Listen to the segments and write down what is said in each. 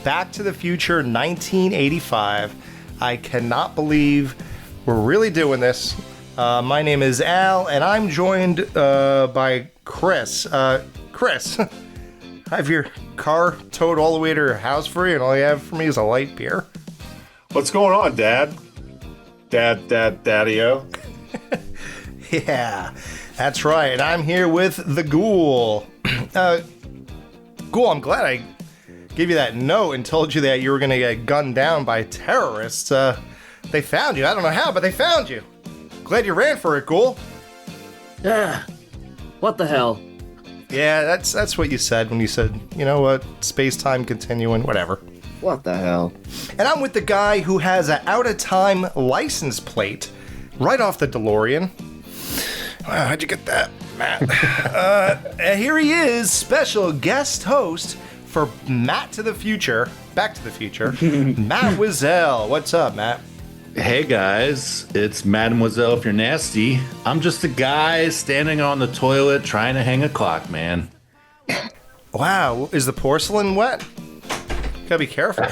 Back to the Future 1985. I cannot believe we're really doing this. My name is Al, and I'm joined by Chris. Chris, I have your car towed all the way to your house for you, and all you have for me is a light beer. What's going on, Dad? Daddy-o? Yeah, that's right. And I'm here with the Ghoul. Ghoul, I'm glad I gave you that note and told you that you were going to get gunned down by terrorists. They found you. I don't know how, but they found you. Glad you ran for it, Ghoul. Yeah. What the hell? Yeah, that's what you said when you said, you know what, space-time continuing, whatever. What the hell? And I'm with the guy who has an out-of-time license plate right off the DeLorean. Wow, how'd you get that, Matt? And here he is, special guest host for Matt to the Future, Back to the Future, Matt Wessel. What's up, Matt? Hey guys, it's Mademoiselle if you're nasty. I'm just a guy standing on the toilet trying to hang a clock, man. Wow, is the porcelain wet? Gotta be careful.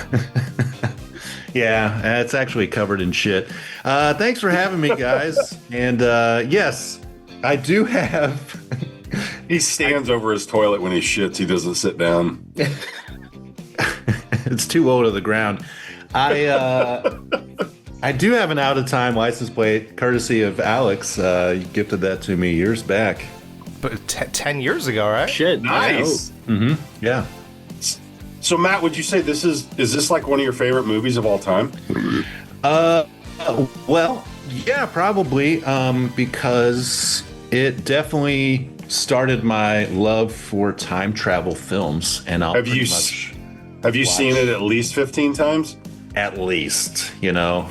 Yeah, it's actually covered in shit. Thanks for having me, guys. And yes, I do have... He stands over his toilet when he shits. He doesn't sit down. It's too low to the ground. I do have an out-of-time license plate, courtesy of Alex. You gifted that to me years back. But 10 years ago, right? Shit. Nice. Mm-hmm. Yeah. So, Matt, would you say is this like one of your favorite movies of all time? Well, yeah, probably, because it definitely started my love for time travel films, and Have you seen it at least 15 times? At least, you know.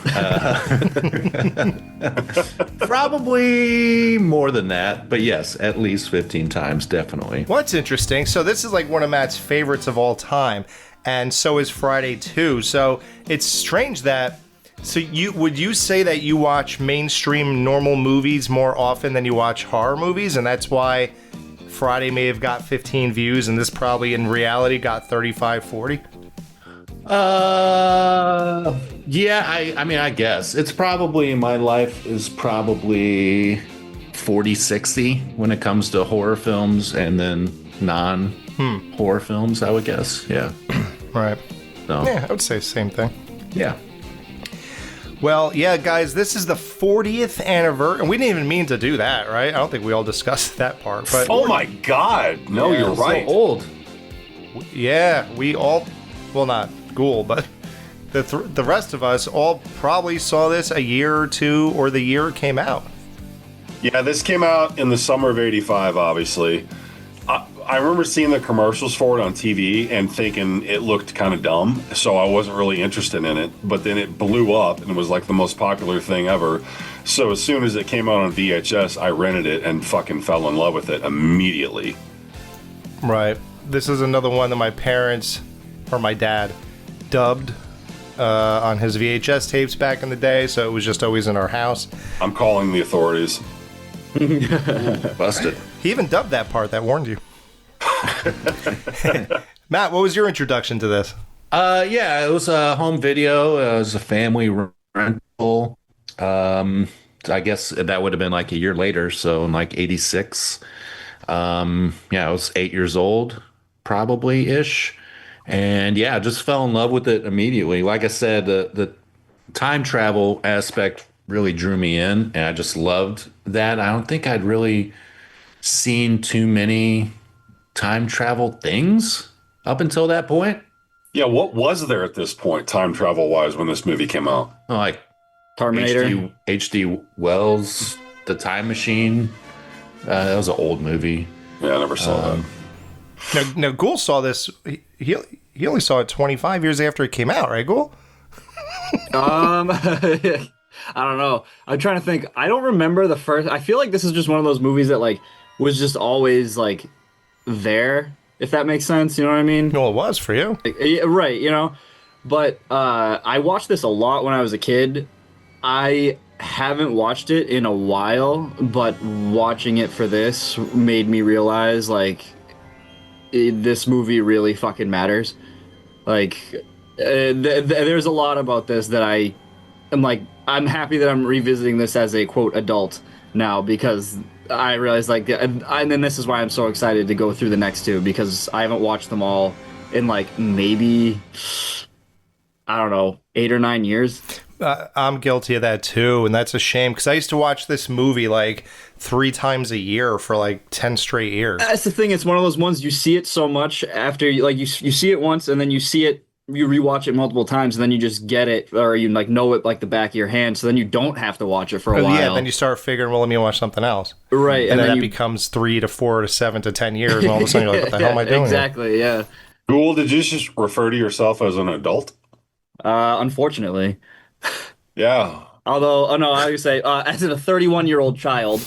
Probably more than that, but yes, at least 15 times, definitely. What's interesting, so this is like one of Matt's favorites of all time, and so is Friday too. So it's strange that, would you say that you watch mainstream normal movies more often than you watch horror movies, and that's why Friday may have got 15 views and this probably in reality got 35, 40? Yeah, I mean, I guess it's probably, my life is probably 40-60 when it comes to horror films, and then non-horror films, I would guess. Yeah. Right. So, yeah, I would say the same thing. Yeah. Well, yeah, guys, this is the 40th anniversary, and we didn't even mean to do that, right? I don't think we all discussed that part. But oh my God! No, yeah, you're right. So old. Yeah, we all, well, not Ghoul, but the rest of us all probably saw this a year or two, or the year it came out. Yeah, this came out in the summer of '85. Obviously, I remember seeing the commercials for it on TV and thinking it looked kind of dumb, so I wasn't really interested in it. But then it blew up and was like the most popular thing ever. So as soon as it came out on VHS, I rented it and fucking fell in love with it immediately. Right. This is another one that my parents, or my dad, dubbed on his VHS tapes back in the day, so it was just always in our house. I'm calling the authorities. Busted. He even dubbed that part that warned you. Matt, what was your introduction to this? Yeah, it was a home video. It was a family rental. I guess that would have been like a year later, so in like 86. Yeah, I was 8 years old, probably-ish. And yeah, I just fell in love with it immediately. Like I said, the time travel aspect really drew me in, and I just loved that. I don't think I'd really seen too many time travel things up until that point. Yeah, what was there at this point, time travel wise, when this movie came out? Like Terminator. H.G. Wells, The Time Machine. That was an old movie. Yeah, I never saw that. Now, Ghoul saw this. He only saw it 25 years after it came out, right, Ghoul? I don't know. I'm trying to think. I don't remember the first. I feel like this is just one of those movies that like was just always like there, if that makes sense. You know what I mean? Well, it was for you. Like, yeah, right, you know. But I watched this a lot when I was a kid. I haven't watched it in a while, but watching it for this made me realize like this movie really fucking matters. Like, there's a lot about this that I'm like, I'm happy that I'm revisiting this as a quote adult now because I realize like, and then this is why I'm so excited to go through the next two because I haven't watched them all in like maybe I don't know 8 or 9 years. I'm guilty of that too, and that's a shame because I used to watch this movie like 3 times a year for like 10 straight years. That's the thing. It's one of those ones you see it so much after you see it once and then you rewatch it multiple times and then you just get it or you like know it like the back of your hand. So then you don't have to watch it for a while. Yeah, then you start figuring, well, let me watch something else. Right, and then that becomes 3 to 4 to 7 to 10 years, and all of a sudden you're like, what the hell am I doing? Exactly. Yeah. Ghoul, did you just refer to yourself as an adult? Unfortunately. Yeah. Although, oh no, I would say as a 31-year-old child.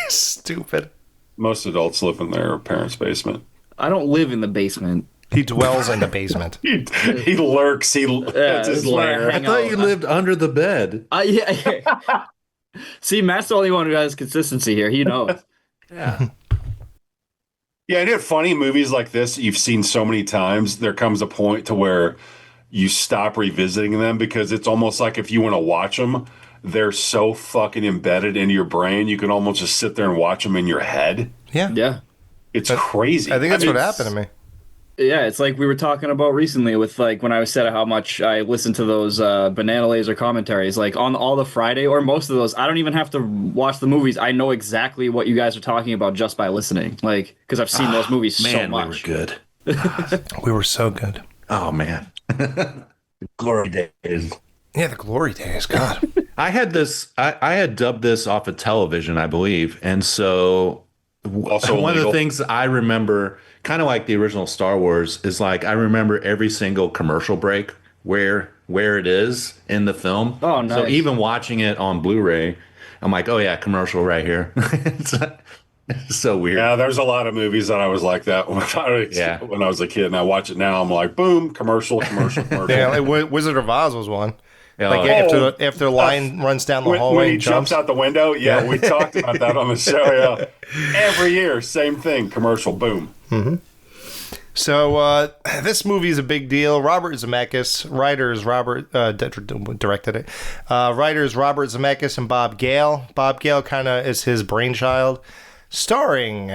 Stupid. Most adults live in their parents' basement. I don't live in the basement. He dwells in the basement. He lurks. That's his lair. I thought you lived under the bed. Yeah. See, Matt's the only one who has consistency here. He knows. Yeah. Yeah, and it's funny, movies like this you've seen so many times, there comes a point to where you stop revisiting them because it's almost like if you want to watch them, they're so fucking embedded into your brain, you can almost just sit there and watch them in your head. Yeah. Yeah. It's crazy. I think that's what happened to me. Yeah, it's like we were talking about recently with like when I said how much I listened to those Banana Laser commentaries. Like on all the Friday or most of those, I don't even have to watch the movies. I know exactly what you guys are talking about just by listening. Like because I've seen those movies so much. We were good. We were so good. Oh man, glory days. Yeah, the glory days. God, I had this. I had dubbed this off of television, I believe, and so Also one of the illegal. things I remember, kind of like the original Star Wars, is like I remember every single commercial break where it is in the film. Oh, nice. So even watching it on Blu-ray, I'm like, oh yeah, commercial right here. It's so weird. Yeah, there's a lot of movies that I was like that when I was a kid, and I watch it now. I'm like, boom, commercial. yeah, like Wizard of Oz was one. Yeah, Like like, after the line runs down the hallway, when he and jumps out the window. Yeah, we talked about that on the show. Yeah, every year, same thing. Commercial, boom. So this movie is a big deal. Robert Zemeckis, writers directed it. Writers Robert Zemeckis and Bob Gale. Bob Gale kind of is his brainchild. Starring,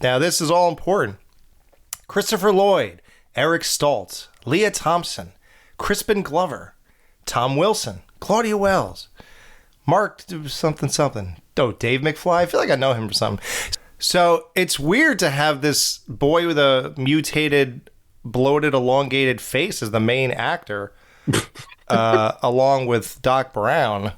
now this is all important, Christopher Lloyd, Eric Stoltz, Leah Thompson, Crispin Glover, Tom Wilson, Claudia Wells, Mark something. Oh, Dave McFly. I feel like I know him from something. So it's weird to have this boy with a mutated, bloated, elongated face as the main actor, along with Doc Brown.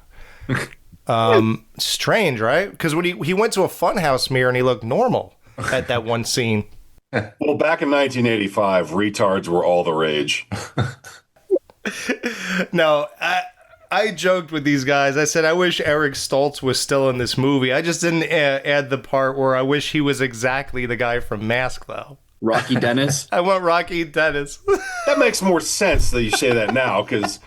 Strange, right? Because when he went to a funhouse mirror and he looked normal at that one scene. Well, back in 1985, retards were all the rage. No, I joked with these guys. I said, I wish Eric Stoltz was still in this movie. I just didn't add the part where I wish he was exactly the guy from Mask, though. Rocky Dennis. I want Rocky Dennis. That makes more sense that you say that now, because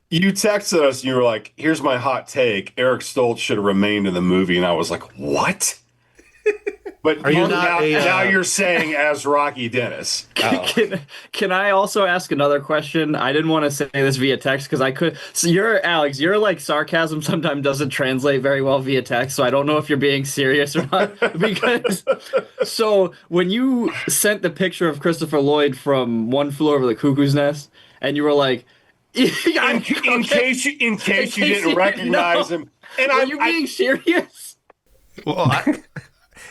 you texted us and you were like, here's my hot take. Eric Stoltz should have remained in the movie. And I was like, what? But Are you not now you're saying as Rocky Dennis. Can I also ask another question? I didn't want to say this via text because I could. So Alex, your like sarcasm sometimes doesn't translate very well via text. So I don't know if you're being serious or not. Because so when you sent the picture of Christopher Lloyd from One Flew Over the Cuckoo's Nest, and you were like, in case you didn't recognize him, and are you being serious? Well,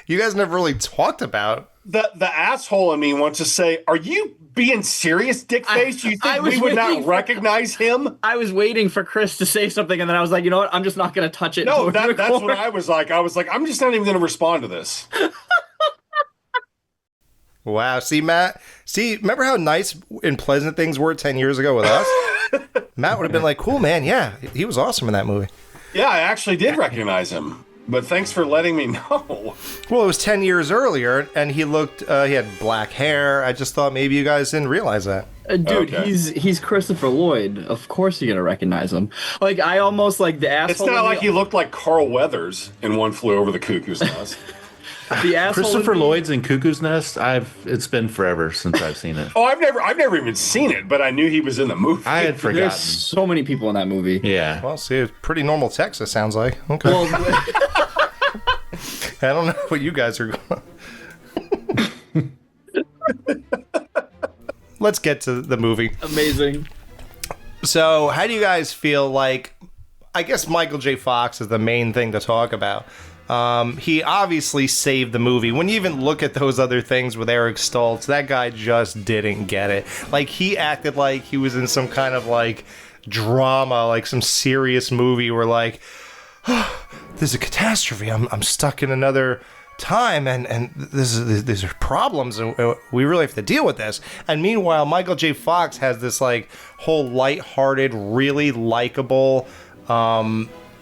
you guys never really talked about the asshole in me wants to say, "Are you being serious, dickface? You think we would not recognize him?" I was waiting for Chris to say something, and then I was like, you know what? I'm just not going to touch it. No, that's what I was like. I was like, I'm just not even going to respond to this. Wow. See, Matt? Remember how nice and pleasant things were 10 years ago with us? Matt would have been like, cool, man. Yeah, he was awesome in that movie. Yeah, I actually did recognize him. But thanks for letting me know. Well, it was 10 years earlier, and he looked, he had black hair. I just thought maybe you guys didn't realize that. Dude, Okay. he's Christopher Lloyd. Of course you're going to recognize him. Like, I almost like the asshole. It's not like he looked like Carl Weathers in One Flew Over the Cuckoo's Nest. The asshole. Christopher Lloyd's in Cuckoo's Nest. It's been forever since I've seen it. Oh, I've never even seen it, but I knew he was in the movie. I had There's forgotten. so many people in that movie. Yeah. Well, see, it's pretty normal Texas, sounds like. Okay. Well, I don't know what you guys are going. Let's get to the movie. amazing. So, how do you guys feel like? I guess Michael J. Fox is the main thing to talk about. He obviously saved the movie. When you even look at those other things with Eric Stoltz, that guy just didn't get it. Like, he acted like he was in some kind of, like, drama, like some serious movie where, like, oh, there's a catastrophe. I'm stuck in another time, and these are problems, and we really have to deal with this. And meanwhile, Michael J. Fox has this, like, whole lighthearted, really likable,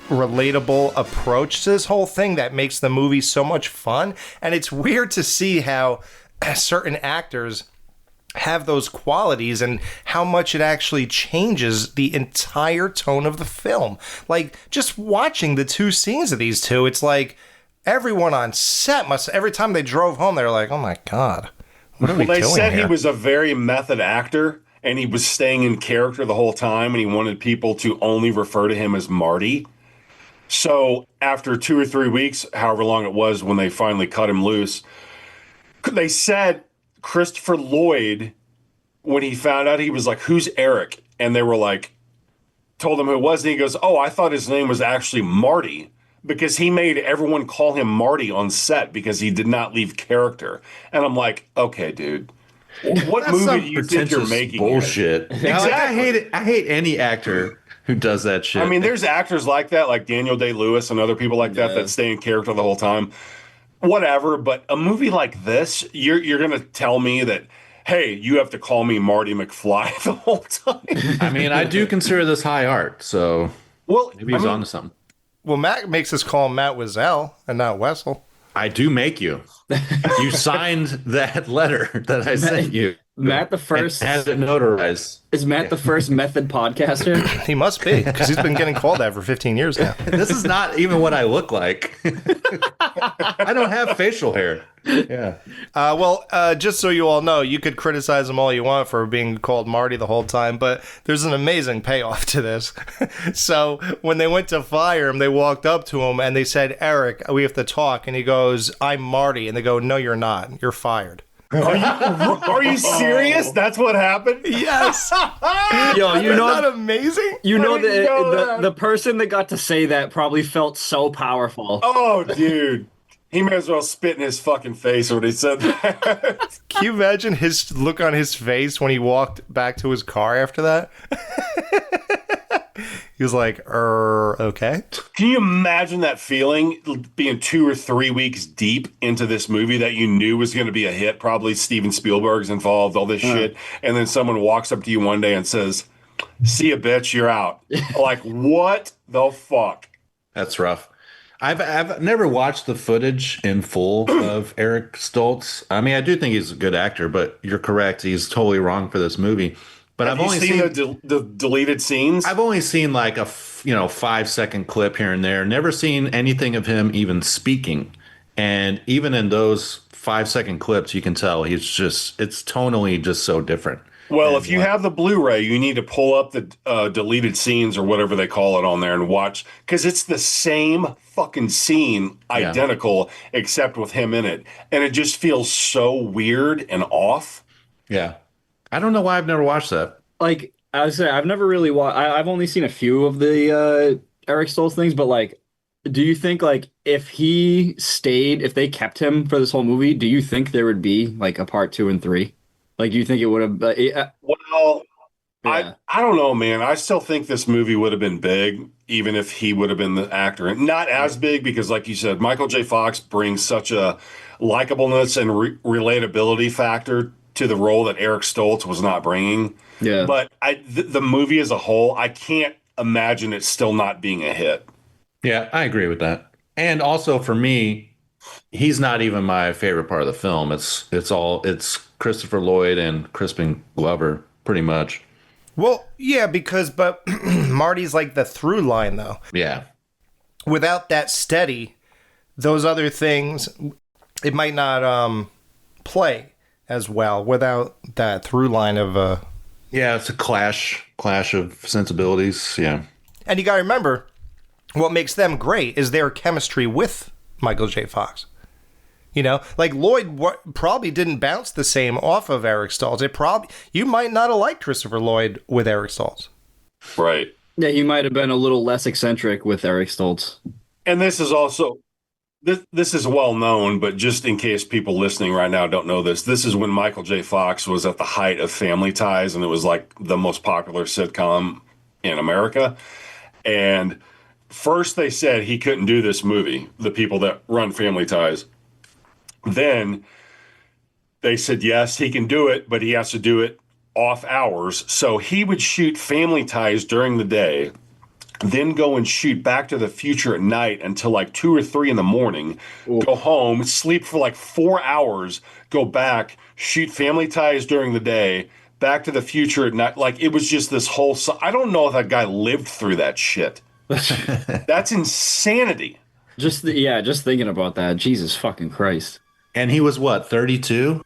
relatable approach to this whole thing that makes the movie so much fun. And it's weird to see how certain actors have those qualities and how much it actually changes the entire tone of the film. Like, just watching the two scenes of these two, it's like everyone on set every time they drove home, they're like, oh my God, what are we doing They said here? he was a very method actor, and he was staying in character the whole time, and he wanted people to only refer to him as Marty. So after 2 or 3 weeks, however long it was when they finally cut him loose, they said Christopher Lloyd, when he found out, he was like, who's Eric? And they were like, told him who it was, and he goes, oh, I thought his name was actually Marty, because he made everyone call him Marty on set because he did not leave character. And I'm like, okay, dude, what That's movie some do you think you're pretentious making here? bullshit. Exactly. I hate it. I hate any actor who does that shit. I mean, there's actors like that, like Daniel Day-Lewis and other people like that Yeah. that stay in character the whole time. Whatever, but a movie like this, you're gonna tell me that, hey, you have to call me Marty McFly the whole time. I mean, I do consider this high art, so Well, maybe he's onto something. Well, Matt makes us call him Matt Wessel and not Wessel. I do make you. You signed that letter that I sent you. Matt the first And had it notarized. is Matt the first method podcaster? He must be, because he's been getting called that for 15 years now. This is not even what I look like. I don't have facial hair. Yeah. Just so you all know, you could criticize him all you want for being called Marty the whole time, but there's an amazing payoff to this. So when they went to fire him, they walked up to him and they said, Eric, we have to talk. And he goes, I'm Marty. And they go, no, you're not. You're fired. are you serious? That's what happened? Yes. Yo, you Isn't know that amazing? You know, I didn't know that. the person that got to say that probably felt so powerful. Oh, dude. He may as well spit in his fucking face when he said that. Can you imagine his look on his face when he walked back to his car after that? He was like, okay. Can you imagine that feeling, being 2 or 3 weeks deep into this movie that you knew was going to be a hit? Probably Steven Spielberg's involved, all this shit. And then someone walks up to you one day and says, see ya, bitch, you're out. Like, what the fuck? That's rough. I've never watched the footage in full of Eric Stoltz. I mean, I do think he's a good actor, but you're correct. He's totally wrong for this movie. But Have I've you only seen the deleted scenes? I've only seen like a 5-second clip here and there. Never seen anything of him even speaking. And even in those 5-second clips, you can tell it's tonally just so different. Well, if you have the Blu-ray, you need to pull up the deleted scenes or whatever they call it on there and watch, because it's the same fucking scene, identical, except with him in it. And it just feels so weird and off. Yeah. I don't know why I've never watched that. Like I was saying, I've never really watched. I've only seen a few of the Eric Stoltz things, but like, do you think like if they kept him for this whole movie, do you think there would be like a part 2 and 3? Like, do you think it would have? Well, Yeah. I don't know, man. I still think this movie would have been big, even if he would have been the actor. And not as big because, like you said, Michael J. Fox brings such a likableness and relatability factor to the role that Eric Stoltz was not bringing. Yeah. But the movie as a whole, I can't imagine it still not being a hit. Yeah, I agree with that. And also for me, he's not even my favorite part of the film. It's Christopher Lloyd and Crispin Glover, pretty much. Well, yeah, but Marty's like the through line, though. Yeah. Without that steady, those other things, it might not play as well without that through line of Yeah, it's a clash of sensibilities. Yeah. And you got to remember, what makes them great is their chemistry with Michael J. Fox. You know, like Lloyd probably didn't bounce the same off of Eric Stoltz. You might not have liked Christopher Lloyd with Eric Stoltz. Right. Yeah, he might have been a little less eccentric with Eric Stoltz. And this is also this is well known, but just in case people listening right now don't know this is when Michael J. Fox was at the height of Family Ties, and it was like the most popular sitcom in America. And first they said he couldn't do this movie, the people that run Family Ties. Then they said, yes, he can do it, but he has to do it off hours. So he would shoot Family Ties during the day, then go and shoot Back to the Future at night until like 2 or 3 in the morning, go home, sleep for like 4 hours, go back, shoot Family Ties during the day, Back to the Future at night. Like, it was just this whole... I don't know if that guy lived through that shit. That's insanity. Just thinking about that. Jesus fucking Christ. And he was what, 32?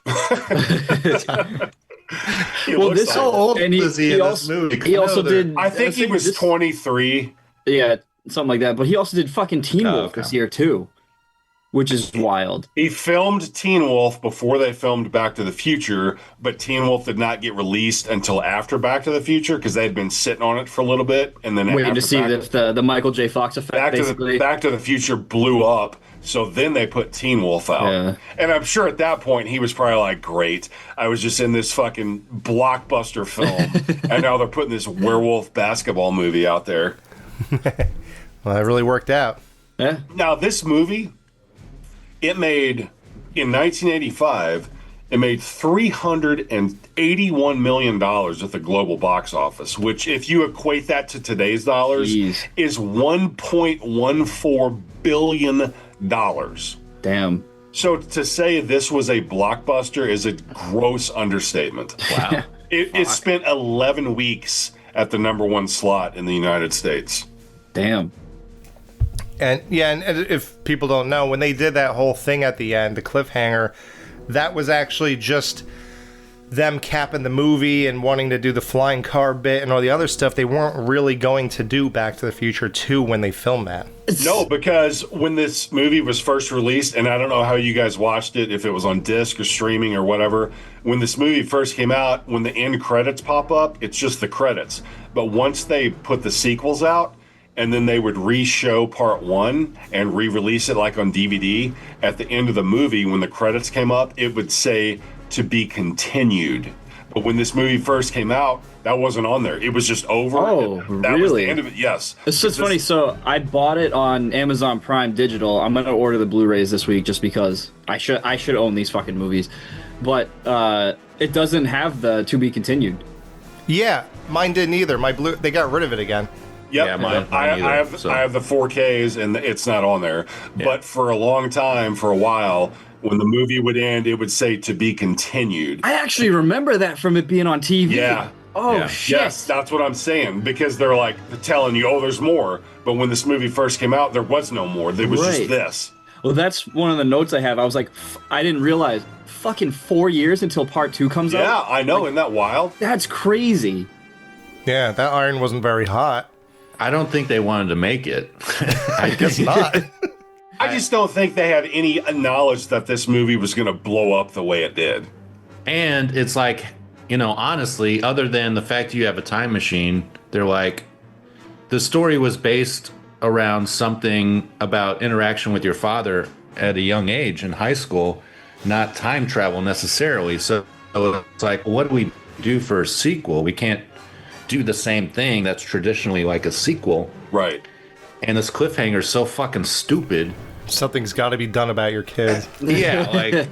How old and was he in this movie? He also did. I think he was 23. Yeah, something like that. But he also did fucking Teen Wolf this year too, which is wild. He filmed Teen Wolf before they filmed Back to the Future, but Teen Wolf did not get released until after Back to the Future because they had been sitting on it for a little bit, and then waiting to see if the Michael J. Fox effect. Back to the Future blew up. So then they put Teen Wolf out. Yeah. And I'm sure at that point he was probably like, great, I was just in this fucking blockbuster film. And now they're putting this werewolf basketball movie out there. Well, that really worked out. Yeah. Now, this movie, in 1985, it made $381 million at the global box office, which, if you equate that to today's dollars, Jeez. is $1.14 billion. Damn. So to say this was a blockbuster is a gross understatement. Wow. It spent 11 weeks at the #1 slot in the United States. Damn. And if people don't know, when they did that whole thing at the end, the cliffhanger, that was actually just them capping the movie and wanting to do the flying car bit and all the other stuff. They weren't really going to do Back to the Future 2 when they filmed that. No, because when this movie was first released, and I don't know how you guys watched it, if it was on disc or streaming or whatever, when this movie first came out, when the end credits pop up, it's just the credits. But once they put the sequels out, and then they would re-show part 1 and re-release it like on DVD, at the end of the movie, when the credits came up, it would say to be continued. But when this movie first came out, that wasn't on there. It was just over. Oh, that really? was the end of it. Yes. It's just funny. So I bought it on Amazon Prime Digital. I'm gonna order the Blu-rays this week just because I should own these fucking movies. But it doesn't have the to be continued. Yeah, mine didn't either. They got rid of it again. Yep. Yeah, mine I either, so. have the 4Ks and it's not on there. Yeah. But for a long time, for a while, when the movie would end, it would say to be continued. I actually remember that from it being on TV. Yeah. Oh, Yeah. shit. Yes, that's what I'm saying. Because they're like telling you, oh, there's more. But when this movie first came out, there was no more. There was just this. Well, that's one of the notes I have. I was like, I didn't realize fucking 4 years until part 2 comes out. Yeah, I know. Isn't that wild? That's crazy. Yeah, that iron wasn't very hot. I don't think they wanted to make it. I guess not. I just don't think they had any knowledge that this movie was going to blow up the way it did. And it's like, honestly, other than the fact you have a time machine, they're like, the story was based around something about interaction with your father at a young age in high school, not time travel necessarily. So it's like, what do we do for a sequel? We can't do the same thing that's traditionally like a sequel. Right. And this cliffhanger is so fucking stupid. Something's got to be done about your kids. Yeah, like,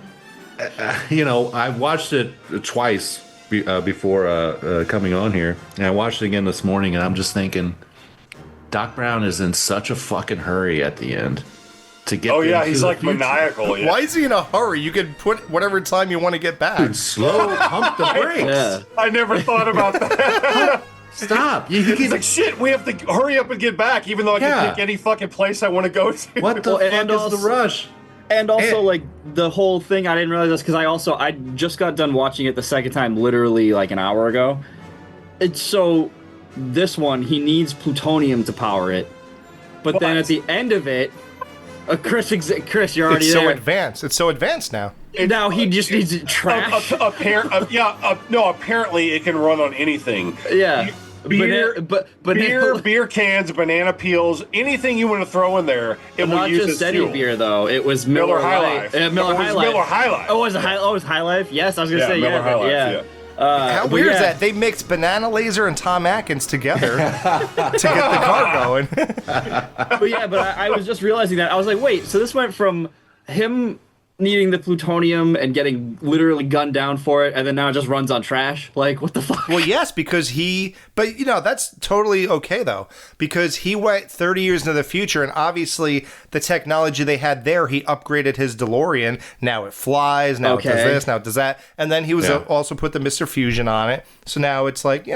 I watched it twice before coming on here. And I watched it again this morning, and I'm just thinking, Doc Brown is in such a fucking hurry at the end to get. Oh, yeah, into he's the like future. maniacal. Yeah. Why is he in a hurry? You could put whatever time you want to get back. Dude, slow, pump the brakes. Yeah. I never thought about that. Stop. You He's keep like, shit, we have to hurry up and get back, even though I can Yeah. pick any fucking place I want to go to. What the Well, fuck and is also- the rush? And also, like, the whole thing, I didn't realize this because I just got done watching it the second time literally like an hour ago. It's so, this one, he needs plutonium to power it. But then at the end of it, Chris, you're already It's there. so advanced. It's so advanced now. Now he just needs trash. Apparently it can run on anything. Yeah. Beer, Banana, beer cans, banana peels, anything you want to throw in there, it will not use just as any fuel. beer though. It was Miller High Light. Life. Miller High Life. Miller High Life. Oh, was it High Life? Yes, I was gonna say Miller High Life, yeah. How but weird is yeah. that? They mixed Banana Laser and Tom Atkins together to get the car going. But I was just realizing that. I was like, wait, so this went from him needing the plutonium and getting literally gunned down for it, and then now it just runs on trash? Like, what the fuck? Well, yes, because but that's totally okay though, because he went 30 years into the future, and obviously the technology they had there, he upgraded his DeLorean. Now it flies, now it does this, now it does that, and then he was also put the Mr. Fusion on it. So now it's like,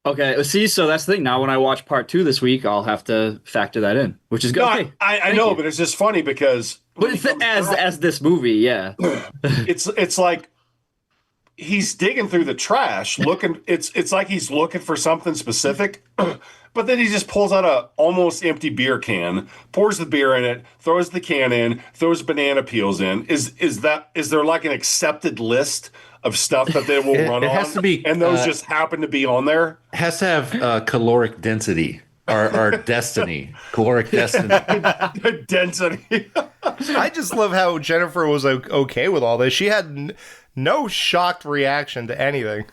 Okay, see, so that's the thing. Now when I watch part 2 this week, I'll have to factor that in, which is good. No, Okay, I know, but it's just funny because but it's as this movie, yeah. it's like he's digging through the trash looking. It's like he's looking for something specific, but then he just pulls out a almost empty beer can, pours the beer in it, throws the can in, throws banana peels in. Is there like an accepted list of stuff that they will run on? It has to be, and those just happen to be on there. Has to have caloric density or destiny, caloric destiny. Density. I just love how Jennifer was okay with all this. She had no shocked reaction to anything.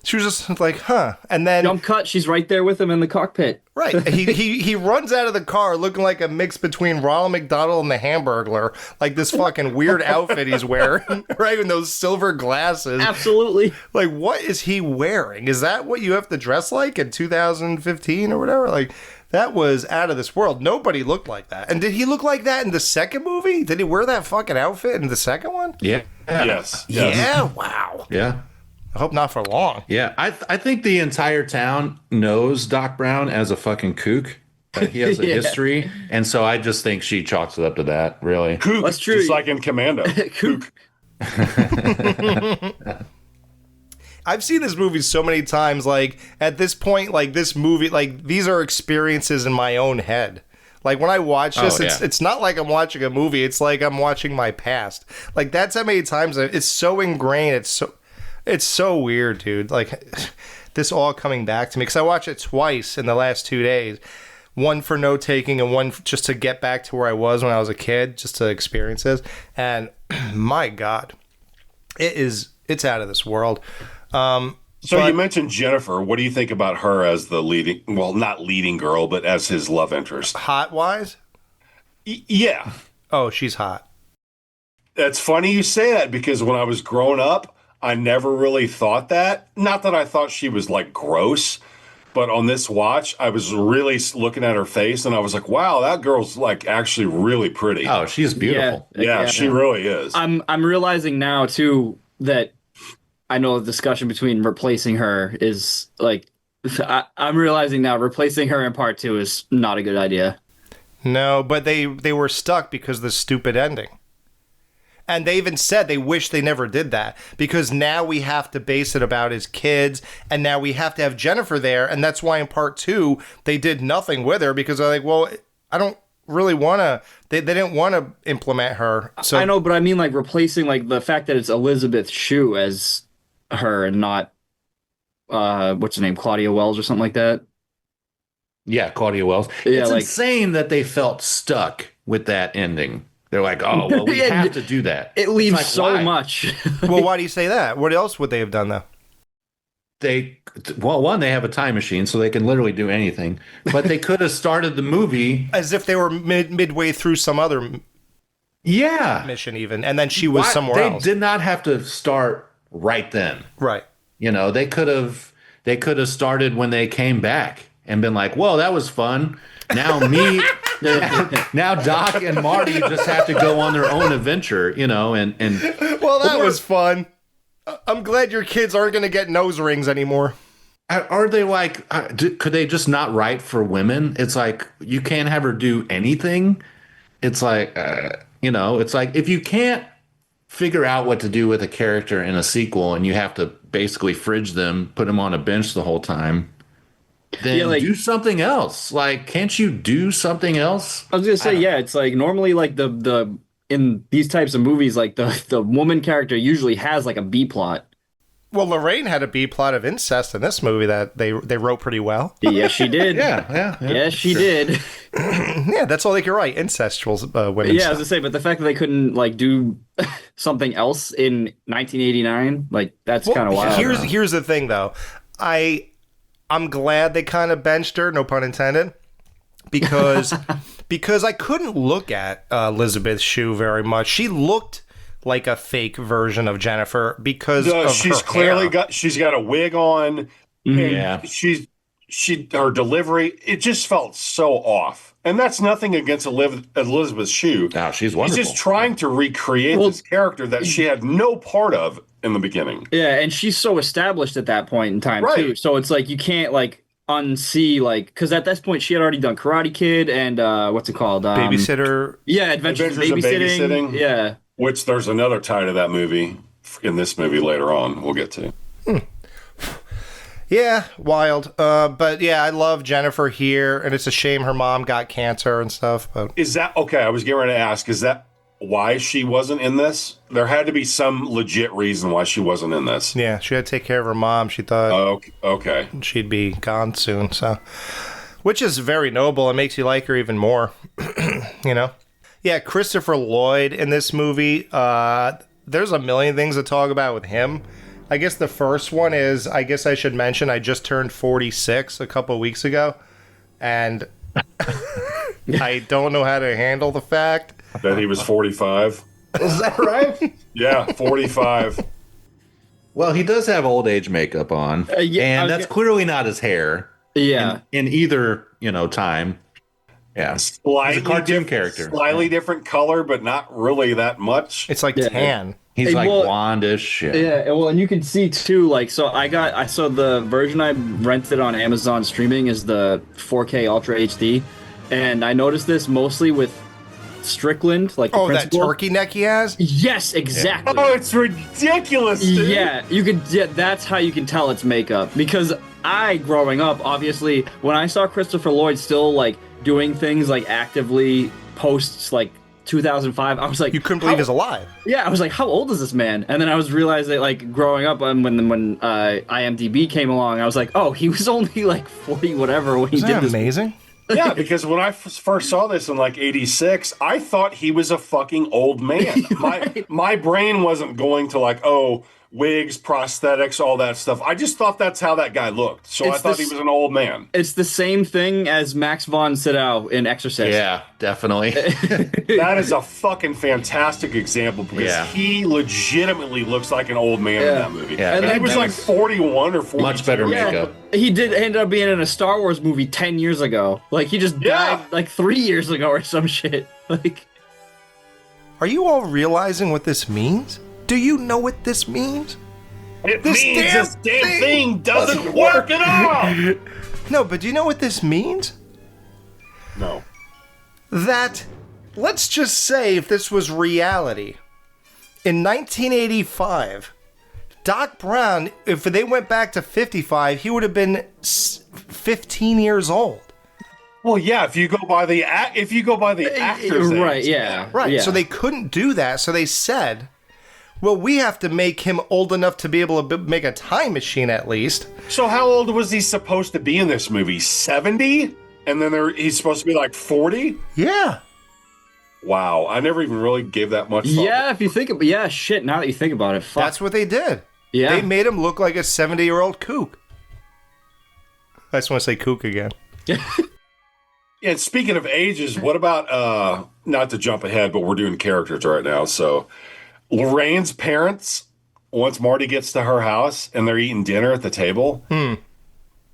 She was just like, huh. And then Jump cut, she's right there with him in the cockpit. right. He runs out of the car looking like a mix between Ronald McDonald and the Hamburglar. Like this fucking weird outfit he's wearing, right? And those silver glasses. Absolutely. Like, what is he wearing? Is that what you have to dress like in 2015 or whatever? Like, that was out of this world. Nobody looked like that. And did he look like that in the second movie? Did he wear that fucking outfit in the second one? Yeah. Yes. Yeah. Wow. Yeah. I hope not for long. Yeah. I think the entire town knows Doc Brown as a fucking kook. He has a history. And so I just think she chalks it up to that, really. Kook, That's true. just like in Commando. Kook. I've seen this movie so many times. Like, at this point, like, this movie, like, these are experiences in my own head. Like, when I watch this, it's not like I'm watching a movie. It's like I'm watching my past. Like, that's how many times it's so ingrained. It's so weird, dude. Like, this all coming back to me. Because I watched it twice in the last 2 days. One for note taking and one just to get back to where I was when I was a kid, just to experience this. And my God, it's out of this world. So you mentioned Jennifer. What do you think about her as the leading, well, not leading girl, but as his love interest? Hot wise? Yeah. Oh, she's hot. It's funny you say that because when I was growing up, I never really thought that. Not that I thought she was like gross, but on this watch, I was really looking at her face and I was like, wow, that girl's like actually really pretty. Oh, she's beautiful. Yeah, she really is. I'm realizing now too that I know the discussion between replacing her is like I'm realizing now replacing her in part 2 is not a good idea. No, but they were stuck because of the stupid ending. And they even said they wish they never did that because now we have to base it about his kids and now we have to have Jennifer there. And that's why in part 2, they did nothing with her because they're like, well, I don't really want to, they didn't want to implement her. So I know, but I mean like replacing like the fact that it's Elizabeth Shue as her and not, what's her name? Claudia Wells or something like that. Yeah, Claudia Wells. Yeah, It's like- insane that they felt stuck with that ending. They're like, oh, well, we Yeah, have to do that. It leaves It's so like, why? much. well, why do you say that? What else would they have done though? One, they have a time machine, so they can literally do anything. But they could have started the movie. As if they were midway through some other Yeah. mission even, and then she was somewhere they else. did not have to start right then. Right. You know, they could have started when they came back and been like, well, that was fun. Now now Doc and Marty just have to go on their own adventure, you know, and Well, that was fun. I'm glad your kids aren't going to get nose rings anymore. are they like, could they just not write for women? It's like, you can't have her do anything. It's like, It's like if you can't figure out what to do with a character in a sequel and you have to basically fridge them, put them on a bench the whole time, then do something else. Like, can't you do something else? I was gonna say, yeah, it's like normally like the in these types of movies, like the woman character usually has like a B plot. Well, Lorraine had a B plot of incest in this movie that they wrote pretty well. Yes, she did. Yeah. Yes, she did. Yeah, that's all they could write, incestual women. Yeah, I was gonna say, but the fact that they couldn't like do something else in 1989, like that's kind of wild. Here's the thing, though. I'm glad they kind of benched her, no pun intended, because I couldn't look at Elizabeth Shue very much. She looked like a fake version of Jennifer because of she's her clearly hair. she's got a wig on. And her delivery, it just felt so off. And that's nothing against Elizabeth Shue. No, she's wonderful. She's just trying to recreate this character that she had no part of in the beginning. Yeah, and she's so established at that point in time too. So it's like you can't like unsee like because at this point she had already done Karate Kid and what's it called? Babysitter. Yeah, Adventures in Babysitting. Yeah. Which there's another tie to that movie in this movie later on. We'll get to. Yeah, wild. But yeah, I love Jennifer here, and it's a shame her mom got cancer and stuff. But is that okay? I was getting ready to ask. Is that why she wasn't in this? There had to be some legit reason why she wasn't in this. Yeah, she had to take care of her mom. She thought okay she'd be gone soon. So, which is very noble. It makes you like her even more. Yeah, Christopher Lloyd in this movie. There's a million things to talk about with him. I guess the first one is, I guess I should mention, I just turned 46 a couple of weeks ago, and I don't know how to handle the fact that he was 45. Is that right? Yeah, 45. Well, he does have old age makeup on, and that's clearly not his hair. Yeah, in either time. Yeah, he's a cartoon character. Slightly different color, but not really that much. It's like tan. He's like blondish. Yeah, well, and you can see too, like, so I saw the version I rented on Amazon streaming is the 4K Ultra HD, and I noticed this mostly with Strickland, like the that turkey neck he has. Yes, exactly. Oh, it's ridiculous, dude. Yeah, that's how you can tell it's makeup because growing up, obviously, when I saw Christopher Lloyd still like doing things like actively posts like 2005, I was like, you couldn't believe he's alive. Yeah, I was like, how old is this man? And then I was realizing, like, growing up, when IMDb came along, I was like, oh, he was only like 40 whatever when he did this. Amazing. Yeah, because when I first saw this in like '86, I thought he was a fucking old man. My brain wasn't going to like, oh, wigs, prosthetics, all that stuff. I just thought that's how that guy looked. So I thought he was an old man. It's the same thing as Max von Sydow in Exorcist. Yeah, definitely. That is a fucking fantastic example because he legitimately looks like an old man in that movie. Yeah, and he was like 41 or 42. Much better makeup. He did end up being in a Star Wars movie 10 years ago. Like, he just died like 3 years ago or some shit. Like, are you all realizing what this means? Do you know what this means? It means this damn thing doesn't work at all! No, but do you know what this means? No. That, let's just say if this was reality, in 1985, Doc Brown, if they went back to 55, he would have been 15 years old. Well, yeah, if you go by the actor's right, age. yeah. Right, yeah. so they couldn't do that, so they said, well, we have to make him old enough to be able to make a time machine at least. So how old was he supposed to be in this movie? 70? And then he's supposed to be like 40? Yeah. Wow, I never even really gave that much thought. Yeah, if you think about shit, now that you think about it, fuck. That's what they did. Yeah. They made him look like a 70-year-old kook. I just want to say kook again. And speaking of ages, what about, not to jump ahead, but we're doing characters right now, so Lorraine's parents, once Marty gets to her house and they're eating dinner at the table.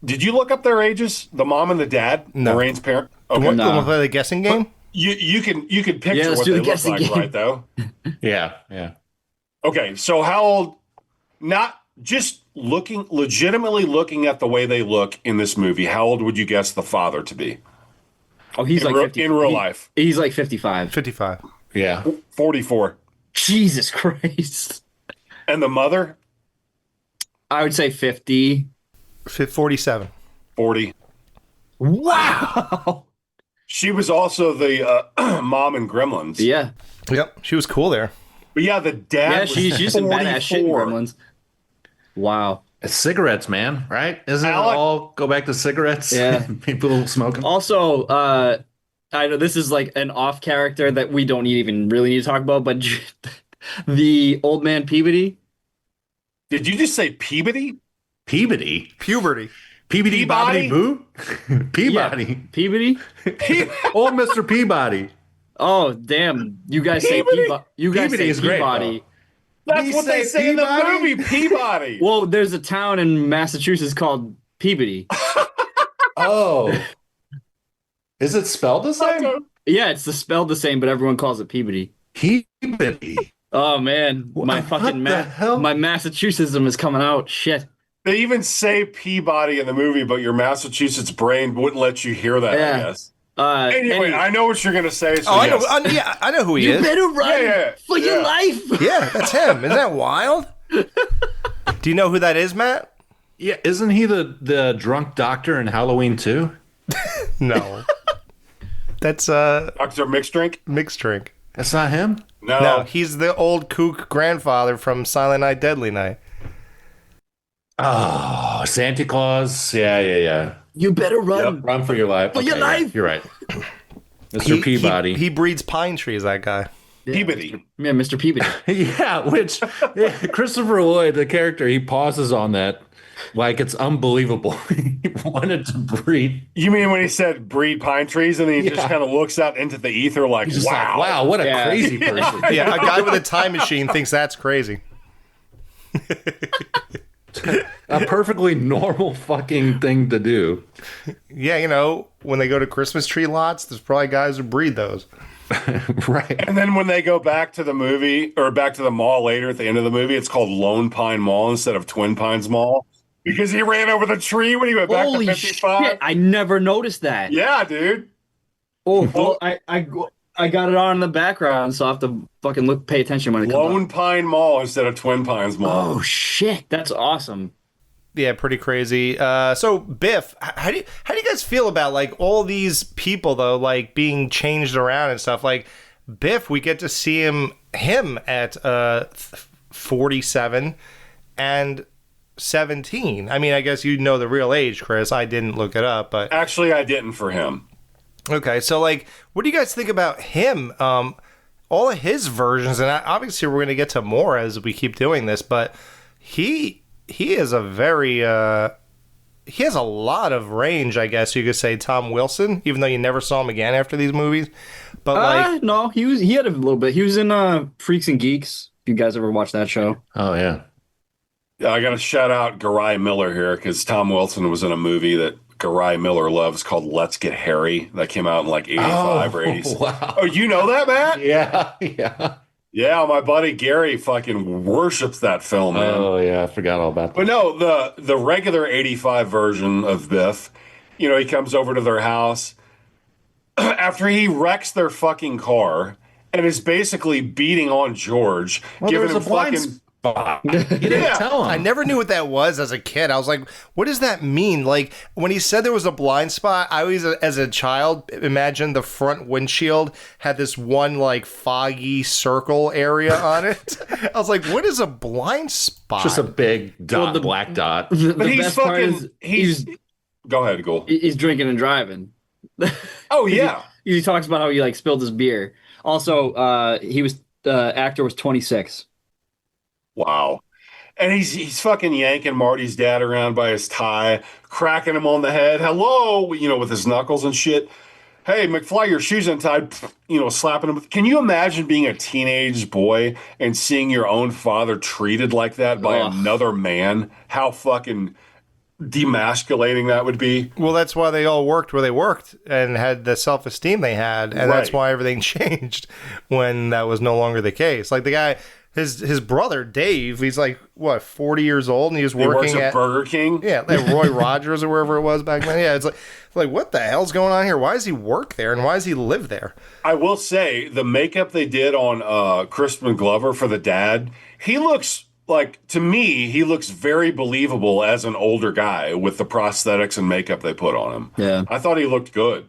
Did you look up their ages? The mom and the dad? No. Lorraine's parents? Okay. Want to play the guessing game? You can picture let's what do they the look like, guessing game. right, though? Yeah. Okay, so how old, not just legitimately looking at the way they look in this movie, how old would you guess the father to be? Oh, he's in like 50, in real life. He's like 55. 55. Yeah. 44. Jesus Christ. And the mother? I would say 50. 47. 40. Wow. She was also the mom in Gremlins. Yeah. Yep, she was cool there. But yeah, the dad Yeah, was she's some badass shit in 44. Gremlins. Wow. It's cigarettes, man, right? Isn't Alec- it all go back to cigarettes? Yeah. People smoking. Also, I know this is like an off character that we don't even really need to talk about, but the old man Peabody. Did you just say Peabody? Peabody. Puberty. Peabody Peabody? Bobbity Boo? Peabody. Yeah, Peabody. Old Mr. Peabody. Oh, damn. You guys say Peabody? Peabody. You guys Peabody say is great, Peabody. That's We what they say say in the Peabody? movie, Peabody. Well, there's a town in Massachusetts called Peabody. Oh. Is it spelled the same? Yeah, it's spelled the same, but everyone calls it Peabody. Peabody. Oh man, my What fucking the hell? my Massachusettsism is coming out. Shit. They even say Peabody in the movie, but your Massachusetts brain wouldn't let you hear that, Yeah. I guess. Anyway, I know what you're going to say. So Oh, yes. I know who he you is. better run Yeah, for your yeah. life. Yeah, that's him. Isn't that wild? Do you know who that is, Matt? Yeah, isn't he the drunk doctor in Halloween 2? No. That's Dr. Mixed Drink? mixed drink. That's not him? No, he's the old kook grandfather from Silent Night, Deadly Night. Oh, Santa Claus. Yeah. You better run. Yep, run for your life. For your Okay, life. You're right. Mr. Peabody. He breeds pine trees, that guy. Peabody. Yeah, Mr. Peabody. Christopher Lloyd, the character, he pauses on that like it's unbelievable. He wanted to breed. You mean when he said breed pine trees and then he just Yeah. kind of looks out into the ether like, He's just wow. like, wow, what a Yeah. crazy person. Yeah, a guy with a time machine thinks that's crazy. A perfectly normal fucking thing to do. Yeah, you know, when they go to Christmas tree lots, there's probably guys who breed those. Right. And then when they go back to the movie or back to the mall later at the end of the movie, it's called Lone Pine Mall instead of Twin Pines Mall because he ran over the tree when he went back Holy to 55. shit! I never noticed that. Yeah, dude. Oh, well, I got it on in the background, so I have to fucking pay attention when it comes Lone up. Pine Mall instead of Twin Pines Mall. Oh shit, that's awesome. Yeah, pretty crazy. So Biff, how do you guys feel about like all these people though, like being changed around and stuff? Like Biff, we get to see him at 47 and 17. I mean, I guess you know the real age, Chris. I didn't look it up, but Actually, I didn't for him. okay. So like, what do you guys think about him? All of his versions, and obviously we're going to get to more as we keep doing this, but he is a very he has a lot of range, I guess you could say. Tom Wilson, even though you never saw him again after these movies, but like No, he had a little bit. He was in Freaks and Geeks. If you guys ever watched that show? Oh, yeah. Yeah, I got to shout out Garai Miller here because Tom Wilson was in a movie that Garai Miller loves called Let's Get Harry that came out in like 85 or 86. Wow. Oh, you know that, Matt? Yeah. Yeah, my buddy Gary fucking worships that film, man. Oh, yeah. I forgot all about that. But no, the regular 85 version of Biff, you know, he comes over to their house after he wrecks their fucking car and is basically beating on George, Well, giving there him was a blind fucking spot. You didn't Yeah. tell him. I never knew what that was as a kid. I was like, what does that mean? Like, when he said there was a blind spot, I always, as a child, imagined the front windshield had this one, like, foggy circle area on it. I was like, what is a blind spot? Just a big dot, the- black dot. The But he's best part fucking is he's go ahead, Ghoul. he's drinking and driving. Oh yeah. He talks about how he like spilled his beer. Also, he was the actor was 26. Wow. And he's fucking yanking Marty's dad around by his tie, cracking him on the head. Hello, you know, with his knuckles and shit. Hey, McFly, your shoes untied. You know, slapping him. Can you imagine being a teenage boy and seeing your own father treated like that by Ugh. another man? How fucking demasculating that would be. Well, that's why they all worked where they worked and had the self-esteem they had, and that's Right. why everything changed when that was no longer the case. Like the guy, his brother Dave, he's like what 40 years old, and he was He works working at Burger King. Yeah, like Roy Rogers or wherever it was back then. Yeah, it's like what the hell's going on here? Why does he work there and why does he live there? I will say the makeup they did on Crispin Glover for the dad, he looks like, to me, he looks very believable as an older guy with the prosthetics and makeup they put on him. Yeah. I thought he looked good.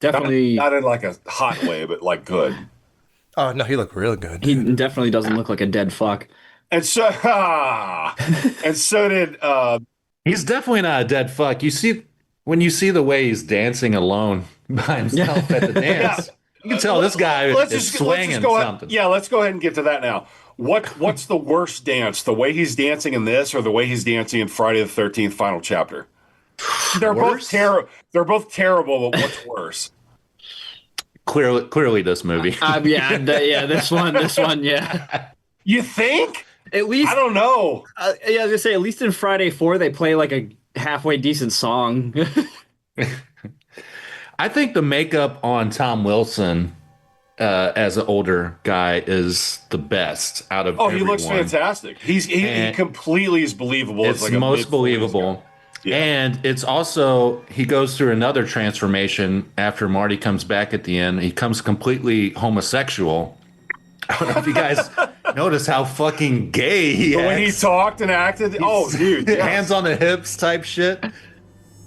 Definitely. Not in like a hot way, but like good. Oh no, he looked really good. He definitely doesn't look like a dead fuck. And so, and so did. He's definitely not a dead fuck. When you see the way he's dancing alone by himself at the dance, you can tell this guy is swinging something. Yeah, let's go ahead and get to that now. What's the worst dance? The way he's dancing in this, or the way he's dancing in Friday the 13th Final Chapter? They're both terrible. They're both terrible, but what's worse? Clearly, this movie. This one, yeah. You think? At least I don't know. I was gonna say, at least in Friday 4, they play like a halfway decent song. I think the makeup on Tom Wilson as an older guy is the best out of everyone. He looks fantastic. He completely is believable. It's like most believable. Yeah. And it's also, he goes through another transformation after Marty comes back at the end. He comes completely homosexual. I don't know if you guys notice how fucking gay he is. When he talked and acted. Dude. Yes. Hands on the hips type shit.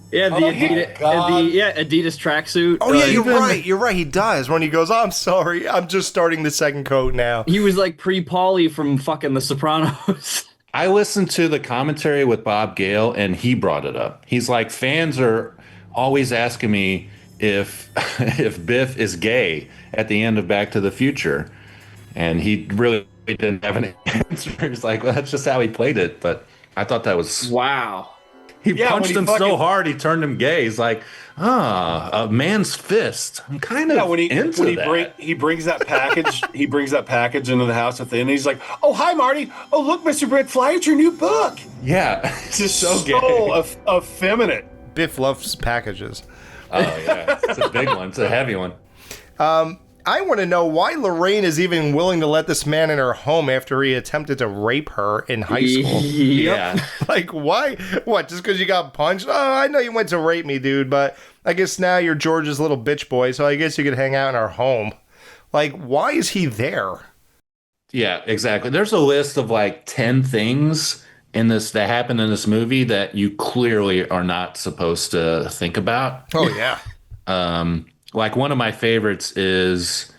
Yeah, Adidas tracksuit. Oh yeah, you're right. He does when he goes, "Oh, I'm sorry, I'm just starting the second coat now." He was like pre-Pauly from fucking The Sopranos. I listened to the commentary with Bob Gale, and he brought it up. He's like, fans are always asking me if Biff is gay at the end of Back to the Future, and he really didn't have an answer. He's like, well, that's just how he played it. But I thought that was wow. He punched him so hard he turned him gay. He's like, a man's fist. I'm kind of into that. He brings that package. He brings that package into the house at the end. And he's like, "Oh, hi, Marty. Oh, look, Mr. Brett Fly, it's your new book." Yeah, it's just so gay, effeminate. Biff loves packages. Oh yeah, it's a big one. It's a heavy one. I want to know why Lorraine is even willing to let this man in her home after he attempted to rape her in high school. Yeah. Like, why? What, just because you got punched? Oh, I know you went to rape me, dude, but I guess now you're George's little bitch boy, so I guess you could hang out in our home. Like, why is he there? Yeah, exactly. There's a list of like 10 things that happened in this movie that you clearly are not supposed to think about. Oh, yeah. Like one of my favorites is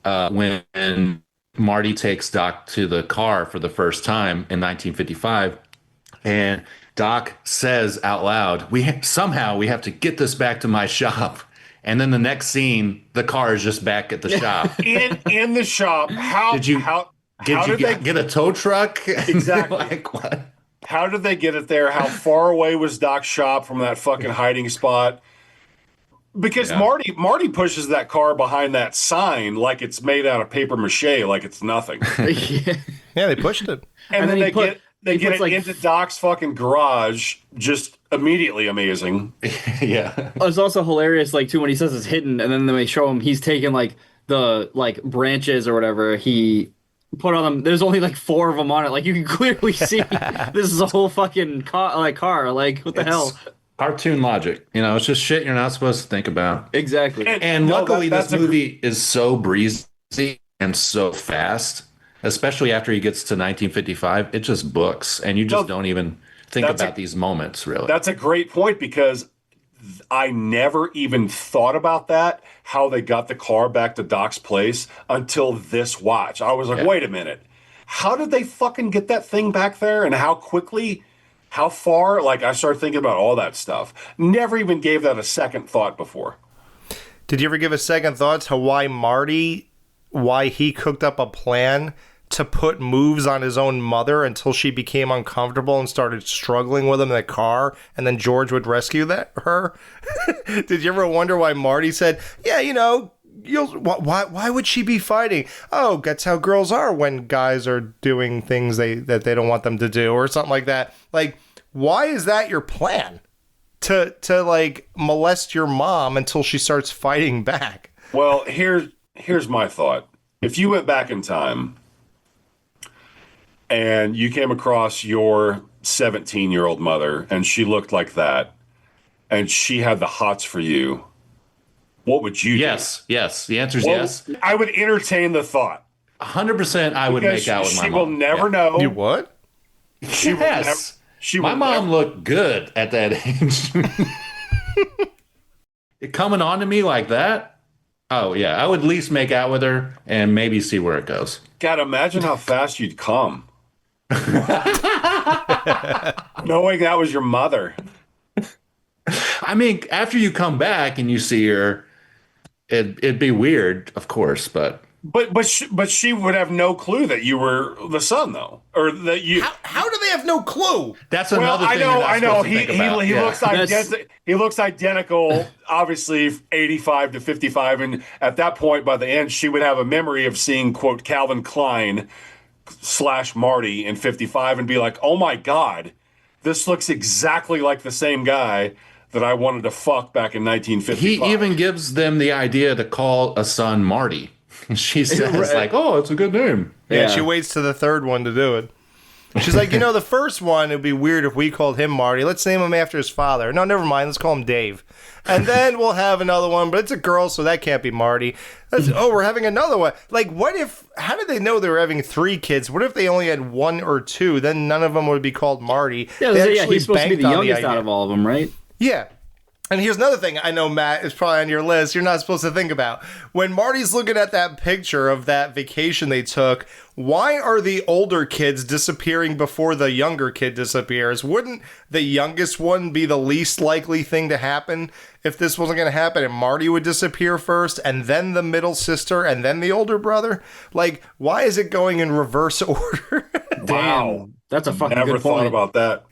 when Marty takes Doc to the car for the first time in 1955, and Doc says out loud, "We have to get this back to my shop." And then the next scene, the car is just back at the shop. in the shop. Did you get a tow truck? Exactly. Like what? How did they get it there? How far away was Doc's shop from that fucking hiding spot? Because Marty pushes that car behind that sign like it's made out of paper mache, like it's nothing. Yeah, they pushed it. And then they get it into Doc's fucking garage, just immediately amazing. Yeah. It's also hilarious, like, too, when he says it's hidden, and then they show him he's taking, like, the, like, branches or whatever he put on them. There's only, like, 4 of them on it. Like, you can clearly see this is a whole fucking car. Like, what the hell? Cartoon logic. It's just shit you're not supposed to think about. Exactly. And luckily, this movie is so breezy and so fast, especially after he gets to 1955. It just books, and you just don't even think about these moments, really. That's a great point, because I never even thought about that, how they got the car back to Doc's place, until this watch. I was like, wait a minute. How did they fucking get that thing back there, and how quickly? How far? Like, I started thinking about all that stuff. Never even gave that a second thought before. Did you ever give a second thought to why he cooked up a plan to put moves on his own mother until she became uncomfortable and started struggling with him in the car, and then George would rescue her? Did you ever wonder why Marty said, yeah, why would she be fighting? Oh, that's how girls are when guys are doing things that they don't want them to do, or something like that. Like, why is that your plan? To like molest your mom until she starts fighting back? Well, here's my thought. If you went back in time and you came across your 17-year-old mother and she looked like that and she had the hots for you, what would you do? Yes. The answer is Well, yes. I would entertain the thought. 100% I would Because make out with my she mom. will never know. You what? She will never. Yes. She My will mom never, looked good at that age. Coming on to me like that? Oh, yeah. I would at least make out with her and maybe see where it goes. God, imagine how fast you'd come. Knowing that was your mother. I mean, after you come back and you see her, it'd be weird, of course, but But she would have no clue that you were the son, though, or that you. How do they have no clue? that's Well, another thing. I know. He He yeah. looks That's- he looks identical. Obviously, 85 to 55, and at that point, by the end, she would have a memory of seeing quote Calvin Klein / Marty in 55, and be like, "Oh my God, this looks exactly like the same guy that I wanted to fuck back in 1955." He even gives them the idea to call a son Marty. She says, Right. like, oh, it's a good name. Yeah, Yeah. she waits to the third one to do it. She's like, the first one, it'd be weird if we called him Marty. Let's name him after his father. No, never mind. Let's call him Dave. And then we'll have another one, but it's a girl, so that can't be Marty. We're having another one. Like, how did they know they were having 3 kids? What if they only had 1 or 2? Then none of them would be called Marty. Yeah, They yeah, actually he's supposed to be banked the on youngest out idea. of all of them, right? Yeah. And here's another thing I know, Matt, is probably on your list. You're not supposed to think about. When Marty's looking at that picture of that vacation they took, why are the older kids disappearing before the younger kid disappears? Wouldn't the youngest one be the least likely thing to happen if this wasn't going to happen and Marty would disappear first and then the middle sister and then the older brother? Like, why is it going in reverse order? Wow, That's a fucking never good thought point. about that.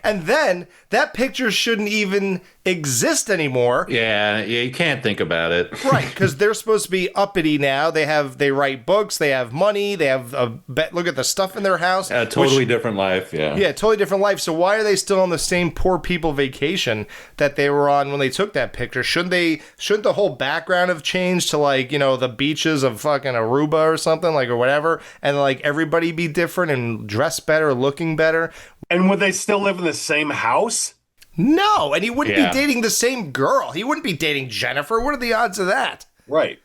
And then that picture shouldn't even exist anymore. Yeah, you can't think about it. Right, because they're supposed to be uppity now. They write books, they have money, they have look at the stuff in their house. A totally different life, yeah. Yeah, totally different life. So why are they still on the same poor people vacation that they were on when they took that picture? Shouldn't the whole background have changed to the beaches of fucking Aruba or something or whatever, and everybody be different and dress better, looking better? And would they still live in the same house? No, and he wouldn't Yeah. be dating the same girl. He wouldn't be dating Jennifer. What are the odds of that? Right.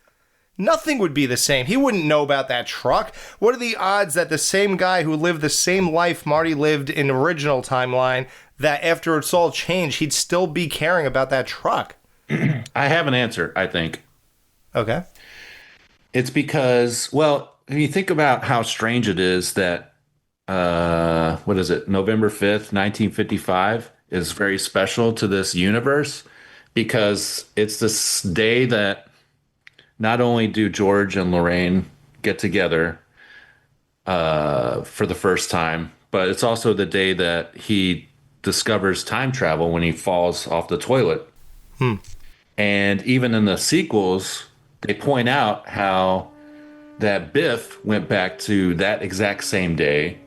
Nothing would be the same. He wouldn't know about that truck. What are the odds that the same guy who lived the same life Marty lived in the original timeline, that after it's all changed, he'd still be caring about that truck? I have an answer, I think. Okay. It's because, well, if you think about how strange it is that, what is it, November 5th, 1955 is very special to this universe because it's this day that not only do George and Lorraine get together for the first time, but it's also the day that he discovers time travel when he falls off the toilet. And even in the sequels, they point out how that Biff went back to that exact same day.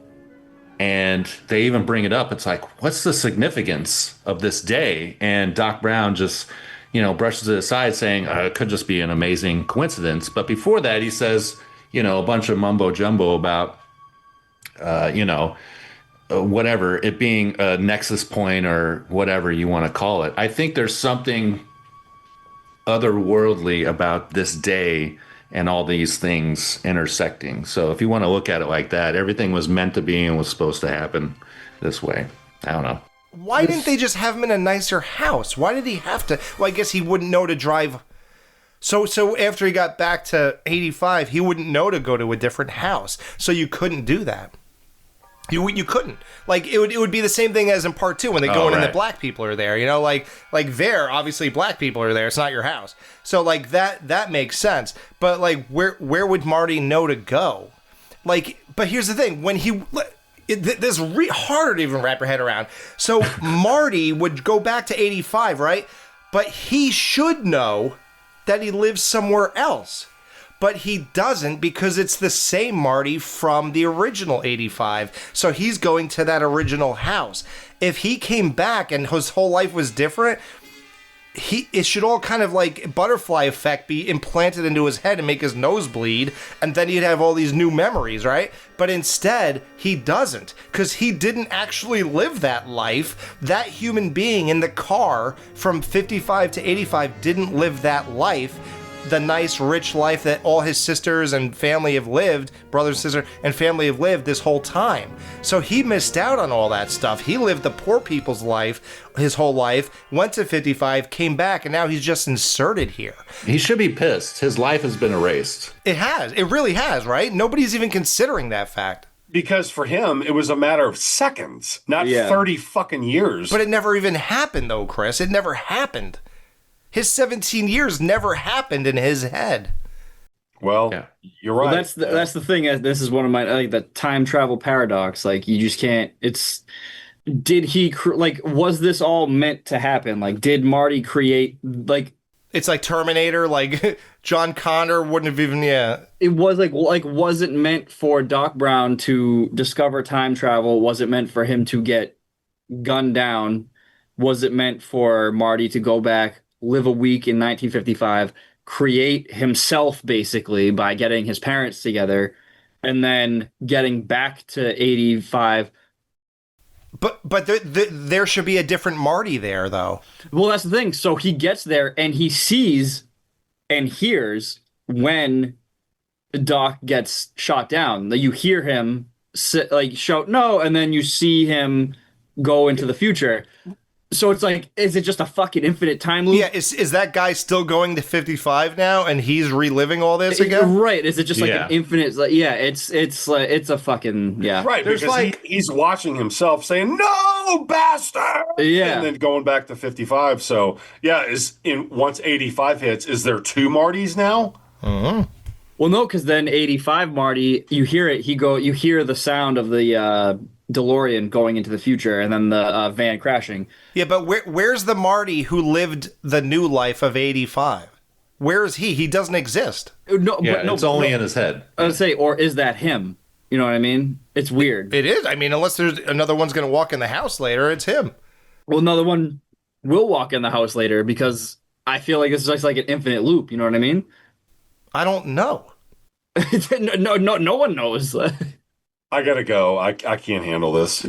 And they even bring it up. It's like, what's the significance of this day? And Doc Brown just, brushes it aside saying, it could just be an amazing coincidence. But before that, he says, a bunch of mumbo jumbo about, whatever, it being a nexus point or whatever you want to call it. I think there's something otherworldly about this day and all these things intersecting. So if you want to look at it like that, everything was meant to be and was supposed to happen this way. I don't know. Why didn't they just have him in a nicer house? Why did he have to? Well, I guess he wouldn't know to drive. So after he got back to 85, he wouldn't know to go to a different house. So you couldn't do that. You couldn't. It would be the same thing as in part 2 when they go in and the black people are there. There, obviously black people are there. It's not your house. So that makes sense. But where would Marty know to go? But here's the thing. When this is harder to even wrap your head around. So Marty would go back to 85, right? But he should know that he lives somewhere else. But he doesn't because it's the same Marty from the original 85. So he's going to that original house. If he came back and his whole life was different, it should all kind of like butterfly effect be implanted into his head and make his nose bleed, and then he'd have all these new memories, right? But instead, he doesn't, because he didn't actually live that life. That human being in the car from 55 to 85 didn't live that life. The nice, rich life that all his sisters and family have lived, brothers and sisters and family have lived this whole time. So he missed out on all that stuff. He lived the poor people's life his whole life, went to 55, came back, and now he's just inserted here. He should be pissed. His life has been erased. It has. It really has, right? Nobody's even considering that fact. Because for him, it was a matter of seconds, not 30 fucking years. But it never even happened, though, Chris. It never happened. His 17 years never happened in his head. Well, you're right. Well, that's the thing. This is one of my like the time travel paradox. Like you just can't. Did he was this all meant to happen? Like did Marty create like? It's like Terminator. Like John Connor wouldn't have even. Yeah. It was like was it meant for Doc Brown to discover time travel? Was it meant for him to get gunned down? Was it meant for Marty to go back, live a week in 1955, create himself basically by getting his parents together, and then getting back to 85? But there should be a different Marty there, though. Well, that's the thing. So he gets there and he sees and hears when Doc gets shot down. You hear him shout no, and then you see him go into the future. So it's like, is it just a fucking infinite time loop? Yeah, is that guy still going to 55 now, and he's reliving all this again? Right? Is it just like an infinite? Like, yeah, it's a fucking right. There's because he's watching himself saying "No, bastard!" Yeah, and then going back to 55. So yeah, once 85 hits, is there two Martys now? Mm-hmm. Well, no, because then 85 Marty, you hear it. You hear the sound of the DeLorean going into the future, and then the van crashing. Yeah, but where's the Marty who lived the new life of 85? Where is he? He doesn't exist. No, it's only in his head. I would say, or is that him? You know what I mean? It's weird. It is. I mean, unless there's another one's going to walk in the house later, it's him. Well, another one will walk in the house later because I feel like this is just like an infinite loop. You know what I mean? I don't know. No one knows. I gotta go. I can't handle this.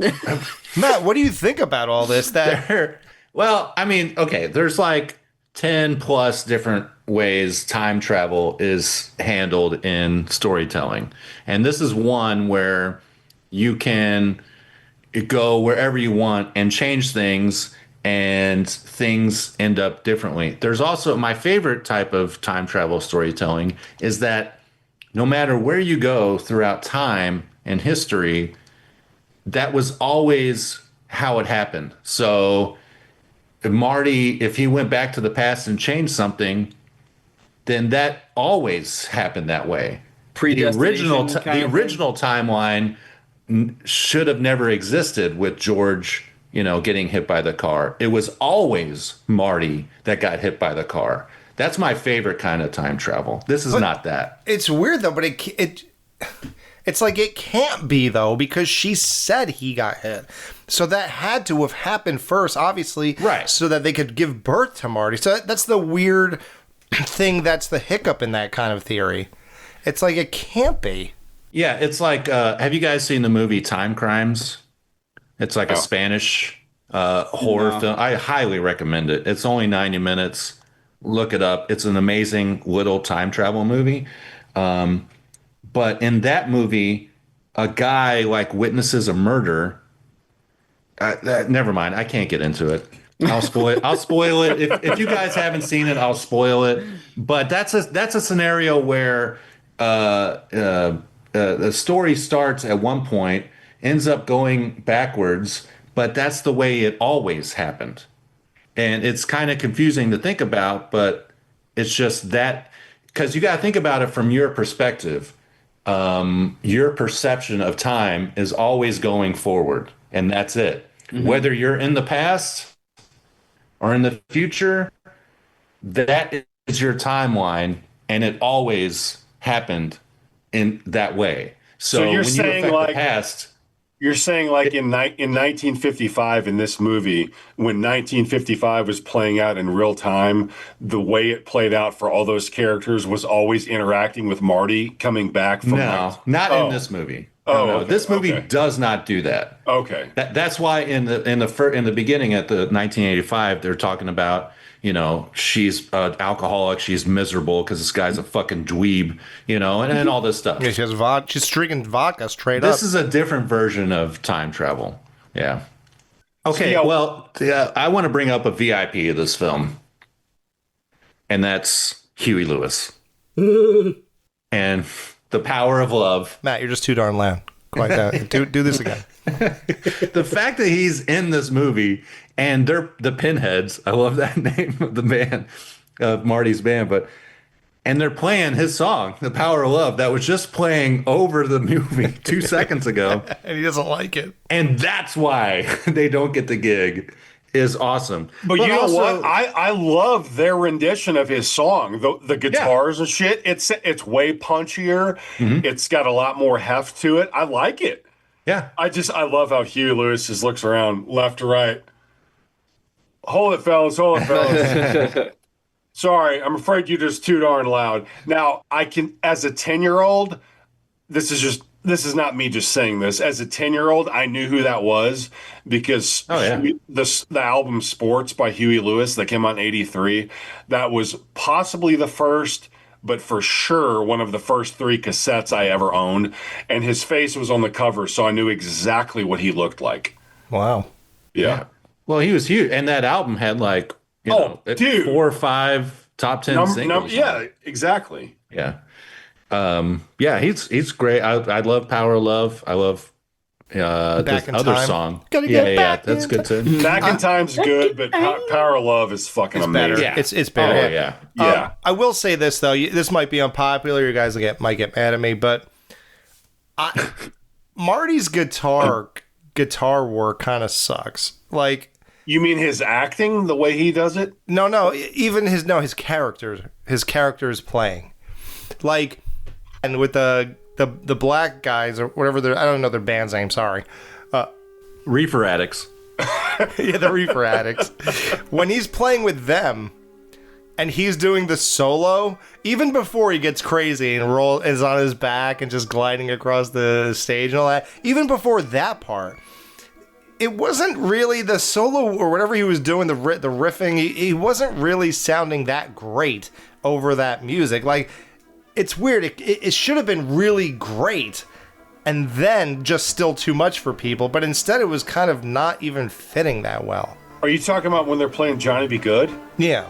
Matt, what do you think about all this? Well, I mean, okay, there's like 10 plus different ways time travel is handled in storytelling. And this is one where you can go wherever you want and change things, and things end up differently. There's also my favorite type of time travel storytelling is that no matter where you go throughout time and history, that was always how it happened. So if he went back to the past and changed something, then that always happened that way. The original timeline should have never existed with George, getting hit by the car. It was always Marty that got hit by the car. That's my favorite kind of time travel. This is not that. It's weird though, but it's like it can't be though, because she said he got hit. So that had to have happened first, obviously, right? So that they could give birth to Marty. So that's the weird thing. That's the hiccup in that kind of theory. It's like it can't be. Yeah, it's like, have you guys seen the movie Time Crimes? It's like a Spanish horror film. I highly recommend it. It's only 90 minutes. Look it up. It's an amazing little time travel movie. But in that movie, a guy witnesses a murder. Never mind. I can't get into it. I'll spoil it. If you guys haven't seen it, I'll spoil it. But that's a scenario where the story starts at one point, ends up going backwards, but that's the way it always happened. And it's kind of confusing to think about, but it's just that, because you got to think about it from your perspective. Your perception of time is always going forward, and that's it. Mm-hmm. Whether you're in the past or in the future, that is your timeline, and it always happened in that way. So you're when saying you affect the past, You're saying like in 1955 in this movie, when 1955 was playing out in real time, the way it played out for all those characters was always interacting with Marty coming back from No, not in this movie. No, no. okay, This movie okay. does not do that. Okay. That's why in the beginning at the 1985 they're talking about, she's an alcoholic, she's miserable because this guy's a fucking dweeb, and all this stuff. Yeah, she's drinking vodka straight This up. is a different version of time travel. Yeah. Okay, Yeah. well, I want to bring up a VIP of this film, and that's Huey Lewis. And the power of love. Matt, you're just too darn loud. Quite that. Do this again. The fact that he's in this movie and they're the Pinheads. I love that name of the band, of Marty's band, and they're playing his song, The Power of Love, that was just playing over the movie 2 seconds ago. And he doesn't like it. And that's why they don't get the gig. Is awesome. But you know also, what? I love their rendition of his song. The guitars and shit. It's way punchier. Mm-hmm. It's got a lot more heft to it. I like it. Yeah. I love how Huey Lewis just looks around left to right. Hold it, fellas. Hold it, fellas. Sorry, I'm afraid you're just too darn loud. Now, I can, as a 10-year-old, this is not me just saying this. As a 10-year-old, I knew who that was because the album Sports by Huey Lewis that came out in 83, that was possibly the first, but for sure one of the first 3 cassettes I ever owned. And his face was on the cover, so I knew exactly what he looked like. Wow. Yeah. Well, he was huge. And that album had like, dude, 4 or 5 top 10 singles. Yeah, exactly. Yeah. Yeah, he's great. I love Power of Love. I love this in other Time. song. Gotta Yeah, get yeah, back that's in good too. Back in Time's good, but Power of Love is fucking amazing. Better. It's better. Oh yeah. Yeah. I will say this though. This might be unpopular. You guys might get mad at me, but Marty's guitar work kind of sucks. Like, You mean his acting, the way he does it? no, even his characters playing, like, and with the black guys or whatever I don't know their band's name. Sorry. Reefer Addicts. Yeah, the Reefer Addicts. When he's playing with them and he's doing the solo, even before he gets crazy and is on his back and just gliding across the stage and all that, even before that part, it wasn't really the solo or whatever he was doing, the riffing, he wasn't really sounding that great over that music. Like, it's weird. It should have been really great and then just still too much for people, but instead it was kind of not even fitting that well. Are you talking about when they're playing Johnny Be Good? Yeah.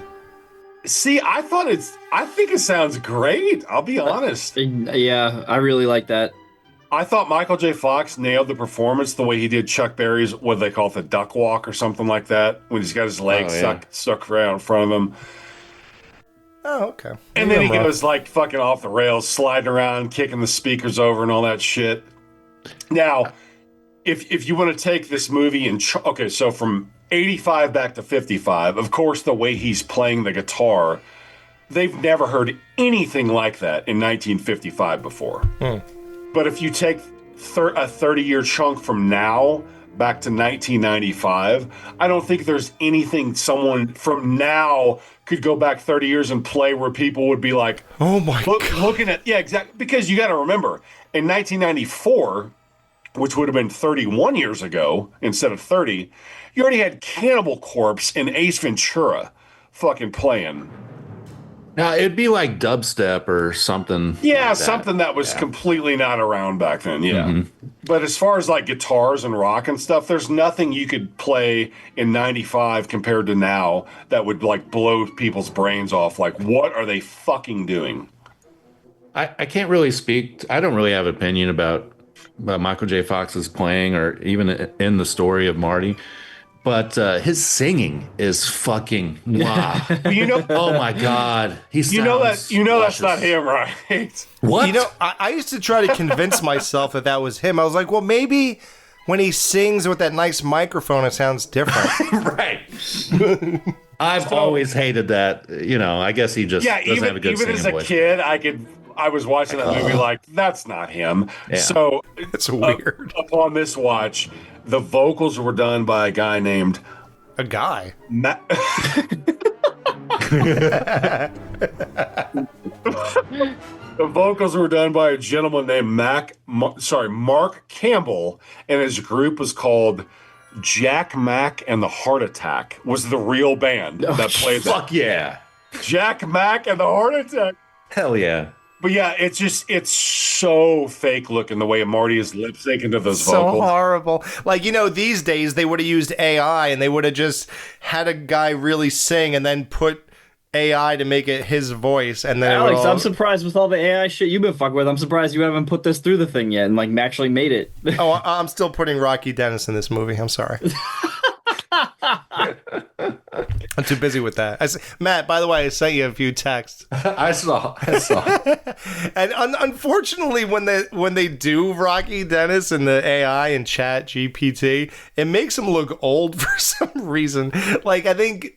See, I think it sounds great. I'll be honest. Yeah, I really like that. I thought Michael J. Fox nailed the performance the way he did Chuck Berry's, what do they call it, the duck walk or something like that, when he's got his legs stuck right in front of him. Oh, okay. And then he goes like fucking off the rails, sliding around, kicking the speakers over and all that shit. Now, if you want to take this movie and okay, so from 85 back to 55, of course, the way he's playing the guitar, they've never heard anything like that in 1955 before. But if you take a 30-year chunk from now back to 1995, I don't think there's anything someone from now could go back 30 years and play where people would be like, oh my God. Looking at, yeah, exactly. Because you got to remember, in 1994, which would have been 31 years ago instead of 30, you already had Cannibal Corpse and Ace Ventura fucking playing. Now it'd be like dubstep or something. Yeah, like something that was completely not around back then. Yeah. Mm-hmm. But as far as like guitars and rock and stuff, there's nothing you could play in 95 compared to now that would like blow people's brains off. Like, what are they fucking doing? I can't really speak. I don't really have an opinion about Michael J. Fox's playing or even in the story of Marty. But his singing is fucking wow. Oh my God. That's not him, right? What? I used to try to convince myself that was him. I was like, well, maybe when he sings with that nice microphone, it sounds different. Right. I've always hated that. I guess he just doesn't have a good singing voice. Even as a kid, I was watching that movie like, that's not him. Yeah. So It's weird. upon this watch, the vocals were done by a guy named A guy. Matt. The vocals were done by a gentleman named Mark Campbell, and his group was called Jack Mack and the Heart Attack. Was the real band that played that. Fuck yeah. Jack Mack and the Heart Attack. Hell yeah. But yeah, it's so fake looking the way Marty is lip syncing to those So vocals. horrible. Like, these days they would have used AI and they would have just had a guy really sing and then put AI to make it his voice, and then Alex, I'm surprised with all the AI shit you've been fucking with. I'm surprised you haven't put this through the thing yet and like actually made it. Oh, I'm still putting Rocky Dennis in this movie. I'm sorry. I'm too busy with that. Matt, by the way, I sent you a few texts. I saw. And unfortunately, when they do Rocky Dennis and the AI and Chat GPT, it makes him look old for some reason. Like I think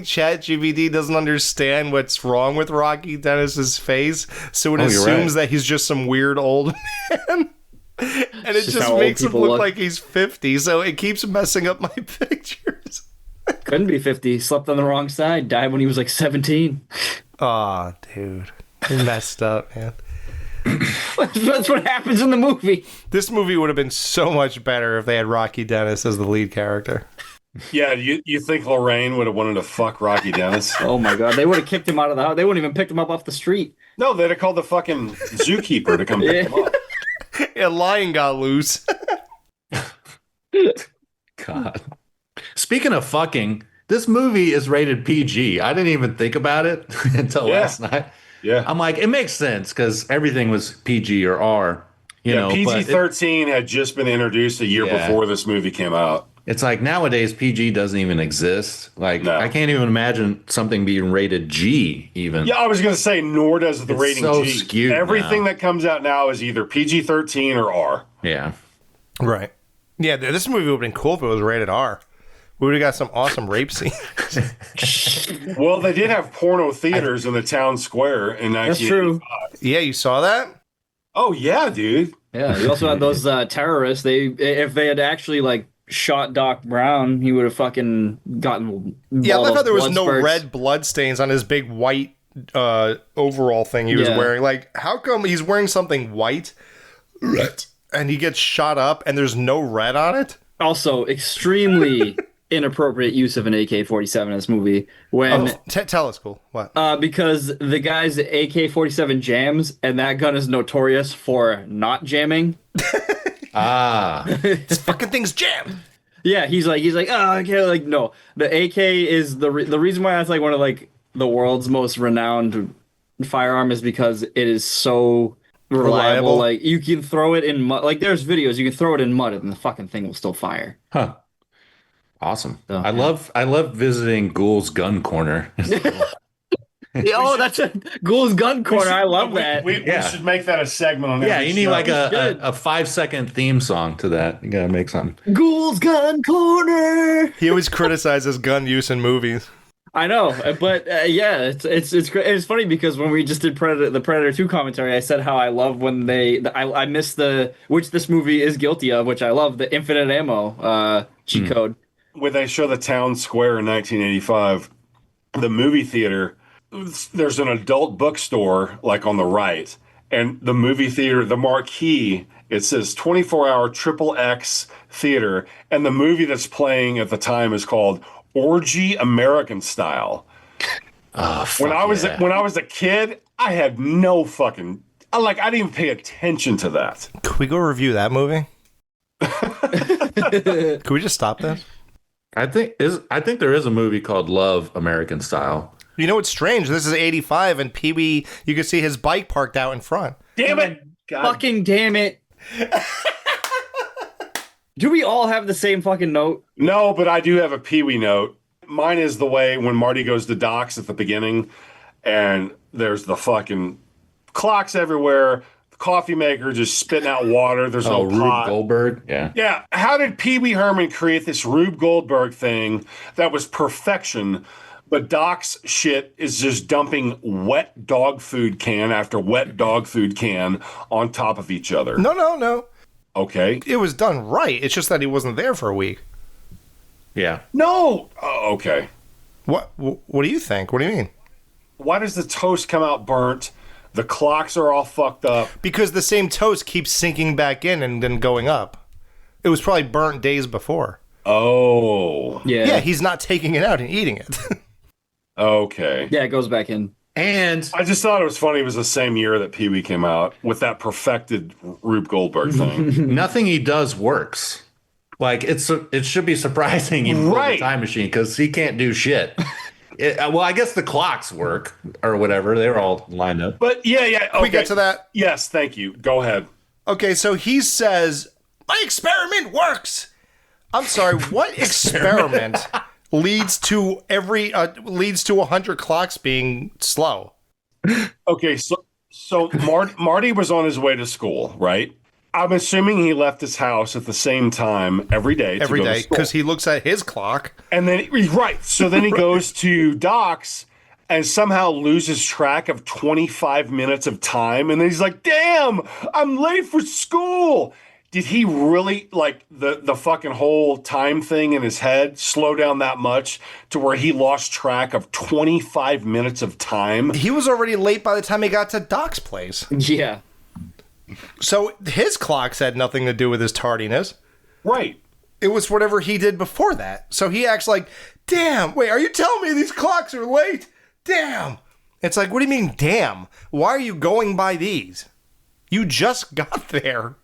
Chat GPT doesn't understand what's wrong with Rocky Dennis's face, so it assumes that he's just some weird old man. And it just makes him look like he's 50, so it keeps messing up my pictures. Couldn't be 50. Slept on the wrong side. Died when he was like 17. Aw, dude. He messed up, man. That's what happens in the movie. This movie would have been so much better if they had Rocky Dennis as the lead character. Yeah, you think Lorraine would have wanted to fuck Rocky Dennis? Oh my god, they would have kicked him out of the house. They wouldn't even picked him up off the street. No, they'd have called the fucking zookeeper to come pick him up. A lion got loose. God. Speaking of fucking, this movie is rated PG. I didn't even think about it until last night. Yeah. I'm like, it makes sense because everything was PG or R. You know, PG-13 had just been introduced a year before this movie came out. It's like nowadays PG doesn't even exist. Like I can't even imagine something being rated G even. Yeah, I was going to say, nor does the rating so G. skewed Everything now. that comes out now is either PG-13 or R. Yeah. Right. Yeah, this movie would have been cool if it was rated R. We would have got some awesome rape scenes. Well, they did have porno theaters in the town square in 1985. That's true. Yeah, you saw that? Oh, yeah, dude. Yeah, you also had those terrorists. If they had actually like shot Doc Brown, he would have fucking gotten. Yeah, I thought there was no spurts. red blood stains on his big white overall thing he was wearing. Like, how come he's wearing something white and he gets shot up and there's no red on it? Also, extremely inappropriate use of an AK-47 in this movie. When tell us, Cool. What? because the guy's AK-47 jams, and that gun is notorious for not jamming. This fucking thing's jammed. Yeah, he's like, oh, okay, like no. The AK is the reason why that's like one of like the world's most renowned firearm is because it is so reliable. Like you can throw it in mud. Like there's videos you can throw it in mud and the fucking thing will still fire. Huh. Awesome. Oh, I love visiting Ghoul's gun corner. That's a Ghoul's gun corner. I love that. We should make that a segment on Yeah, every you need show. like a 5-second theme song to that. You gotta make something. Ghoul's gun corner. He always criticizes gun use in movies. I know, but yeah, it's great. It's funny because when we just did the Predator 2 commentary, I said how I love when I miss which this movie is guilty of, which I love, the infinite ammo cheat code. When they show the town square in 1985, the movie theater, there's an adult bookstore like on the right, and the movie theater, the marquee, it says 24-hour XXX theater, and the movie that's playing at the time is called Orgy American Style. When I was a kid, I had no fucking I didn't even pay attention to that. Could we go review that movie? Could we just stop this? I think there is a movie called Love American Style. You know what's strange? This is 85 and Pee-wee, you can see his bike parked out in front. Damn it! Fucking damn it. Do we all have the same fucking note? No, but I do have a Pee-wee note. Mine is the way when Marty goes to docks at the beginning and there's the fucking clocks everywhere, the coffee maker just spitting out water, there's no Rube pot. Goldberg? Yeah. Yeah, how did Pee Wee Herman create this Rube Goldberg thing that was perfection, But Doc's shit is just dumping wet dog food can after wet dog food can on top of each other. No. Okay. It was done right. It's just that he wasn't there for a week. Yeah. No. Oh, okay. What do you think? What do you mean? Why does the toast come out burnt? The clocks are all fucked up. Because the same toast keeps sinking back in and then going up. It was probably burnt days before. Oh. Yeah, he's not taking it out and eating it. Okay. Yeah, it goes back in. And I just thought it was funny. It was the same year that Pee Wee came out with that perfected Rube Goldberg thing. nothing he does works. Like it should be surprising even for the time machine because he can't do shit. Well, I guess the clocks work or whatever. They're all lined up. But yeah. Okay. We get to that? Yes, thank you. Go ahead. Okay, so he says, my experiment works. I'm sorry, what experiment leads to 100 clocks being slow? Okay, so Marty was on his way to school, right? I'm assuming he left his house at the same time every day. Every day, because he looks at his clock. And then, right. So then he goes to Doc's and somehow loses track of 25 minutes of time. And then he's like, damn, I'm late for school. Did he really, like, the fucking whole time thing in his head slow down that much to where he lost track of 25 minutes of time? He was already late by the time he got to Doc's place. Yeah. So his clocks had nothing to do with his tardiness. Right. It was whatever he did before that. So he acts like, damn, wait, are you telling me these clocks are late? Damn. It's like, what do you mean, damn? Why are you going by these? You just got there.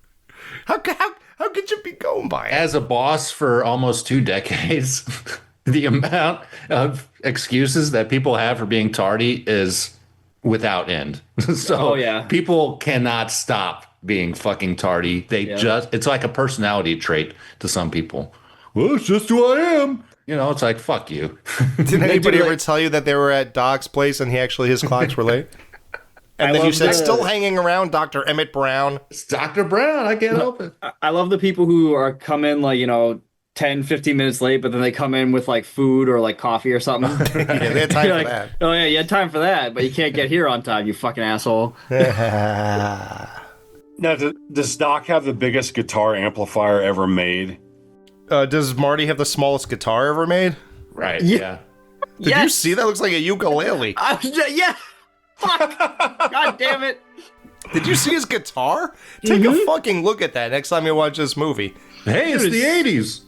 How could you be going by it? As a boss for almost 2 decades, the amount of excuses that people have for being tardy is without end. So people cannot stop being fucking tardy. It's like a personality trait to some people. Well, it's just who I am. You know, it's like, fuck you. Did anybody ever tell you that they were at Doc's place and his clocks were late? And then you said, still hanging around, Dr. Emmett Brown. It's Dr. Brown. I can't help it. I love the people who are come in like, 10, 15 minutes late, but then they come in with like food or like coffee or something. Yeah, they had time for that. Oh yeah, you had time for that, but you can't get here on time, you fucking asshole. Now, does Doc have the biggest guitar amplifier ever made? Does Marty have the smallest guitar ever made? Right, yeah. Did you see that? Looks like a ukulele. Yeah. Fuck. God damn it. Did you see his guitar? Take a fucking look at that next time you watch this movie. Hey, it's the 80s.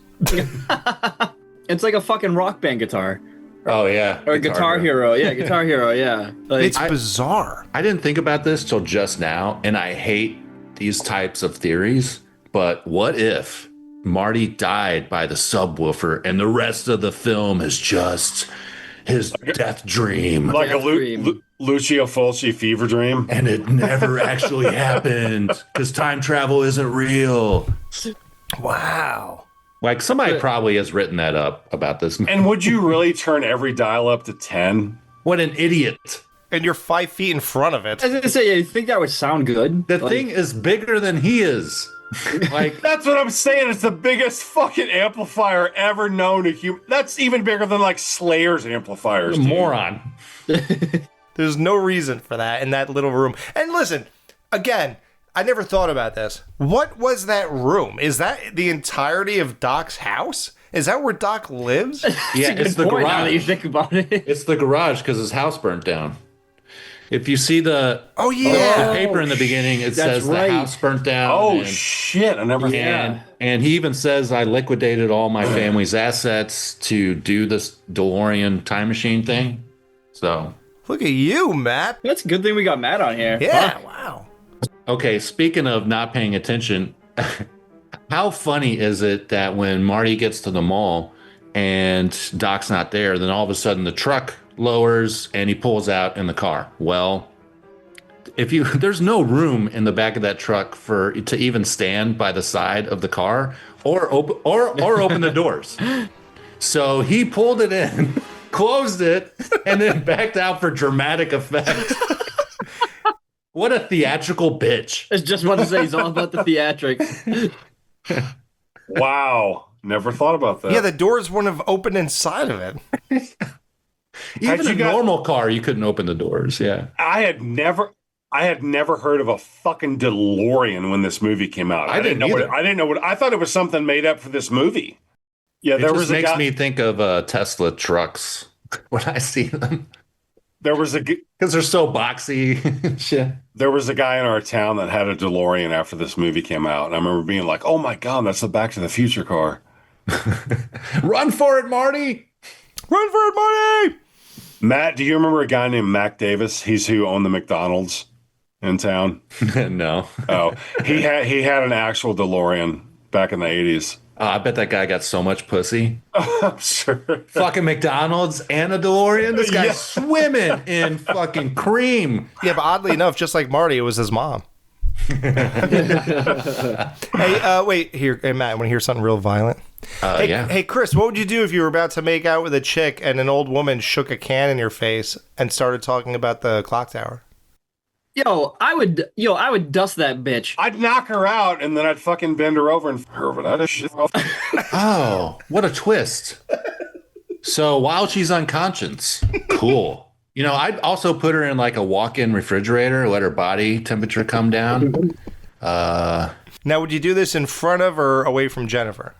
It's like a fucking rock band guitar. Oh, yeah. Or Guitar Hero. Yeah, Guitar Hero, yeah. Like, It's bizarre. I didn't think about this till just now, and I hate these types of theories, but what if Marty died by the subwoofer and the rest of the film is just his death dream? Like Lucio Fulci fever dream? And it never actually happened because time travel isn't real. Wow. Like somebody probably has written that up about this. And would you really turn every dial up to 10? What an idiot. And you're 5 feet in front of it. I was gonna say, you think that would sound good? The thing is bigger than he is. Like that's what I'm saying. It's the biggest fucking amplifier ever known to human. That's even bigger than like Slayer's amplifiers. Dude. Moron. There's no reason for that in that little room. And listen, again, I never thought about this. What was that room? Is that the entirety of Doc's house? Is that where Doc lives? Yeah, it's the garage. Now that you think about it. It's the garage because his house burnt down. If you see the paper in the beginning, it says the house burnt down. Oh shit! I never. And he even says I liquidated all my family's assets to do this DeLorean time machine thing. So look at you, Matt. That's a good thing we got Matt on here. Yeah, wow. Okay, speaking of not paying attention, how funny is it that when Marty gets to the mall and Doc's not there, then all of a sudden the truck lowers and he pulls out in the car? Well, there's no room in the back of that truck to even stand by the side of the car or open the doors. So he pulled it in, closed it, and then backed out for dramatic effect. What a theatrical bitch. I was just about to say, he's all about the theatrics. Wow. Never thought about that. Yeah, the doors wouldn't have opened inside of it. Even you a got- normal car, you couldn't open the doors. Yeah. I had never heard of a fucking DeLorean when this movie came out. I didn't either. I didn't know what. I thought it was something made up for this movie. Yeah, It there just was a makes guy. me think of Tesla trucks when I see them There was a because they're so boxy. Shit. there was a guy in our town that had a DeLorean after this movie came out, and I remember being like, "Oh my god, that's the Back to the Future car." Run for it, Marty! Run for it, Marty! Matt, do you remember a guy named Mac Davis? He's who owned the McDonald's in town. No. Oh, he had an actual DeLorean back in the 80s. Oh, I bet that guy got so much pussy. I'm sure. Fucking McDonald's and a DeLorean. This guy's Yeah. swimming in fucking cream. Yeah, but oddly enough, just like Marty, it was his mom. Hey, wait, here, hey, Matt, want to hear something real violent? Hey, Yeah. hey, Chris, what would you do if you were about to make out with a chick and an old woman shook a can in your face and started talking about the clock tower? I would dust that bitch. I'd knock her out, and then I'd fucking bend her over and her with that shit. Oh, what a twist. So while she's unconscious, cool. You know, I'd also put her in like a walk-in refrigerator, let her body temperature come down. Now, would you do this in front of or away from Jennifer?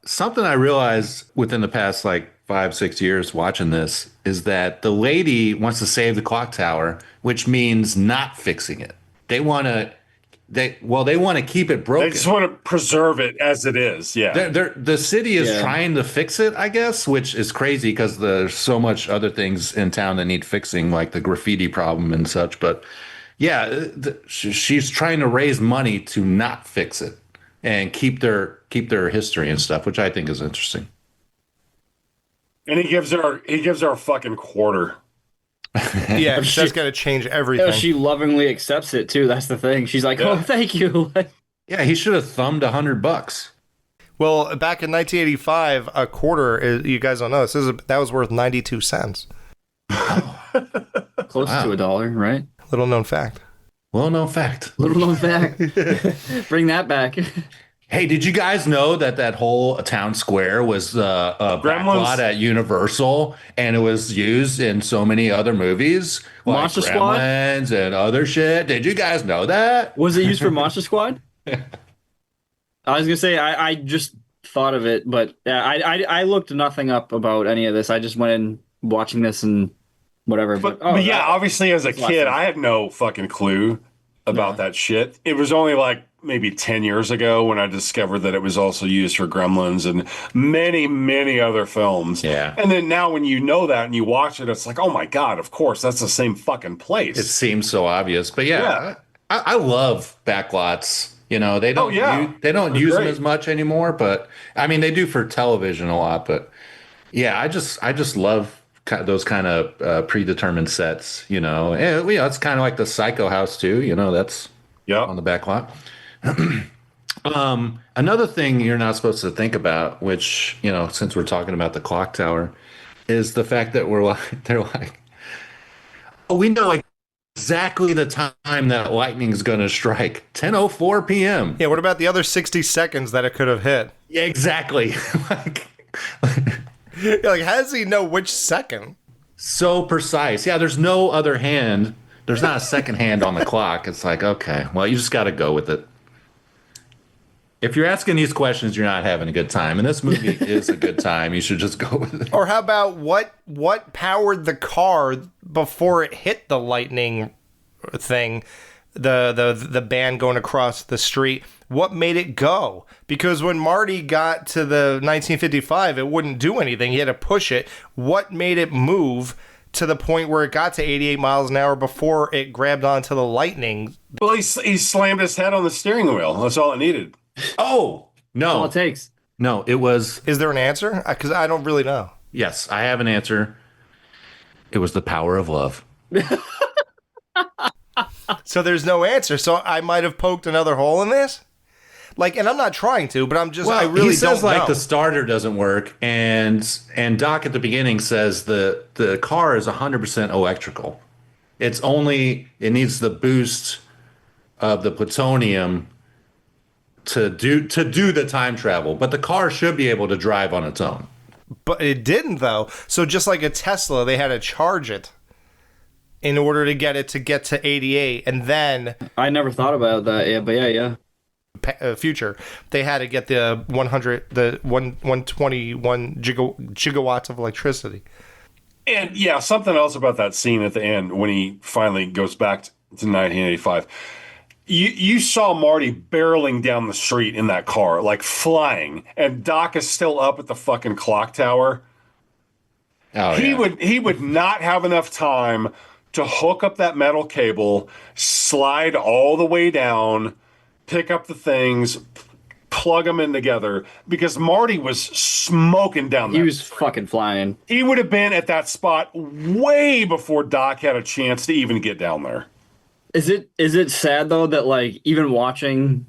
Something I realized within the past like 5-6 years watching this is that the lady wants to save the clock tower, which means not fixing it. They want to keep it broken. They just want to preserve it as it is. Yeah. The city is Yeah. trying to fix it, I guess, which is crazy because there's so much other things in town that need fixing, like the graffiti problem and such. But yeah, she's trying to raise money to not fix it and keep their history and stuff, which I think is interesting. And he gives her a fucking quarter. Yeah, that's going to change everything. She lovingly accepts it too. That's the thing. She's like, "Oh, thank you." Yeah, he should have thumbed $100. Well, back in 1985, a quarter, you guys don't know, that was worth 92 cents. Close to $1, right? Little known fact. Well known fact. Little known fact. Bring that back. Hey, did you guys know that whole town square was a backlot at Universal, and it was used in so many other movies, like Monster Squad? Gremlins and other shit? Did you guys know that? Was it used for Monster Squad? I was gonna say I just thought of it, but yeah, I looked nothing up about any of this. I just went in watching this and whatever. But yeah, obviously as a kid, I had no fucking clue about that shit. It was only like maybe 10 years ago when I discovered that it was also used for Gremlins and many, many other films. Yeah. And then now when you know that and you watch it, it's like, oh my God, of course, that's the same fucking place. It seems so obvious, but yeah. I love backlots. You know, they don't they don't use them as much anymore, but I mean they do for television a lot. But yeah, I just love those kind of predetermined sets. You know, and, it's kind of like the Psycho House too. You know, that's on the backlot. Another thing you're not supposed to think about, which, you know, since we're talking about the clock tower, is the fact that they're like, oh, we know exactly the time that lightning's going to strike, 10:04 p.m. Yeah, what about the other 60 seconds that it could have hit? Yeah, exactly. Like, how does he know which second? So precise. Yeah, there's no other hand. There's not a second hand on the clock. It's like, okay, well, you just got to go with it. If you're asking these questions, you're not having a good time. And this movie is a good time. You should just go with it. Or how about what powered the car before it hit the lightning thing, the band going across the street? What made it go? Because when Marty got to the 1955, it wouldn't do anything. He had to push it. What made it move to the point where it got to 88 miles an hour before it grabbed onto the lightning? Well, he slammed his head on the steering wheel. That's all it needed. Oh, no. All it takes. No, it was... Is there an answer? Because I don't really know. Yes, I have an answer. It was the power of love. So there's no answer. So I might have poked another hole in this? Like, and I'm not trying to, but I'm just, I really he says don't like know. the starter doesn't work, and Doc at the beginning says the car is 100% electrical. It needs the boost of the plutonium to do the time travel, but the car should be able to drive on its own. But it didn't, though. So just like a Tesla, they had to charge it in order to get to 88, and then I never thought about that. Yeah, but yeah. future, they had to get the 121 gigawatts of electricity. And yeah, something else about that scene at the end when he finally goes back to 1985. You saw Marty barreling down the street in that car, like flying, and Doc is still up at the fucking clock tower. Oh, He would not have enough time to hook up that metal cable, slide all the way down, pick up the things, plug them in together, because Marty was smoking down there. He was fucking flying. He would have been at that spot way before Doc had a chance to even get down there. Is it sad though that like even watching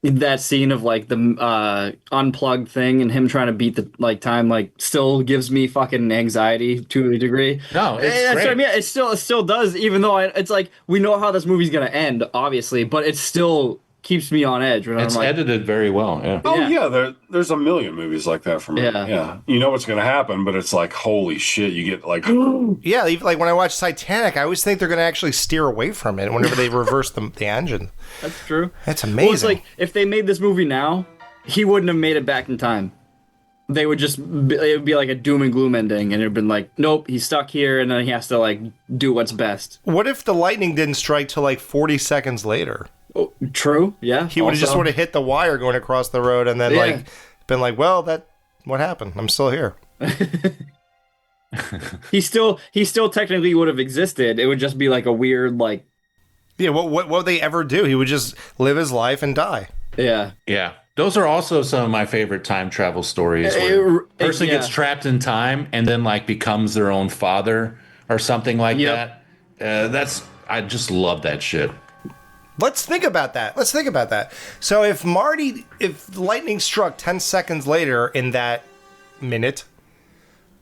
that scene of like the unplugged thing and him trying to beat the like time like still gives me fucking anxiety to a degree? No, it's that's great. what I mean. It still does, even though it's like we know how this movie's gonna end, obviously, but it still keeps me on edge. When It's I'm like, edited very well. Yeah. Oh Yeah. there's a million movies like that for me. Yeah. You know what's going to happen, but it's like holy shit, you get like Yeah, like when I watch Titanic, I always think they're going to actually steer away from it whenever they reverse the engine. that's true. That's amazing. Well, it's like if they made this movie now, he wouldn't have made it back in time. They would it would be like a doom and gloom ending, and it'd been like, nope, he's stuck here, and then he has to like do what's best. What if the lightning didn't strike till like 40 seconds later? Oh, true. Yeah. He would have just also. sort of hit the wire going across the road, and then Yeah. like been like, well, what happened? I'm still here. He still technically would have existed. It would just be like a weird like Yeah, what would they ever do? He would just live his life and die. yeah. Yeah. Those are also some of my favorite time travel stories where a person yeah. gets trapped in time and then like becomes their own father or something like Yep. that. I just love that shit. Let's think about that. So if lightning struck 10 seconds later in that minute,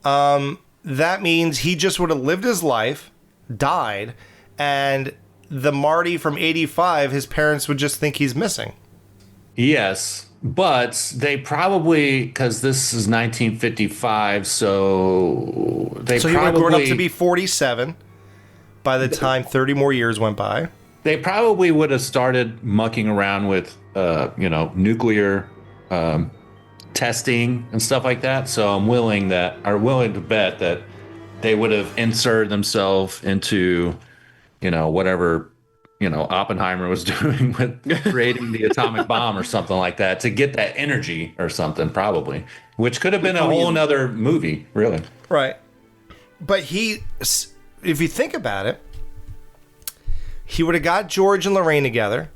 that means he just would have lived his life, died, and the Marty from 85, his parents would just think he's missing. Yes, but they probably, because this is 1955, so they So he would have grown up to be 47 by the time 30 more years went by. They probably would have started mucking around with, nuclear testing and stuff like that. So I'm willing to bet that they would have inserted themselves into, whatever, Oppenheimer was doing with creating the atomic bomb or something like that to get that energy or something, probably, which could have been a whole nother movie, really. Right. But if you think about it, he would have got George and Lorraine together.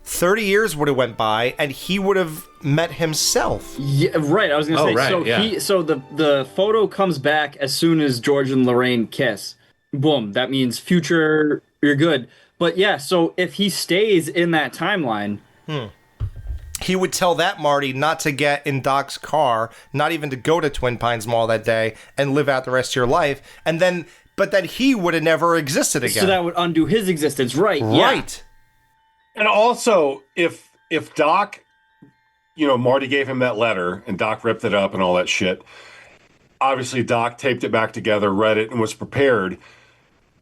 30 years would have went by, and he would have met himself. Yeah, right. I was gonna say. right, So yeah. so the photo comes back as soon as George and Lorraine kiss. Boom. That means future. You're good. But yeah. So if he stays in that timeline, He would tell that Marty not to get in Doc's car, not even to go to Twin Pines Mall that day, and live out the rest of your life. But then he would have never existed again. so that would undo his existence. Right. Yeah. Right. And also, if Doc, Marty gave him that letter and Doc ripped it up and all that shit, obviously Doc taped it back together, read it, and was prepared.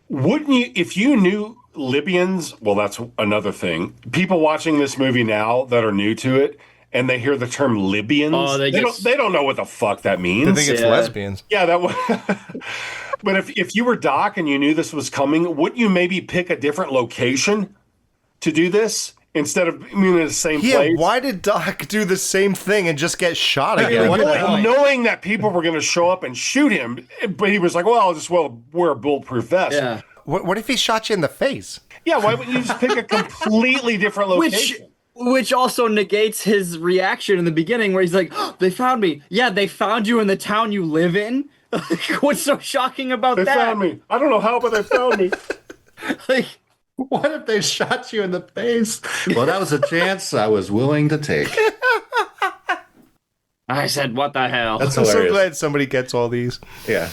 Wouldn't you, if you knew Libyans, well, that's another thing. People watching this movie now that are new to it, and they hear the term Libyans, Oh, they don't know what the fuck that means. I think it's Yeah. lesbians. Yeah, that was. But if you were Doc and you knew this was coming, wouldn't you maybe pick a different location to do this instead of being in the same Yeah, place? why did Doc do the same thing and just get shot again? Knowing that people were going to show up and shoot him, but he was like, "Well, I'll just wear a bulletproof vest." Yeah. What if he shot you in the face? Yeah, why wouldn't you just pick a completely different location? Which also negates his reaction in the beginning where he's like, oh, they found me. Yeah, they found you in the town you live in. What's so shocking about They that? found me. I don't know how, but they found me. Like, What if they shot you in the face? Well, that was a chance I was willing to take. I said, what the hell? That's I'm so hilarious. glad somebody gets all these. Yeah.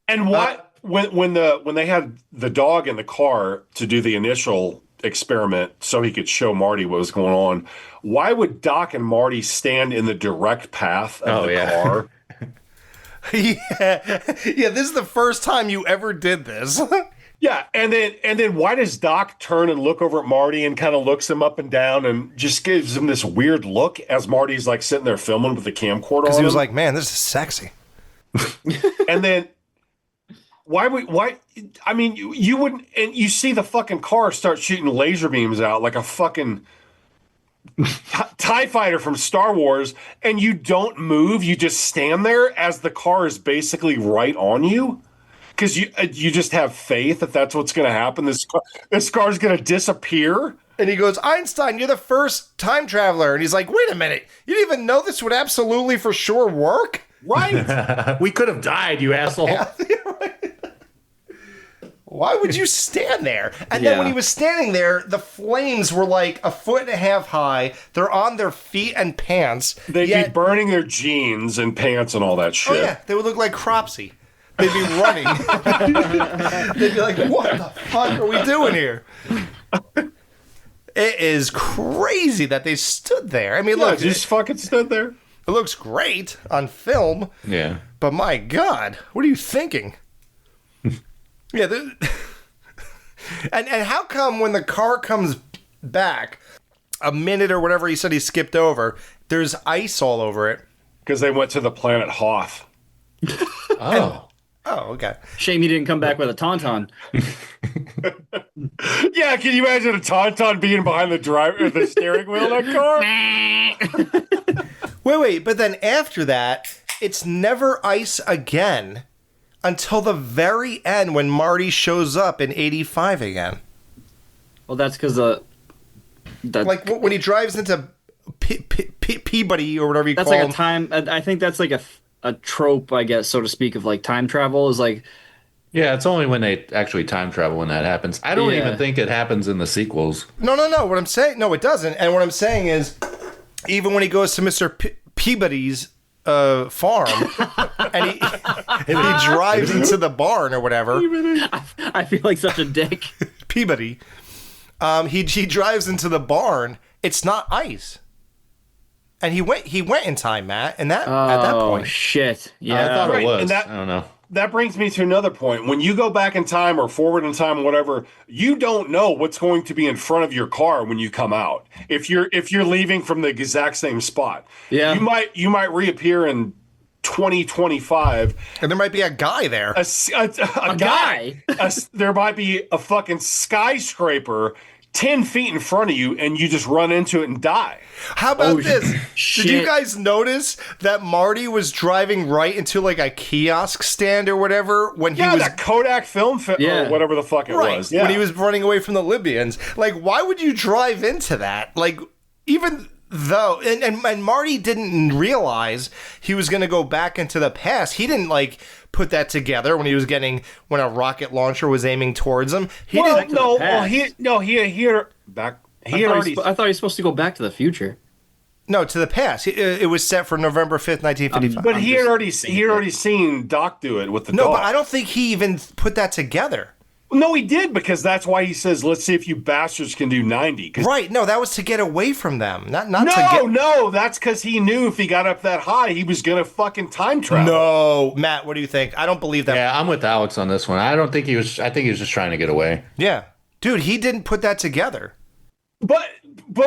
And what when they had the dog in the car to do the initial experiment so he could show Marty what was going on, why would Doc and Marty stand in the direct path of the car? Yeah, yeah. This is the first time you ever did this. Yeah, and then why does Doc turn and look over at Marty and kind of looks him up and down and just gives him this weird look as Marty's like sitting there filming with the camcorder on? Because he was him? like, "Man, this is sexy." And then why? I mean, you wouldn't, and you see the fucking car start shooting laser beams out like a fucking TIE fighter from Star Wars, and you don't move. You just stand there as the car is basically right on you. Because you just have faith that that's what's going to happen. This car's going to disappear. And he goes, "Einstein, you're the first time traveler." And he's like, "Wait a minute. You didn't even know this would absolutely for sure work?" Right. We could have died, you asshole. Yeah, right. Why would you stand there? And then when he was standing there, the flames were like 1.5 feet high. They're on their feet and pants. They'd be burning their jeans and pants and all that shit. Oh, yeah. They would look like Cropsy. They'd be running. They'd be like, "What the fuck are we doing here?" It is crazy that they stood there. I mean, look. Just fucking stood there. It looks great on film. Yeah. But my God, what are you thinking? Yeah. And how come when the car comes back, a minute or whatever he said he skipped over, there's ice all over it? Because they went to the planet Hoth. Oh. Oh, okay. Shame he didn't come back with a tauntaun. Yeah, can you imagine a tauntaun being behind the steering wheel of that car? Wait, but then after that, it's never ice again until the very end when Marty shows up in 85 again. Well, that's because like when he drives into Peabody or whatever you call that's like him. a time. I think that's like a trope, I guess, so to speak, of like time travel is like. Yeah, it's only when they actually time travel when that happens. I don't even think it happens in the sequels. No. What I'm saying, no, it doesn't. And what I'm saying is, even when he goes to Mr. Peabody's farm and he drives into the barn or whatever. I feel like such a dick. Peabody. He drives into the barn. It's not ice. And he went in time, Matt, and at that point. Oh shit! Yeah, I thought Right, it was. and I don't know. That brings me to another point. When you go back in time or forward in time, whatever, you don't know what's going to be in front of your car when you come out. If you're leaving from the exact same spot, Yeah. you might reappear in 2025. And there might be a guy there. A guy. There might be a fucking skyscraper 10 feet in front of you, and you just run into it and die. How about this? shit. Did you guys notice that Marty was driving right into like a kiosk stand or whatever when he was that Kodak film or whatever the fuck it right was. Yeah. when he was running away from the Libyans? Like, why would you drive into that? Like, even though and Marty didn't realize he was going to go back into the past. He didn't like put that together when a rocket launcher was aiming towards him. He didn't. No. Well, he back. I thought he was supposed to go back to the future. No, to the past. It was set for November 5th, 1955. But he had already seen Doc do it with the No, dog. but I don't think he even put that together. No, he did, because that's why he says, "Let's see if you bastards can do 90." Right. No, that was to get away from them. Not to No, get... no, that's because he knew if he got up that high, he was gonna fucking time travel. No, Matt, what do you think? I don't believe that. Yeah, I'm with Alex on this one. I don't think he was. I think he was just trying to get away. Yeah. Dude, he didn't put that together. But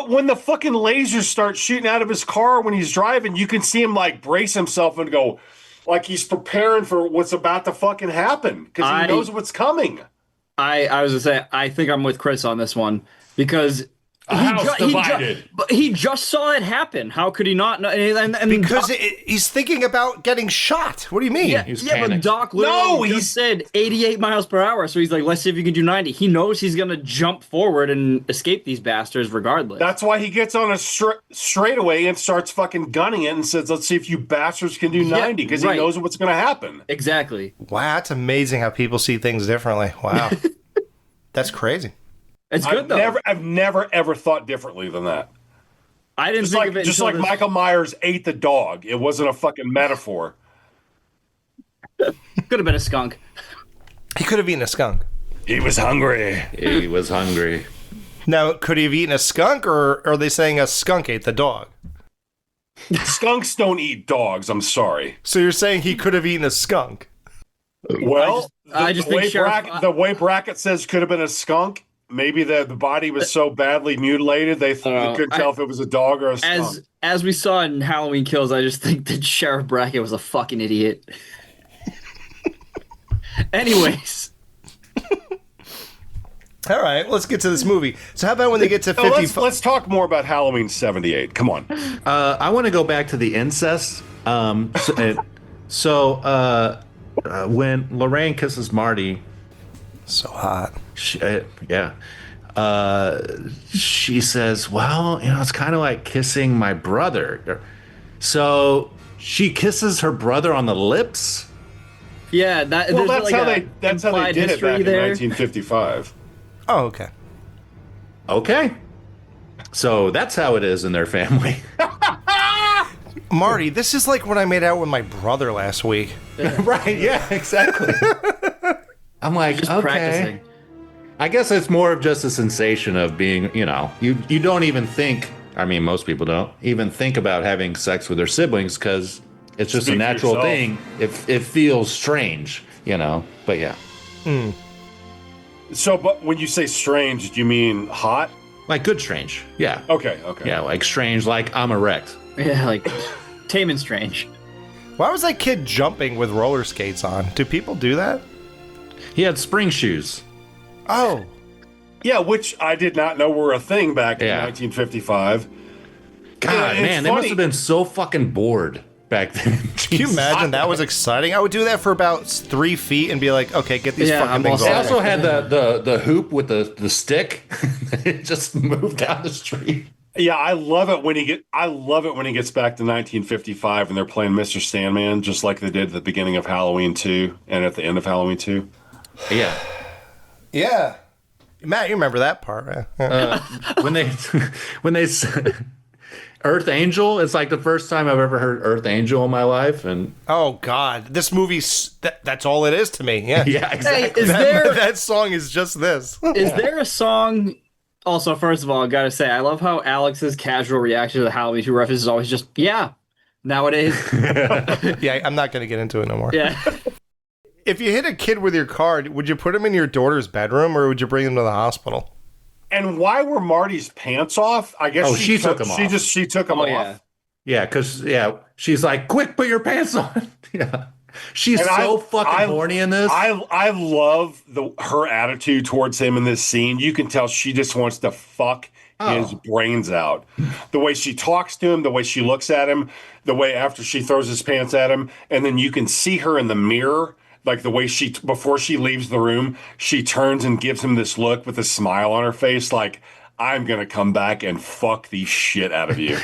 when the fucking lasers start shooting out of his car when he's driving, you can see him like brace himself and go, like he's preparing for what's about to fucking happen because he knows what's coming. I was gonna say I think I'm with Chris on this one because he just saw it happen. How could he not know? And Because he's thinking about getting shot. What do you mean? yeah, He's but panicked. Doc literally he said 88 miles per hour, so he's like, let's see if you can do 90. He knows he's gonna jump forward and escape these bastards regardless. That's why he gets on a straightaway and starts fucking gunning it and says, "Let's see if you bastards can do 90," because he knows what's going to happen. Exactly. Wow, that's amazing how people see things differently. Wow. That's crazy. It's good though. I've never ever thought differently than that. I didn't think of it Just until like this... Michael Myers ate the dog. It wasn't a fucking metaphor. Could have been a skunk. He could have eaten a skunk. He was hungry. He was hungry. Now, could he have eaten a skunk, or are they saying a skunk ate the dog? Skunks don't eat dogs. I'm sorry. So you're saying he could have eaten a skunk? Well, I just think the way bracket says could have been a skunk. Maybe the body was so badly mutilated they couldn't tell if it was a dog or a skunk. As we saw in Halloween Kills, I just think that Sheriff Brackett was a fucking idiot. Anyways. All right, let's get to this movie. So how about when they get to 55? Let's talk more about Halloween 78. Come on. I want to go back to the incest. So when Lorraine kisses Marty, So hot. she says, "Well, it's kind of like kissing my brother." So she kisses her brother on the lips. Yeah, That's how they did it back in 1955. Oh, okay. Okay. So that's how it is in their family. Marty, this is like when I made out with my brother last week. Right, yeah, exactly. I'm like, just okay. practicing. I guess it's more of just a sensation of being, you don't even think, I mean, most people don't even think about having sex with their siblings because it's just Speak a for natural yourself. thing. It feels strange, but yeah. So, but when you say strange, do you mean hot? Like good strange. Yeah. Okay. Yeah, like strange, like I'm erect. Yeah, like tame and strange. Why was that kid jumping with roller skates on? Do people do that? He had spring shoes. Oh. Yeah, which I did not know were a thing back in Yeah. 1955. God, Yeah, it's man, they must funny. have been so fucking bored back then. Can you imagine that was exciting? I would do that for about 3 feet and be like, okay, get these Yeah, fucking I'm things They off. also had the hoop with the stick. It just moved down the street. Yeah, I love it when he gets back to 1955 and they're playing Mr. Sandman just like they did at the beginning of Halloween 2 and at the end of Halloween 2. Yeah. Yeah. Matt, you remember that part, right? when they Earth Angel, it's like the first time I've ever heard Earth Angel in my life, and Oh, God. This movie's... that's all it is to me. Yeah. yeah, exactly. Is there That song is just this. is there a song? Also, first of all, I gotta say, I love how Alex's casual reaction to the Halloween 2 reference is always just, yeah, nowadays. Yeah, I'm not going to get into it no more. Yeah. If you hit a kid with your car, would you put him in your daughter's bedroom or would you bring him to the hospital? And why were Marty's pants off? I guess she took them off. She took them Oh, off. yeah. Yeah, because she's like, quick, put your pants on. Yeah, she's And so fucking horny in this. I love her attitude towards him in this scene. You can tell she just wants to fuck his brains out. The way she talks to him, the way she looks at him, the way after she throws his pants at him, and then you can see her in the mirror, like the way before she leaves the room, she turns and gives him this look with a smile on her face, like, I'm gonna come back and fuck the shit out of you.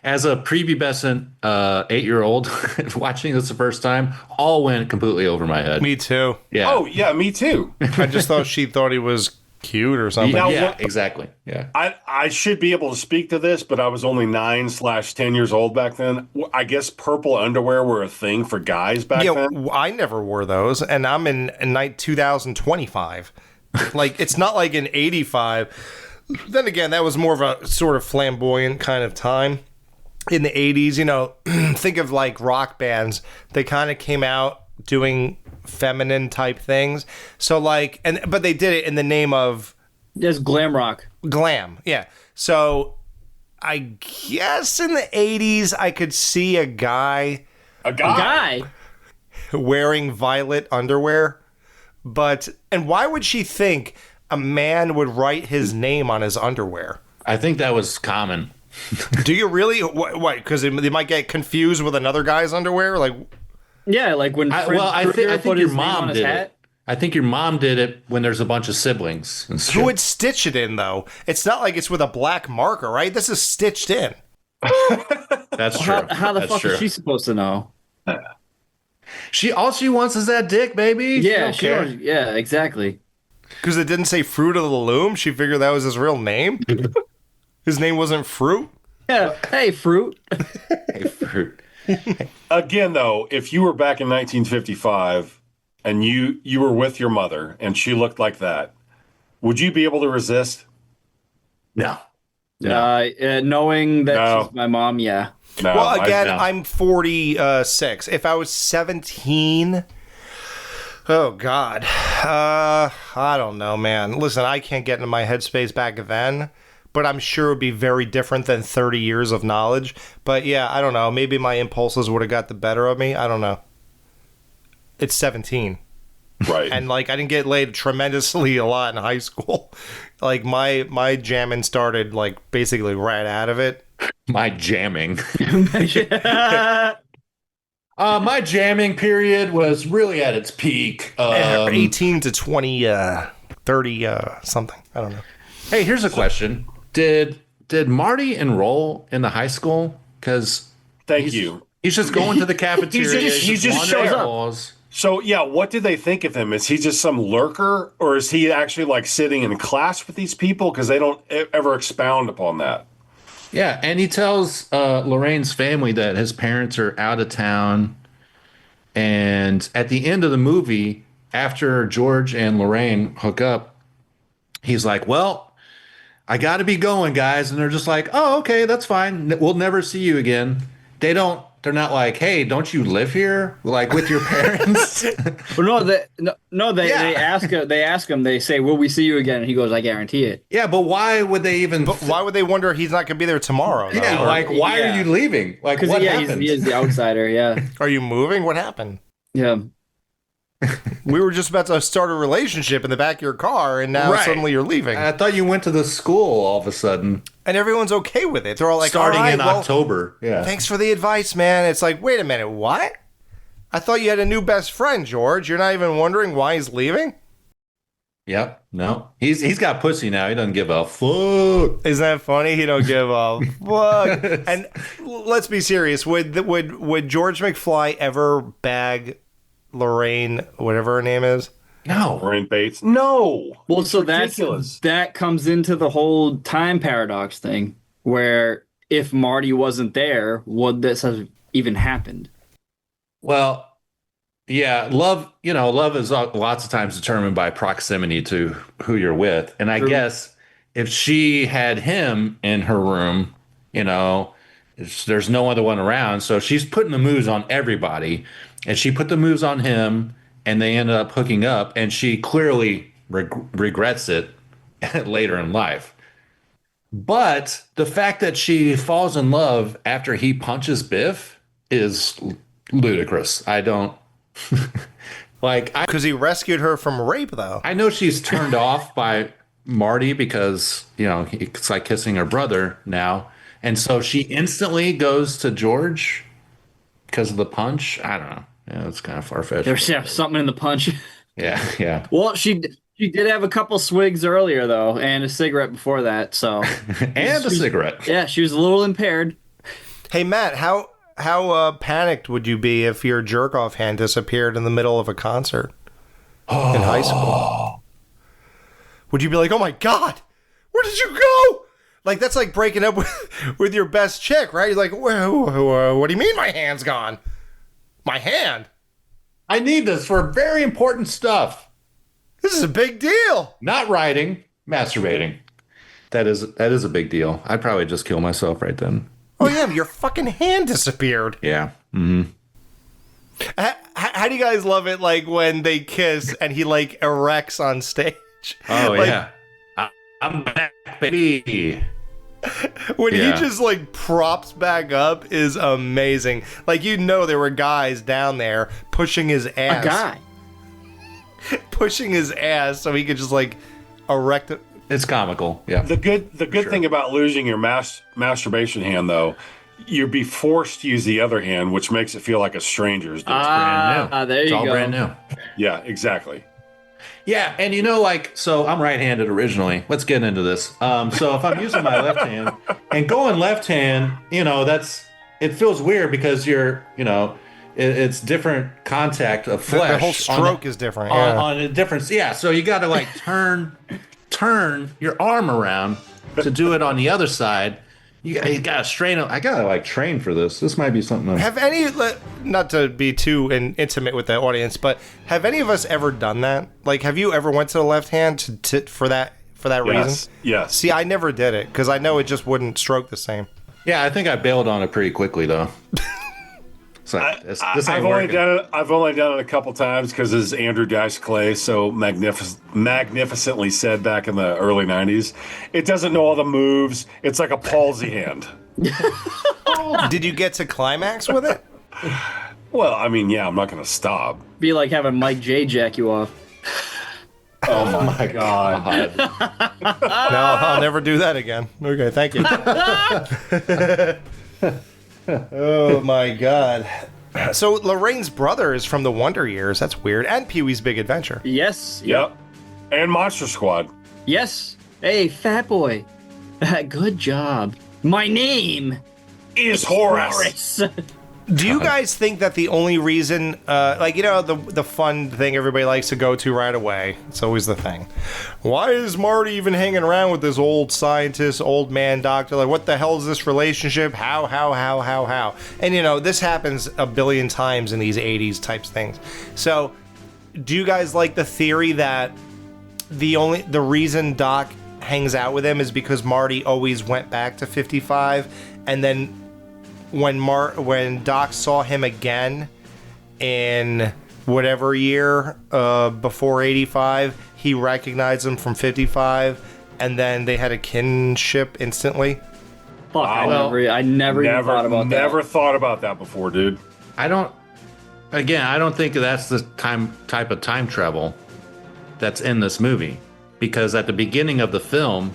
As a prepubescent 8-year-old watching this the first time, all went completely over my head. Me too. Yeah. Oh yeah, me too. I just thought she thought he was cute or something. Now, yeah, what- exactly. Yeah. I should be able to speak to this, but I was only 9/10 years old back then. I guess purple underwear were a thing for guys back Yeah, then. I never wore those, and I'm in 2025. Like, it's not like in 85. Then again, that was more of a sort of flamboyant kind of time. In the 80s, think of like rock bands. They kind of came out doing feminine type things. So like, but they did it in the name of Just glam rock. glam. Yeah. So I guess in the 80s, I could see a guy A guy. wearing violet underwear. And why would she think a man would write his name on his underwear? I think that was common. Do you really? What? Because they might get confused with another guy's underwear? Like, Yeah, like when I Krueger think put your his name on mom his did hat. it. I think your mom did it when there's a bunch of siblings and shit. who would stitch it in, though? It's not like it's with a black marker, right? This is stitched in. That's true. How the That's fuck true. is she supposed to know? All she wants is that dick, baby. She Yeah, don't care. yeah, exactly. Because it didn't say Fruit of the Loom. She figured that was his real name. His name wasn't Fruit. Yeah, hey, fruit. Hey, fruit. Again, though, if you were back in 1955 and you were with your mother and she looked like that, would you be able to resist? No. Knowing that No. she's my mom, yeah. No, Well, again, no. I'm 46. If I was 17, oh God, I don't know, man. Listen, I can't get into my headspace back then, but I'm sure it would be very different than 30 years of knowledge. But yeah, I don't know. Maybe my impulses would have got the better of me. I don't know. It's 17. right. And like I didn't get laid tremendously a lot in high school. Like my jamming started like basically right out of it. My jamming. My jamming period was really at its peak. 18 to 20, 30, something. I don't know. Hey, here's a question: Did Marty enroll in the high school? Because Thank you. he's just going to the cafeteria. he just wandering shows the up. halls. So yeah, what did they think of him? Is he just some lurker, or is he actually like sitting in class with these people? Because they don't ever expound upon that. Yeah, and he tells Lorraine's family that his parents are out of town. And at the end of the movie, after George and Lorraine hook up, he's like, "Well, I got to be going, guys." And they're just like, "Oh, okay, that's fine. We'll never see you again." They're not like, "Hey, don't you live here? Like with your parents?" Well, they ask him. They say, "Will we see you again?" And he goes, "I guarantee it." Yeah, but why would they even? But why would they wonder he's not going to be there tomorrow? Though? Yeah, like why Yeah. are you leaving? Like Because what happened? he is the outsider. Yeah, Are you moving? What happened? yeah. We were just about to start a relationship in the back of your car, and now Right. suddenly you're leaving. I thought you went to the school all of a sudden, And everyone's okay with it. They're all like, starting all right, in well, October. Yeah. thanks for the advice, man. It's like, wait a minute, what? I thought you had a new best friend, George. You're not even wondering why he's leaving? Yep. No. He's got pussy now. He doesn't give a fuck. Isn't that funny? He don't give a fuck. And let's be serious. Would George McFly ever bag Lorraine, whatever her name is? No. Lorraine Bates. No. Well, It's so ridiculous. that comes into the whole time paradox thing, where if Marty wasn't there, would this have even happened? Well, yeah, love is lots of times determined by proximity to who you're with. And I True. guess if she had him in her room, there's no other one around. So she's putting the moves on everybody. And she put the moves on him, and they ended up hooking up. And she clearly regrets it later in life. But the fact that she falls in love after he punches Biff is ludicrous. I don't Because he rescued her from rape, though. I know she's turned off by Marty because, it's like kissing her brother now. And so she instantly goes to George because of the punch. I don't know. Yeah, it's kind of far-fetched. There's something in the punch. Yeah. Well, she did have a couple swigs earlier though, and a cigarette before that. So And a cigarette. yeah, she was a little impaired. Hey, Matt, how panicked would you be if your jerk-off hand disappeared in the middle of a concert in high school? Would you be like, oh my God, where did you go? Like, that's like breaking up with your best chick, right? You're like, what do you mean my hand's gone? My hand? I need this for very important stuff. This is a big deal. Not writing, masturbating. That is a big deal. I'd probably just kill myself right then. Oh, yeah, your fucking hand disappeared. Yeah. Mm-hmm. How do you guys love it, like, when they kiss and he, like, erects on stage? Oh, Like, yeah. I'm back, baby. When Yeah. he just, like, props back up is amazing. Like, there were guys down there pushing his ass. A guy. Pushing his ass so he could just, like, erect it. It's comical. Yeah. The good thing about losing your masturbation hand, though, you'd be forced to use the other hand, which makes it feel like a stranger's. brand new. There It's you all go. brand new. Yeah, exactly. Yeah, and so I'm right-handed originally. Let's get into this. So if I'm using my left hand and going left hand, it feels weird because it's different contact of flesh. The whole stroke is different. on, Yeah. on a different. Yeah, so you got to like turn your arm around to do it on the other side. You got to strain. I got to like train for this. This might be something. Have any, not to be too intimate with the audience, but have any of us ever done that? Like, have you ever went to the left hand for that reason? Yes. See, I never did it because I know it just wouldn't stroke the same. Yeah, I think I bailed on it pretty quickly though. So this ain't I've only working. done it. I've only done it a couple times because, as Andrew Dice Clay so magnificently said back in the early '90s, it doesn't know all the moves. It's like a palsy hand. Did you get to climax with it? Well, I mean, yeah, I'm not going to stop. Be like having Mike J jack you off. Oh my god! No, I'll never do that again. Okay, thank you. Oh my god. So Lorraine's brother is from the Wonder Years. That's weird. And Pee-wee's Big Adventure. Yes. Yep. And Monster Squad. Yes. Hey, fat boy. Good job. My name Is Horace. Horace. Do you guys think that the only reason, the fun thing everybody likes to go to right away, it's always the thing. Why is Marty even hanging around with this old scientist, old man doctor? Like, what the hell is this relationship? How? And, this happens a billion times in these 80s types things. So, do you guys like the theory that the reason Doc hangs out with him is because Marty always went back to 55, and then when Doc saw him again in whatever year before 85, he recognized him from 55, and then they had a kinship instantly? Fuck, I never even thought about that. Never thought about that before, dude. I don't think that's the type of time travel that's in this movie, because at the beginning of the film,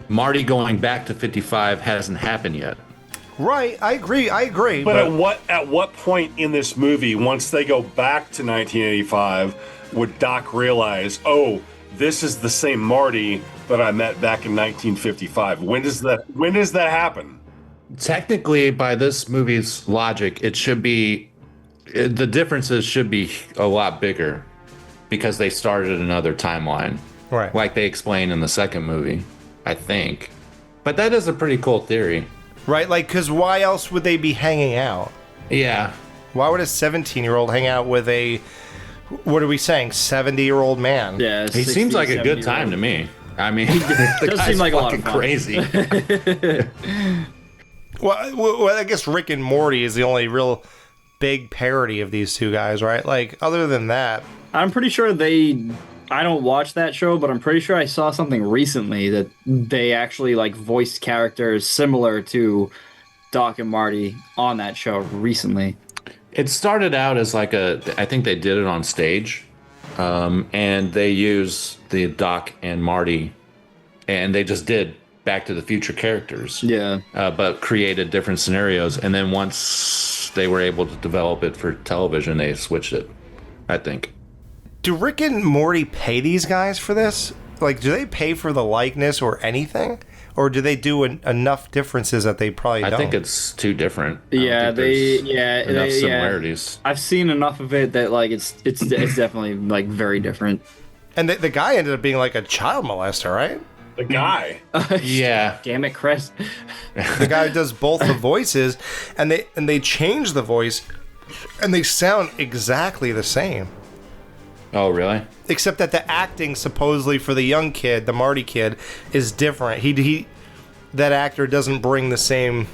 Marty going back to 55 hasn't happened yet. Right, I agree. But at what point in this movie, once they go back to 1985, would Doc realize, oh, this is the same Marty that I met back in 1955? When does that happen? Technically, by this movie's logic, the differences should be a lot bigger because they started another timeline. Right. Like they explain in the second movie, I think. But that is a pretty cool theory. Right, because why else would they be hanging out? Yeah. Why would a 17-year-old hang out with a, what are we saying, 70-year-old man? Yeah, He seems like a good time to me. I mean, the does guy's seem like a lot fucking of fun. crazy. Well, I guess Rick and Morty is the only real big parody of these two guys, right? Like, other than that... I'm pretty sure I don't watch that show, but I'm pretty sure I saw something recently that they actually voiced characters similar to Doc and Marty on that show recently. It started out as I think they did it on stage, and they used the Doc and Marty, and they just did Back to the Future characters. Yeah. But created different scenarios, and then once they were able to develop it for television, they switched it, I think. Do Rick and Morty pay these guys for this? Like, do they pay for the likeness or anything? Or do they do enough differences that they probably don't? I think it's too different. Yeah, enough similarities. I've seen enough of it that it's definitely very different. And the guy ended up being like a child molester, right? The guy. Yeah. Damn it, Chris. The guy does both the voices, and they change the voice, and they sound exactly the same. Oh, really? Except that the acting supposedly for the young kid, the Marty kid, is different. That actor doesn't bring the same,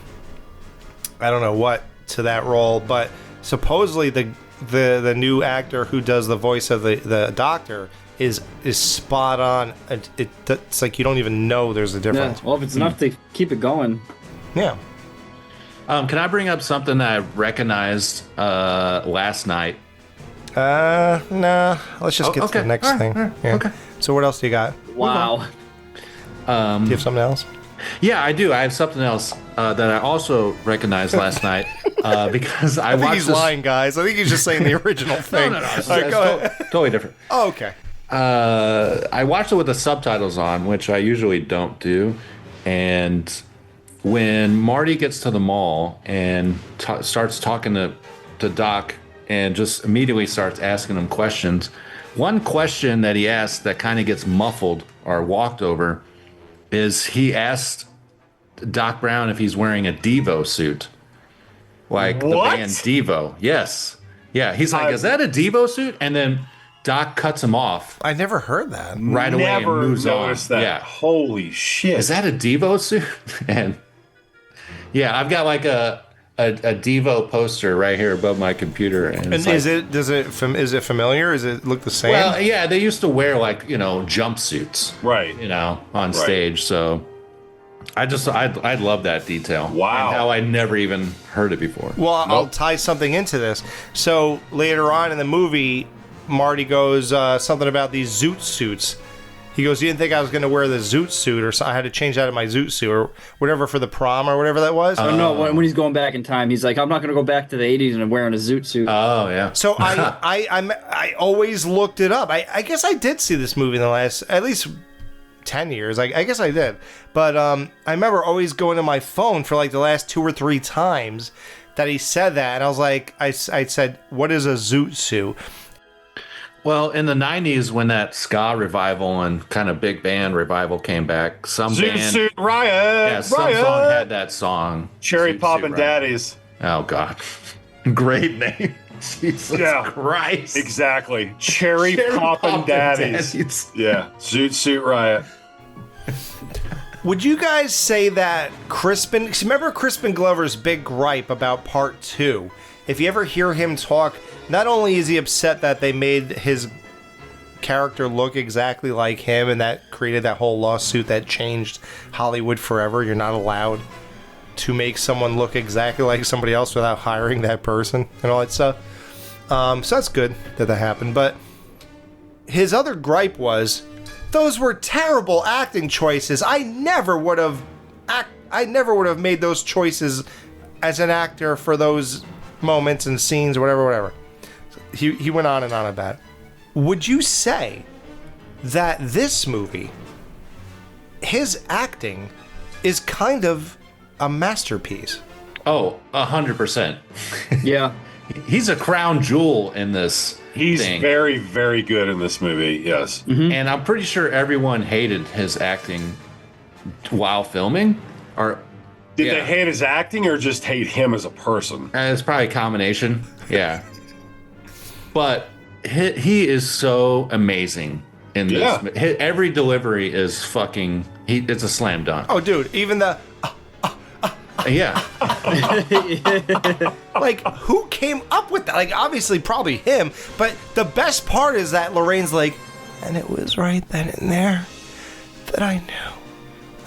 I don't know what, to that role, but supposedly the new actor who does the voice of the doctor is spot on. It's like you don't even know there's a difference. Yeah, well, if it's enough to keep it going. Yeah. Can I bring up something that I recognized last night? Nah. Let's just get to the next thing. Yeah. Okay. So what else do you got? Wow. Do you have something else? Yeah, I do. I have something else that I also recognized last night because I I think watched he's this. lying, guys. I think he's just saying the original thing. No. All right, go ahead. Totally different. Oh, okay. I watched it with the subtitles on, which I usually don't do. And when Marty gets to the mall and starts talking to Doc and just immediately starts asking him questions, one question that he asks that kind of gets muffled or walked over is he asked Doc Brown if he's wearing a Devo suit. Like the band Devo. Yes. Yeah, he's like, is that a Devo suit? And then Doc cuts him off I never heard that. right away and Never moves on. noticed that. Yeah. Holy shit. Is that a Devo suit? And Yeah, I've got like a Devo poster right here above my computer, and And is it familiar? Does it look the same? Well, yeah, they used to wear like jumpsuits, Right. On stage. So I love that detail. Wow. And how I never even heard it before. Well, I'll tie something into this. So later on in the movie, Marty goes something about these zoot suits. He goes, "You didn't think I was going to wear the zoot suit, or so I had to change out of my zoot suit, or whatever for the prom, or whatever that was." Oh no! When he's going back in time, he's like, "I'm not going to go back to the '80s and I'm wearing a zoot suit." Oh yeah. So I always looked it up. I guess I did see this movie in the last at least 10 years. I guess I did, but I remember always going to my phone for like the last 2 or 3 times that he said that, and I was like, I said, "What is a zoot suit?" Well, in the 90s, when that ska revival and kind of big band revival came back, some Zoot band, Suit Riot. yeah, some Riot. song had that song. Cherry Zoot Poppin' Suit Riot. Daddies. Oh, God. Great name. Jesus Yeah. Christ. Exactly. Cherry Poppin' Daddies. Yeah. Zoot Suit Riot. Would you guys say that Crispin... 'cause remember Crispin Glover's big gripe about Part 2? If you ever hear him talk, not only is he upset that they made his character look exactly like him and that created that whole lawsuit that changed Hollywood forever. You're not allowed to make someone look exactly like somebody else without hiring that person and all that stuff. So that's good that happened. But his other gripe was, those were terrible acting choices. I never would have made those choices as an actor for those moments and scenes, whatever. He went on and on about it. Would you say that this movie, his acting, is kind of a masterpiece? Oh, 100%. Yeah. He's a crown jewel in this He's thing. very, very good in this movie, yes. Mm-hmm. And I'm pretty sure everyone hated his acting while filming. Or Did they hate his acting or just hate him as a person? It's probably a combination. Yeah. But he is so amazing in this. Yeah. Every delivery is fucking... It's a slam dunk. Oh, dude, even the... Yeah. Like, who came up with that? Like, obviously, probably him. But the best part is that Lorraine's like, and it was right then and there that I knew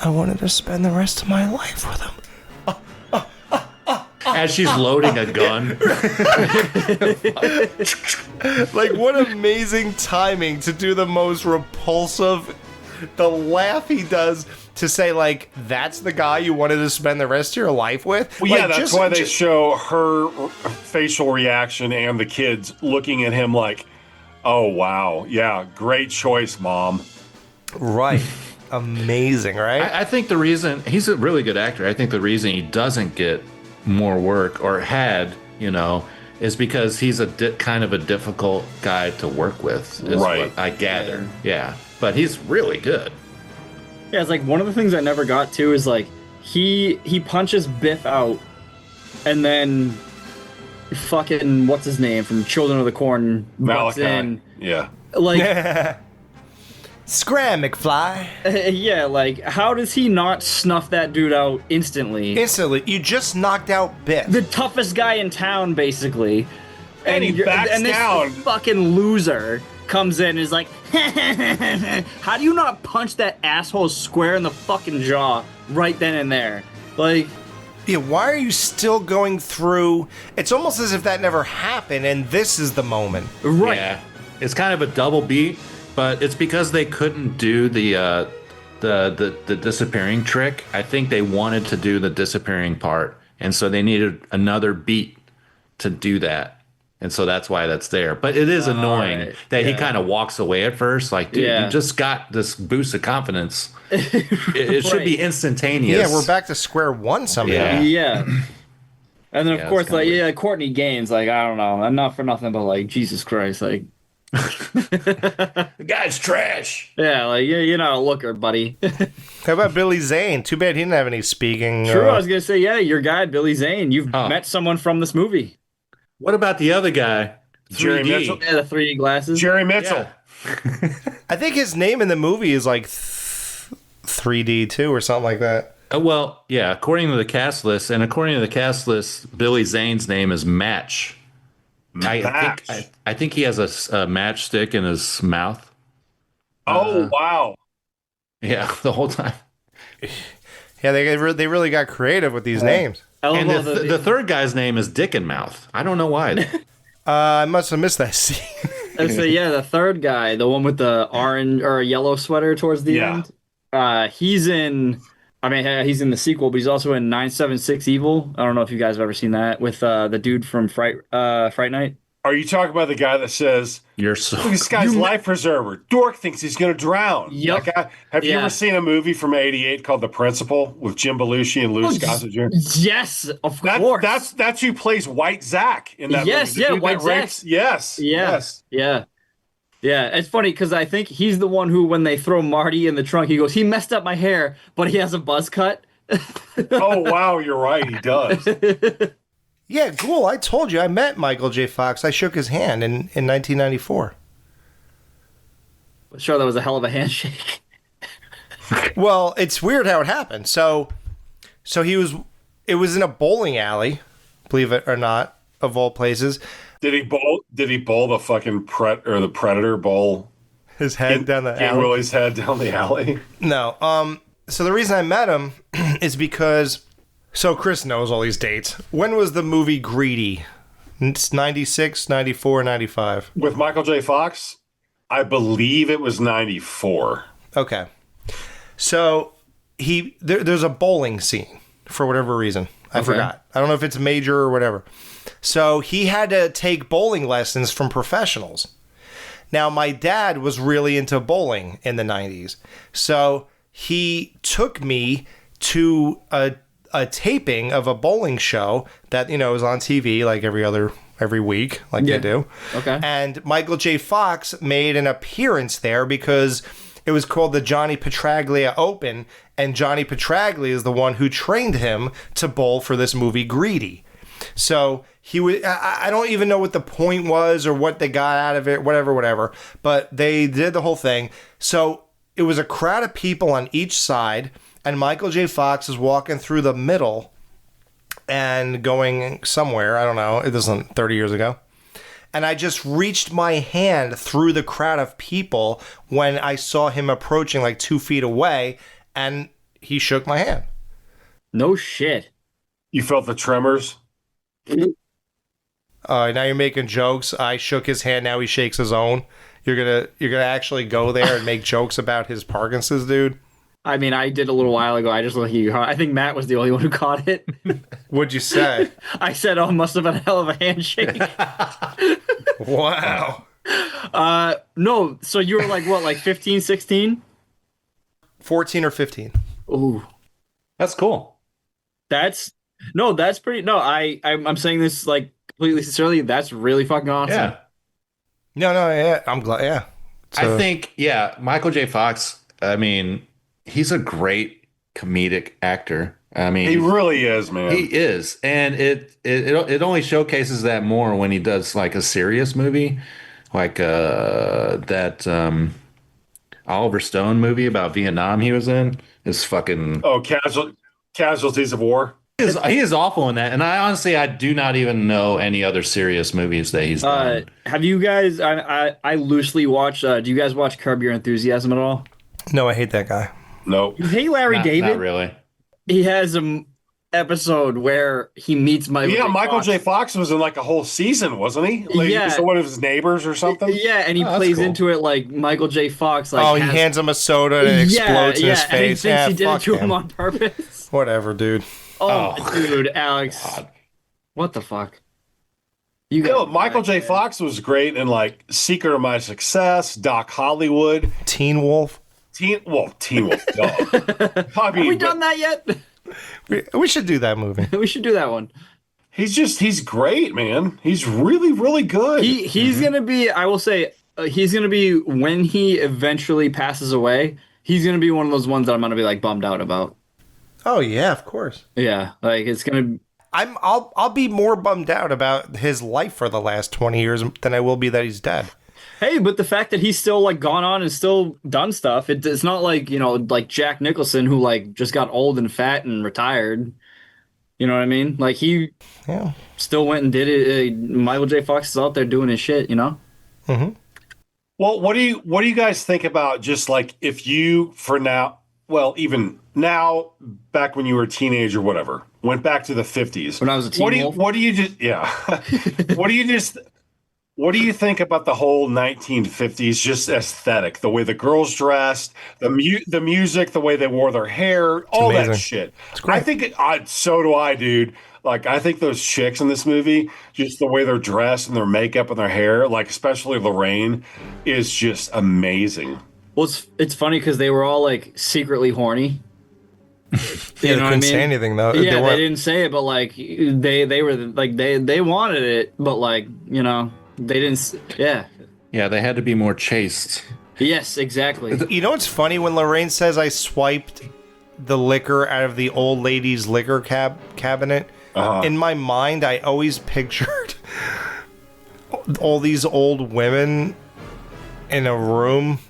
I wanted to spend the rest of my life with him. As she's loading a gun. Like, what amazing timing to do the most repulsive, the laugh he does to say, like, that's the guy you wanted to spend the rest of your life with? Well, like, yeah, that's why they show her facial reaction and the kids looking at him like, oh, wow. Yeah, great choice, Mom. Right. Amazing, right? I think the reason... He's a really good actor. I think the reason he doesn't get more work or had, is because he's kind of a difficult guy to work with, is Right. what I gather. Yeah. But he's really good. Yeah, it's like one of the things I never got to is like he punches Biff out, and then fucking what's his name from Children of the Corn butts Malachi. in. Yeah. Like Scram, McFly. yeah, like how does he not snuff that dude out instantly? Instantly. You just knocked out Biff. The toughest guy in town, basically. And he backs and this down. fucking loser comes in and is like, how do you not punch that asshole square in the fucking jaw right then and there? Like, Yeah, why are you still going through... It's almost as if that never happened, and this is the moment. right. Yeah. It's kind of a double beat, but it's because they couldn't do the disappearing trick. I think they wanted to do the disappearing part, and so they needed another beat to do that. And so that's why that's there. But it is annoying that he kind of walks away at first. Like, dude, you just got this boost of confidence. It should be instantaneous. Yeah, we're back to square one somehow. Yeah. Yeah. And then, of Yeah, course, it's kinda like, weird. Courtney Gaines, like, I don't know. I'm not for nothing, but, like, Jesus Christ, like, The guy's trash. yeah, like, you're not a looker, buddy. How about Billy Zane? Too bad he didn't have any speaking. True, I was going to say, yeah, your guy, Billy Zane. You've Oh. met someone from this movie. What about the other guy? Jerry 3D. Mitchell? Yeah, the 3D glasses. Jerry Mitchell. Yeah. I think his name in the movie is like 3D too, or something like that. Well, yeah, according to the cast list, and according to the cast list, Billy Zane's name is Match. Match. I think he has a matchstick in his mouth. Oh wow. Yeah, the whole time. Yeah, they really got creative with these names. I love And all the third guy's name is Dick in Mouth. I don't know why. I must have missed that scene. So yeah, the third guy, the one with the orange or yellow sweater towards the Yeah. end. He's in. I mean, he's in the sequel, but he's also in 976 Evil. I don't know if you guys have ever seen that with the dude from Fright Night. Are you talking about the guy that says, You're so. "Look, this guy's life preserver. Dork thinks he's going to drown." Yep. That guy, have you Yeah. ever seen a movie from '88 called The Principal with Jim Belushi and Louis Gossett Jr.? Yes, of course. That's who plays White Zach in that Yes, movie. The yeah, dude White that rapes- Zach. Yes. Yeah. Yes. Yeah. Yeah, it's funny because I think he's the one who, when they throw Marty in the trunk, he goes, "He messed up my hair, but he has a buzz cut." Oh wow, you're right. He does. Yeah, Ghoul, I told you I met Michael J. Fox. I shook his hand in 1994. Sure, that was a hell of a handshake. Well, it's weird how it happened. So it was in a bowling alley, believe it or not, of all places. Did he bowl? Did he bowl the fucking the Predator bowl? His head down the King alley. Willie's head down the alley. No. So the reason I met him is because, so Chris knows all these dates. When was the movie Greedy? It's 96, 94, 95. With Michael J. Fox, I believe it was 94. Okay. So there's a bowling scene for whatever reason. I forgot. I don't know if it's major or whatever. So he had to take bowling lessons from professionals. Now, my dad was really into bowling in the 90s. So he took me to a taping of a bowling show that, was on TV like every week, like they do. Okay. And Michael J. Fox made an appearance there because it was called the Johnny Petraglia Open, and Johnny Petraglia is the one who trained him to bowl for this movie Greedy. So he would. I don't even know what the point was or what they got out of it, whatever. But they did the whole thing. So it was a crowd of people on each side, and Michael J. Fox is walking through the middle and going somewhere. I don't know. It wasn't 30 years ago. And I just reached my hand through the crowd of people when I saw him approaching like 2 feet away, and he shook my hand. No shit. You felt the tremors? Now you're making jokes. I shook his hand. Now he shakes his own. You're gonna actually go there and make jokes about his Parkinson's, dude. I mean, I did a little while ago. I just looked at you. I think Matt was the only one who caught it. What'd you say? I said, "Oh, must have been a hell of a handshake." Wow. No. So you were like what, like 15, 16? 14 or 15. Ooh, That's cool. that's pretty. No, I'm saying this like completely sincerely. That's really fucking awesome. Yeah. No, yeah. I'm glad. Yeah. I think, Michael J. Fox, I mean, he's a great comedic actor. I mean, He really is, man. he is. And it only showcases that more when he does like a serious movie, like that Oliver Stone movie about Vietnam he was in. Is fucking Casualties of War. he is awful in that. And I do not even know any other serious movies that he's done. Have you guys? I loosely watch. Do you guys watch Curb Your Enthusiasm at all? No, I hate that guy. Nope. Hey, Larry David. Not really. He has an episode where he meets Michael. Yeah, J. Michael Fox. J. Fox was in like a whole season, wasn't he? Like, Yeah. He was one of his neighbors or something. Yeah, and he Oh, that's plays cool. into it like Michael J. Fox. Like, Oh, he hands him a soda and it explodes in his and he face. thinks Yeah, he did it fuck to him him. on purpose. Whatever, dude. Oh, dude, Alex, God. what the fuck? You Yo, got Michael J. Fox was great in like Secret of My Success, Doc Hollywood, Teen Wolf. Teen Wolf. Duh. I mean, Have we done that yet? We should do that movie. We should do that one. he's great, man. He's really, really good. He's gonna be. I will say, he's gonna be when he eventually passes away. He's gonna be one of those ones that I'm gonna be like bummed out about. Oh yeah, of course. Yeah, like it's gonna. I'll be more bummed out about his life for the last 20 years than I will be that he's dead. Hey, but the fact that he's still like gone on and still done stuff, it's not like, like Jack Nicholson who like just got old and fat and retired. You know what I mean? Like he Yeah. still went and did it. Michael J. Fox is out there doing his shit, Mm-hmm. Well, what do you guys think about just like if you for now, well, even now, back when you were a teenager, whatever, went back to the 50s. When I was a teen wolf? What do you just yeah. What do you think about the whole 1950s just aesthetic, the way the girls dressed, the music, the way they wore their hair, all amazing. that shit? It's great. I think so do I, dude. Like I think those chicks in this movie, just the way they're dressed and their makeup and their hair, like especially Lorraine, is just amazing. Well, it's funny because they were all like secretly horny. Yeah, they couldn't say anything though. Yeah, they didn't say it, but like they were like they wanted it, but like they didn't. Yeah. Yeah, they had to be more chaste. Yes, exactly. You know what's funny when Lorraine says I swiped the liquor out of the old lady's liquor cabinet? In my mind, I always pictured all these old women in a room.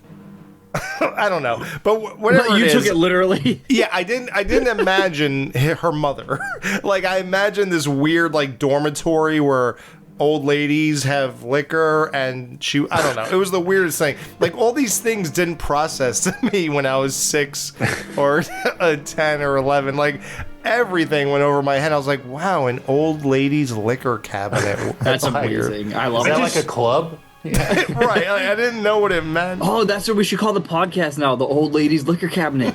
I don't know, but whatever. You it took is, it literally. Yeah, I didn't imagine her mother. Like I imagined this weird like dormitory where old ladies have liquor and I don't know. It was the weirdest thing. Like all these things didn't process to me when I was 6 or 10 or 11. Like everything went over my head. I was like, wow, an old lady's liquor cabinet. That's amazing. I love Is that it. like a club? Right. I didn't know what it meant. Oh, that's what we should call the podcast now, the old lady's liquor cabinet.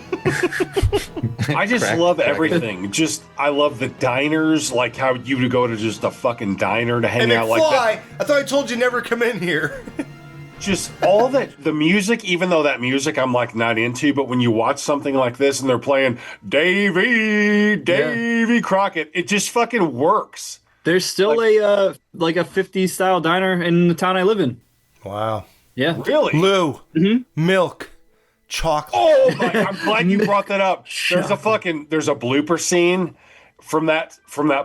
I just love everything. I love the diners, like how you would go to just a fucking diner to hang And out like that. I thought I told you never come in here. Just all that, the music, even though that music I'm like not into, but when you watch something like this and they're playing Davy Crockett, it just fucking works. There's still a 50s style diner in the town I live in. Wow. Yeah. Really? Lou, milk, chocolate. Oh my! I'm glad you brought that up. There's a blooper scene from that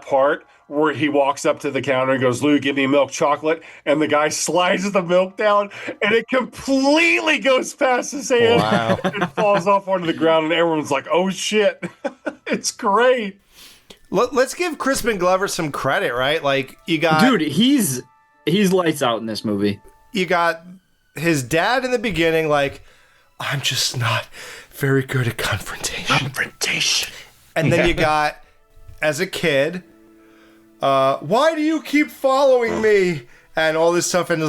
part where he walks up to the counter and goes, "Lou, give me milk chocolate," and the guy slides the milk down, and it completely goes past his hand Wow. and falls off onto the ground, and everyone's like, "Oh shit!" It's great. Let's give Crispin Glover some credit, right? Like you got Dude, he's lights out in this movie. You got his dad in the beginning, like, I'm just not very good at confrontation. And then you got, as a kid, why do you keep following me? And all this stuff, and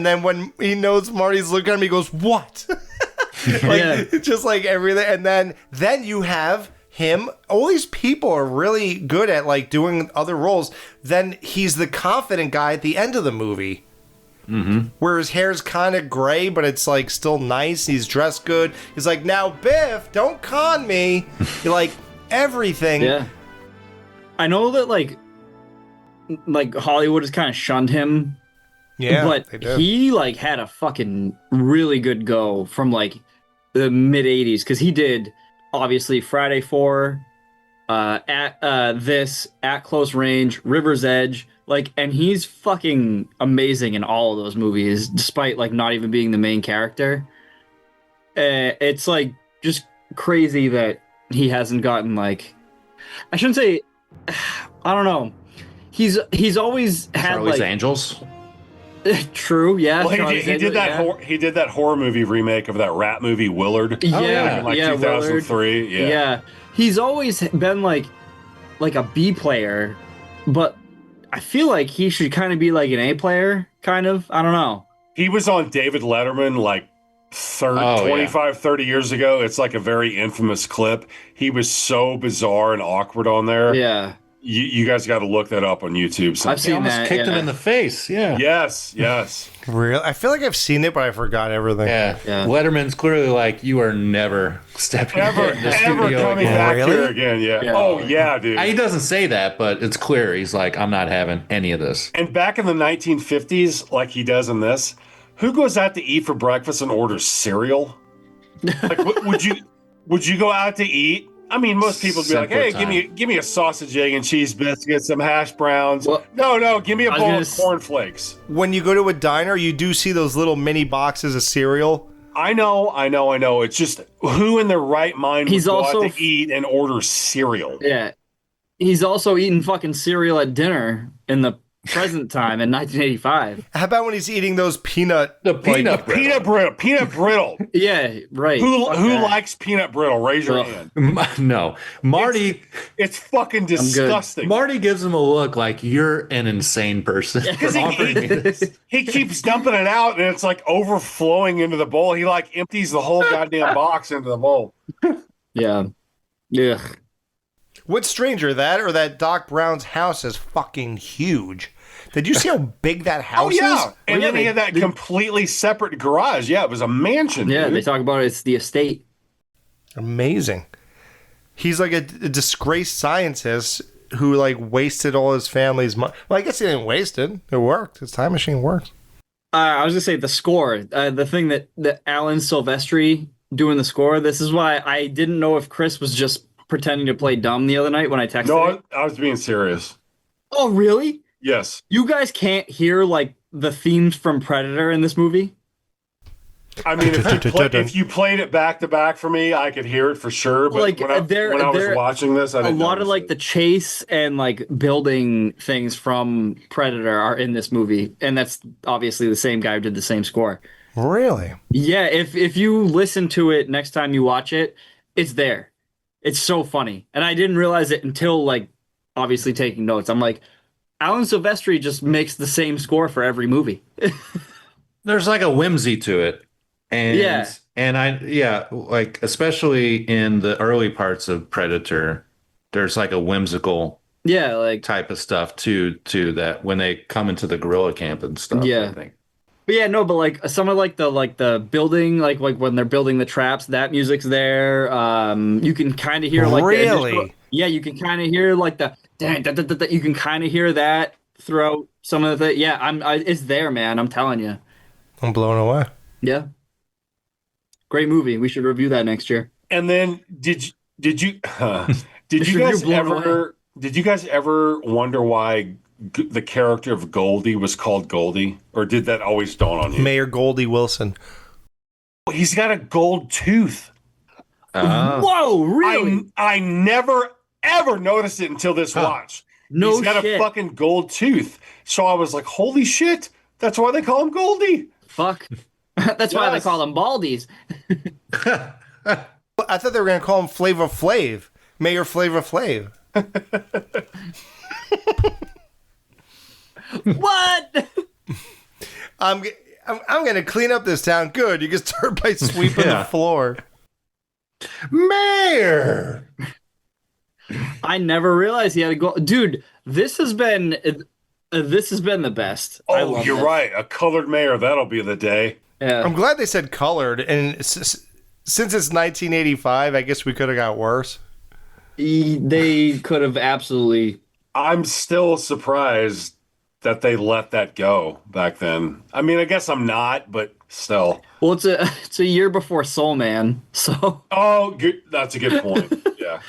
then when he knows Marty's looking at him, he goes, "What?" It's just like everything. And then you have him. All these people are really good at like doing other roles. Then he's the confident guy at the end of the movie. Mm-hmm. Where his hair's kind of gray, but it's like still nice. He's dressed good. He's like, "Now, Biff, don't con me." You're like everything. Yeah. I know that like Hollywood has kind of shunned him. Yeah, but he like had a fucking really good go from like the mid 80s because he did obviously Friday 4, at Close Range, River's Edge. Like, and he's fucking amazing in all of those movies, despite like not even being the main character. It's like just crazy that he hasn't gotten like, I shouldn't say, I don't know. He's always had Charlie's like Angels. True, yeah. Well, he did that. He did that horror movie remake of that rap movie Willard. Yeah, like 2003. Willard. Yeah. He's always been like a B player, but I feel like he should kind of be like an A player, kind of. I don't know. He was on David Letterman like 30 years ago. It's like a very infamous clip. He was so bizarre and awkward on there. Yeah. You guys got to look that up on YouTube. I've seen almost that. Kicked him in the face. Yeah. Yes. Really? I feel like I've seen it, but I forgot everything. Yeah. Letterman's clearly like, you are never stepping ever in the studio coming again. back Really? here again. Yeah. Oh yeah, dude. He doesn't say that, but it's clear. He's like, I'm not having any of this. And back in the 1950s, like he does in this, who goes out to eat for breakfast and orders cereal? Like, would you go out to eat I mean, most people would be like, Simpler "Hey, time. give me a sausage, egg, and cheese biscuit, some hash browns." Well, No, give me a I was bowl gonna of s- cornflakes. When you go to a diner, you do see those little mini boxes of cereal. I know. It's just who in their right mind would He's go out also to eat and order cereal? yeah. He's also eating fucking cereal at dinner in the present time in 1985. How about when he's eating those peanut? The peanut brittle. Peanut brittle. Yeah, right. Who Fuck who that. likes peanut brittle? Raise your Ugh. hand. No, Marty. It's fucking disgusting. Marty gives him a look like you're an insane person. Because for offering me this. he keeps dumping it out and it's like overflowing into the bowl. He like empties the whole goddamn box into the bowl. Yeah. Ugh. What's stranger, that or that Doc Brown's house is fucking huge? Did you see how big that house Oh yeah, is? and then he had that completely separate garage. Yeah, it was a mansion. Yeah, dude. they talk about it's the estate. Amazing. He's like a disgraced scientist who like wasted all his family's money. Well, I guess he didn't waste it. It worked. His time machine worked. I was gonna say the score, the thing that Alan Silvestri doing the score. This is why I didn't know if Chris was just pretending to play dumb the other night when I texted him. No, I was being serious. Oh, really? Yes. You guys can't hear like the themes from Predator in this movie? I mean, if you played it back to back for me, I could hear it for sure. But Like, when I was they're- watching this, I A didn't lot of notice like it. the chase and like building things from Predator are in this movie, and that's obviously the same guy who did the same score. Really? Yeah, if you listen to it next time you watch it, it's there. It's so funny. And I didn't realize it until like obviously taking notes. I'm like, Alan Silvestri just makes the same score for every movie. There's like a whimsy to it. And Yeah. like especially in the early parts of Predator, there's like a whimsical Yeah, like type of stuff to that when they come into the guerrilla camp and stuff. Yeah. I think. but yeah, no, but like some of like the building, like when they're building the traps, that music's there. You can kind of hear like Really? you can kind of hear like the you can kind of hear that throughout some of the it's there, man. I'm telling you. I'm blown away. Yeah. Great movie. We should review that next year. And then did you did you You're guys blown ever did you guys ever wonder why the character of Goldie was called Goldie, or did that always dawn on you? Mayor Goldie Wilson. He's got a gold tooth. Whoa, really? I never ever noticed it until this watch. No He's got shit. a fucking gold tooth. So I was like, holy shit, that's why they call him Goldie. Fuck. That's why they Yes. call them baldies. I thought they were going to call him Flavor Flav. Mayor Flavor Flav. What? I'm going to clean up this town. Good. You can start by sweeping Yeah. the floor. Mayor. I never realized he had a goal. Dude, this has been the best. I Oh, love you're this. right. A colored mayor. That'll be the day. Yeah. I'm glad they said colored. And since it's 1985, I guess we could have got worse. They could have absolutely. I'm still surprised that they let that go back then. I mean, I guess I'm not, but still. Well, it's a year before Soul Man, so Oh, good. That's a good point. Yeah.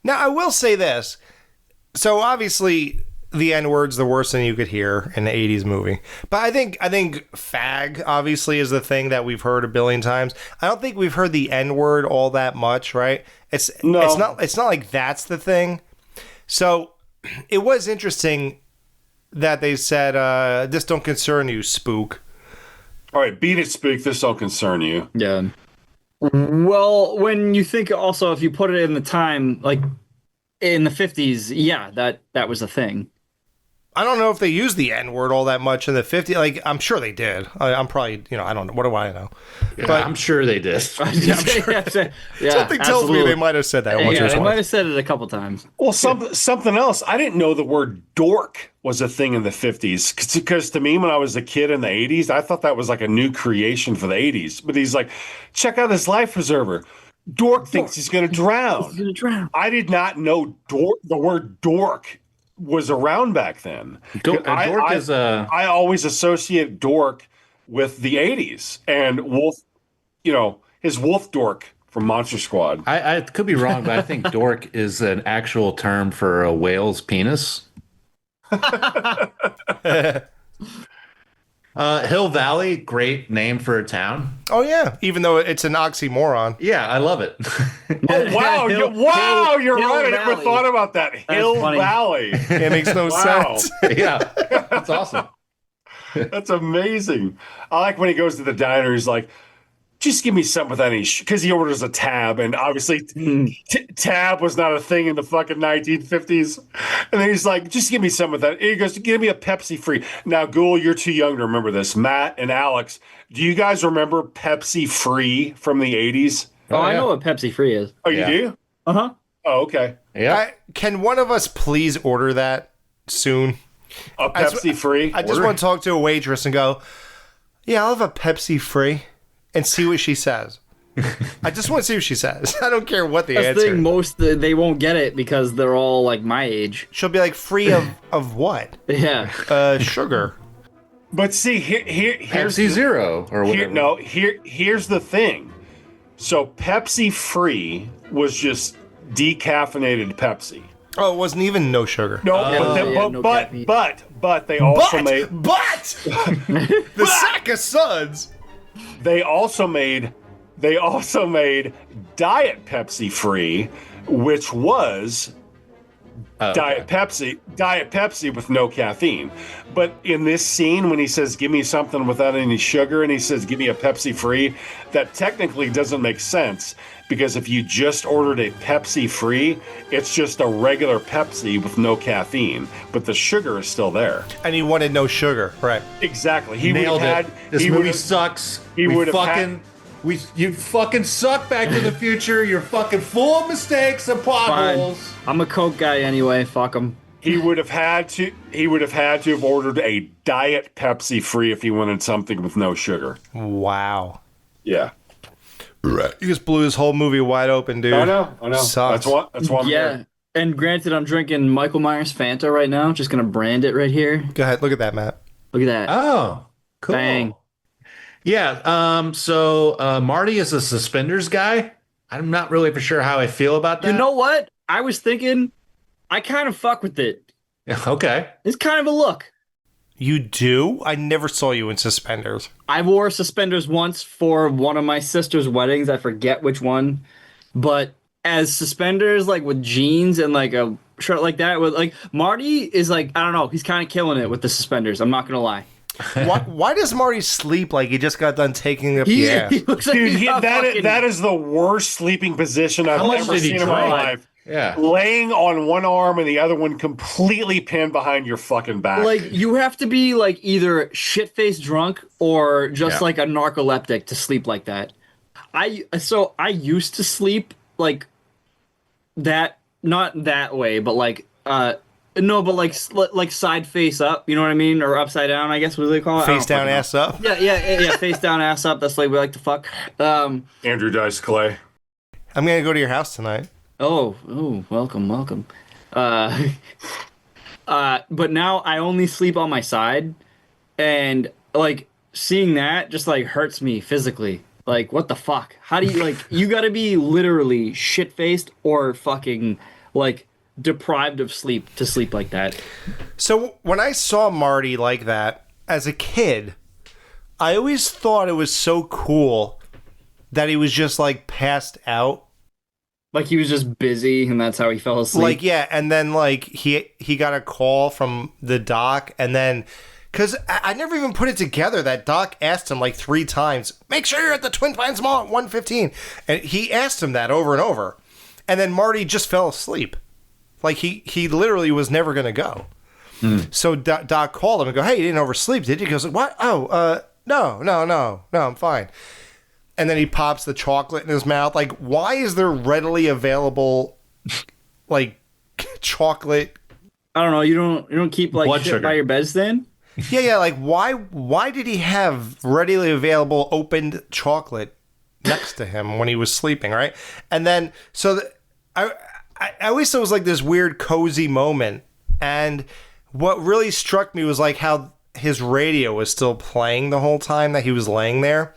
Now, I will say this. So, obviously, the N-word's the worst thing you could hear in the 80s movie. But I think fag, obviously, is the thing that we've heard a billion times. I don't think we've heard the N-word all that much, right? It's not like that's the thing. So, it was interesting that they said, this don't concern you, spook. All right. Beat it, Spook. This don't concern you. yeah. Well, when you think also if you put it in the time, like in the 50s, yeah, that was a thing. I don't know if they used the N-word all that much in the 50s. Like, I'm sure they did. I'm probably, I don't know. What do I know? But I'm sure they did. Yeah, Something tells me they might have said that once or Yeah, they might twice. have said it a couple times. Well, something else. I didn't know the word dork was a thing in the 50s. Because to me, when I was a kid in the 80s, I thought that was like a new creation for the 80s. But he's like, check out this life preserver. Dork thinks he's going to drown. He's gonna drown. I did not know the word dork was around back then. Dork is a. I always associate dork with the 80s and Wolf, his Wolf Dork from Monster Squad. I could be wrong, but I think dork is an actual term for a whale's penis. Hill Valley, great name for a town. Oh yeah, even though it's an oxymoron. Yeah, I love it. Oh wow, Hill- you're Hill right. I never Valley. thought about that. Hill funny. Valley. It makes no Wow. sense. Yeah, that's awesome. That's amazing. I like when he goes to the diner. He's like, "Just give me something with any," because he orders a tab, and obviously tab was not a thing in the fucking 1950s. And then he's like, "Just give me something with that." He goes, "Give me a Pepsi free." Now, Ghoul, you're too young to remember this. Matt and Alex, do you guys remember Pepsi free from the 80s? Oh, I yeah. know what Pepsi Free is. Oh, you Yeah. do? Uh-huh. Oh, okay. Yeah. Can one of us please order that soon? A Pepsi free. I just Order. want to talk to a waitress and go, yeah, I'll have a Pepsi free, and see what she says. I just want to see what she says. I don't care what the That's the answer. thing, most they won't get it because they're all like my age. She'll be like, free of what? Yeah. Sugar. But see, here's Pepsi Zero or whatever. here's the thing. So Pepsi free was just decaffeinated Pepsi. Oh, it wasn't even no sugar. No, no caffeine. but they also made But the sack of suds. they also made Diet Pepsi free, which was Oh, Diet okay. Pepsi with no caffeine. But in this scene, when he says, "Give me something without any sugar," and he says, "Give me a Pepsi free," that technically doesn't make sense, because if you just ordered a Pepsi free, it's just a regular Pepsi with no caffeine, but the sugar is still there. And he wanted no sugar. Right. Exactly. He Nailed would have it. had This he movie would've- sucks. he We would've fucking you fucking suck. Back to the Future. You're fucking full of mistakes and potholes. Fine. I'm a Coke guy anyway. Fuck them. He would have had to have ordered a Diet Pepsi free if he wanted something with no sugar. Wow. Yeah. Right. You just blew his whole movie wide open, dude. I know. Sucks. That's why I'm Yeah. here. And granted, I'm drinking Michael Myers Fanta right now. Just gonna brand it right here. Go ahead. Look at that, Matt. Look at that. Oh, cool. Bang. Yeah. So Marty is a suspenders guy. I'm not really for sure how I feel about that. You know what? I was thinking, I kind of fuck with it. Okay. It's kind of a look. You do? I never saw you in suspenders. I wore suspenders once for one of my sister's weddings. I forget which one, but as suspenders, like with jeans and like a shirt like that, with like Marty is like, I don't know, he's kind of killing it with the suspenders. I'm not gonna lie. Why does Marty sleep like he just got done taking up the ass? He looks like Dude, he's got fucking- that is the worst sleeping position I've How much ever did he seen in my drink? life. Yeah. Laying on one arm and the other one completely pinned behind your fucking back. like you have to be like either shit-faced drunk or just Yeah. like a narcoleptic to sleep like that. I used to sleep like that, not that way, but like no, but like side face up, you know what I mean, or upside down, I guess what do they call it? I Face don't down, fucking know. ass up. Yeah, face down, ass up. That's like we like to fuck. Andrew Dice Clay. I'm gonna go to your house tonight. Oh, welcome. But now I only sleep on my side, and like seeing that just like hurts me physically. Like, what the fuck? How do you like? You got to be literally shit faced or fucking like deprived of sleep to sleep like that. So when I saw Marty like that as a kid, I always thought it was so cool that he was just like passed out. Like he was just busy, and that's how he fell asleep. Like, yeah, and then like he got a call from the doc, and then because I never even put it together that Doc asked him like 3 times, make sure you're at the Twin Pines Mall at 1:15, and he asked him that over and over, and then Marty just fell asleep, like he literally was never gonna go. So Doc called him and go, hey, you didn't oversleep, did you? He goes, what? Oh, no, I'm fine. And then he pops the chocolate in his mouth. Like, why is there readily available, like, chocolate? I don't know. You don't keep like Blood shit sugar. by your bedstand. Yeah. Like, why did he have readily available opened chocolate next to him when he was sleeping, right? And then, I always thought it was like this weird cozy moment. And what really struck me was like how his radio was still playing the whole time that he was laying there.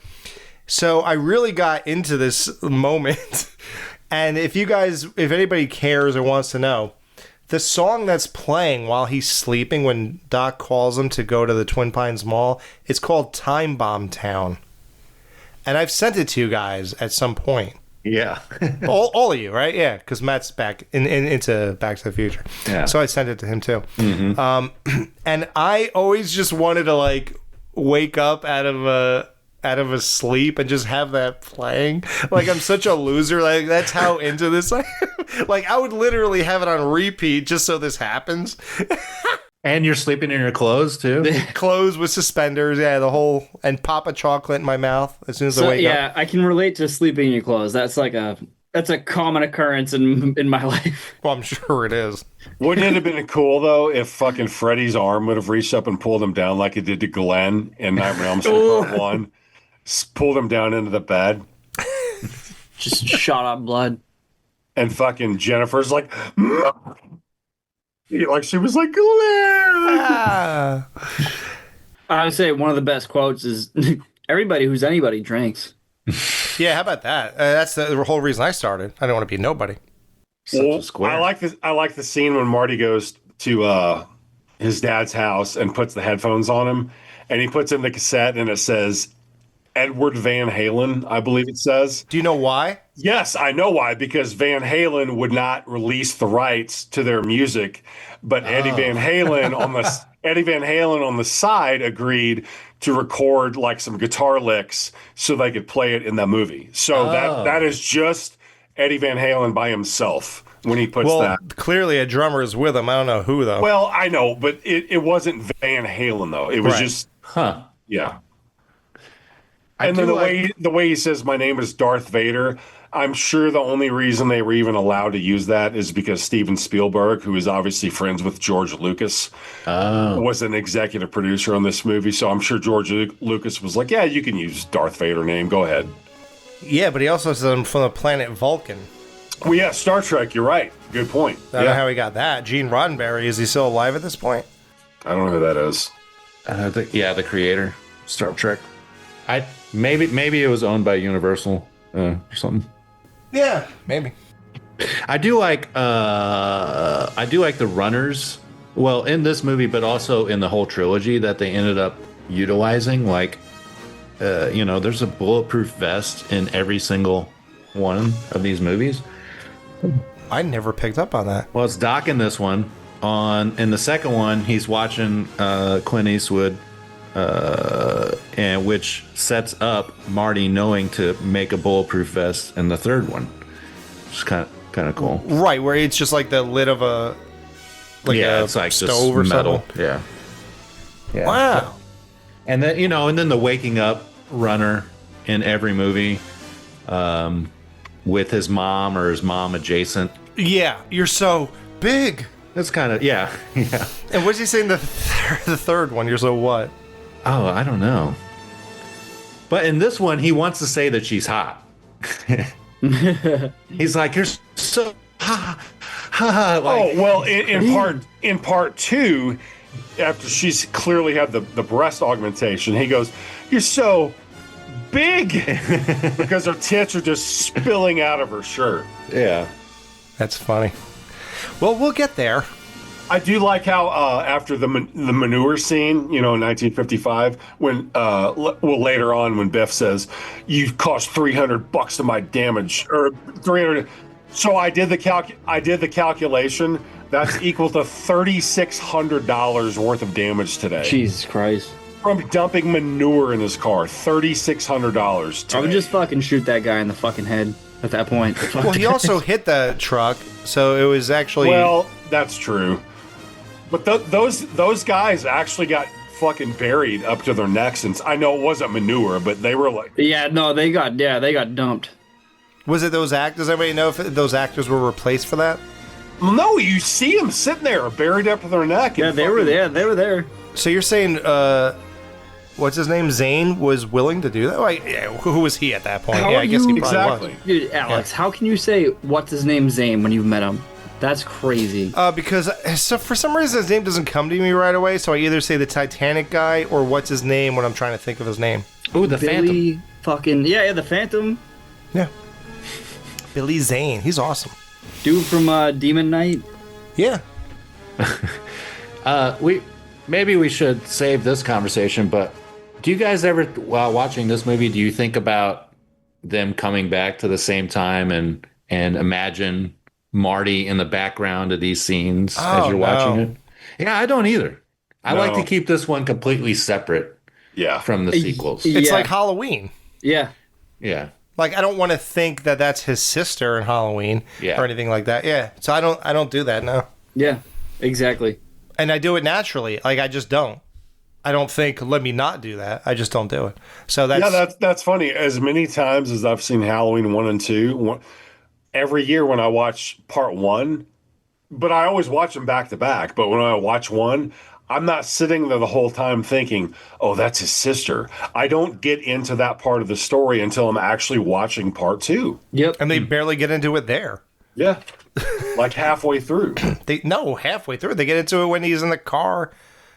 So I really got into this moment. And if anybody cares or wants to know, the song that's playing while he's sleeping when Doc calls him to go to the Twin Pines Mall, it's called Time Bomb Town. And I've sent it to you guys at some point. Yeah. all of you, right? Yeah, because Matt's back into Back to the Future. Yeah. So I sent it to him too. Mm-hmm. And I always just wanted to like wake up out of a sleep and just have that playing. Like I'm such a loser. Like that's how into this I am. Like I would literally have it on repeat just so this happens. And you're sleeping in your clothes too? Clothes with suspenders, yeah, the whole, and pop a chocolate in my mouth as soon as I wake up. Yeah, I can relate to sleeping in your clothes. That's a common occurrence in my life. Well, I'm sure it is. Wouldn't it have been cool though if fucking Freddy's arm would have reached up and pulled him down like it did to Glenn in Nightmare on Elm Street Part 1, pulled him down into the bed, Just shot up blood. and fucking Jennifer's like. Like she was like, Glenn! Ah. I would say one of the best quotes is everybody who's anybody drinks. Yeah, how about that? That's the whole reason I started. I don't want to be nobody. Such a square. I like the scene when Marty goes to his dad's house and puts the headphones on him, and he puts in the cassette and it says Edward Van Halen, I believe it says. Do you know why? Yes, I know why, because Van Halen would not release the rights to their music, but Eddie Van Halen on the side agreed to record like some guitar licks so they could play it in the movie. So that is just Eddie Van Halen by himself when he puts that. Clearly a drummer is with him. I don't know who though. Well, I know, but it wasn't Van Halen though. It was just yeah. And then the way he says my name is Darth Vader, I'm sure the only reason they were even allowed to use that is because Steven Spielberg, who is obviously friends with George Lucas, was an executive producer on this movie. So I'm sure George Lucas was like, yeah, you can use Darth Vader name. Go ahead. Yeah, but he also says I'm from the planet Vulcan. Well, yeah, Star Trek. You're right. Good point. I don't know how he got that. Gene Roddenberry, is he still alive at this point? I don't know who that is. The creator, Star Trek. Maybe it was owned by Universal or something. Yeah, maybe. I do like the runners. Well, in this movie, but also in the whole trilogy that they ended up utilizing. Like, there's a bulletproof vest in every single one of these movies. I never picked up on that. Well, it's Doc in this one. In the second one, he's watching Clint Eastwood. And which sets up Marty knowing to make a bulletproof vest in the third one. It's kind of cool, right? Where it's just like the lid of a it's like stove or metal. Something. Yeah. Wow. And then the waking up runner in every movie, with his mom or his mom adjacent. Yeah, you're so big. That's kind of yeah. And what's he saying the third one? You're so what? Oh, I don't know. But in this one, he wants to say that she's hot. He's like, "You're so hot." In part two, after she's clearly had the breast augmentation, he goes, "You're so big," because her tits are just spilling out of her shirt. Yeah, that's funny. Well, we'll get there. I do like how after the manure scene, in 1955, when later on when Biff says, "You cost $300 to my damage," or 300. So I did the calculation. That's equal to $3,600 worth of damage today. Jesus Christ! From dumping manure in his car, $3,600. I would just fucking shoot that guy in the fucking head at that point. Well, he also hit the truck, so it was actually. Well, that's true. But those guys actually got fucking buried up to their necks, and I know it wasn't manure, but they were like, they got dumped. Was it those actors? Does anybody know if those actors were replaced for that? No, you see them sitting there buried up to their neck. Yeah, they were there. They were there. So you're saying, what's his name? Zane was willing to do that? Like, who was he at that point? I guess he probably was. Dude, Alex, how can you say what's his name Zane when you've met him? That's crazy. Because so for some reason his name doesn't come to me right away, so I either say the Titanic guy or what's his name when I'm trying to think of his name. Ooh, the Billy Phantom. fucking yeah, the Phantom Yeah. Billy Zane. He's awesome. dude from Demon Knight. Yeah. Maybe we should save this conversation, but do you guys ever, while watching this movie, do you think about them coming back to the same time and imagine Marty in the background of these scenes as you're watching it? Yeah, I don't either. I like to keep this one completely separate from the sequels. It's like Halloween. Yeah. Yeah. Like I don't want to think that that's his sister in Halloween or anything like that. Yeah. So I don't do that now. Yeah. Exactly. And I do it naturally. Like I just don't. I don't think let me not do that. I just don't do it. So that's funny. As many times as I've seen Halloween 1 and 2, every year when I watch part 1, but I always watch them back to back. But when I watch 1, I'm not sitting there the whole time thinking, "Oh, that's his sister." I don't get into that part of the story until I'm actually watching part 2. Yep. And they barely get into it there. Yeah. Like halfway through. Halfway through. They get into it when he's in the car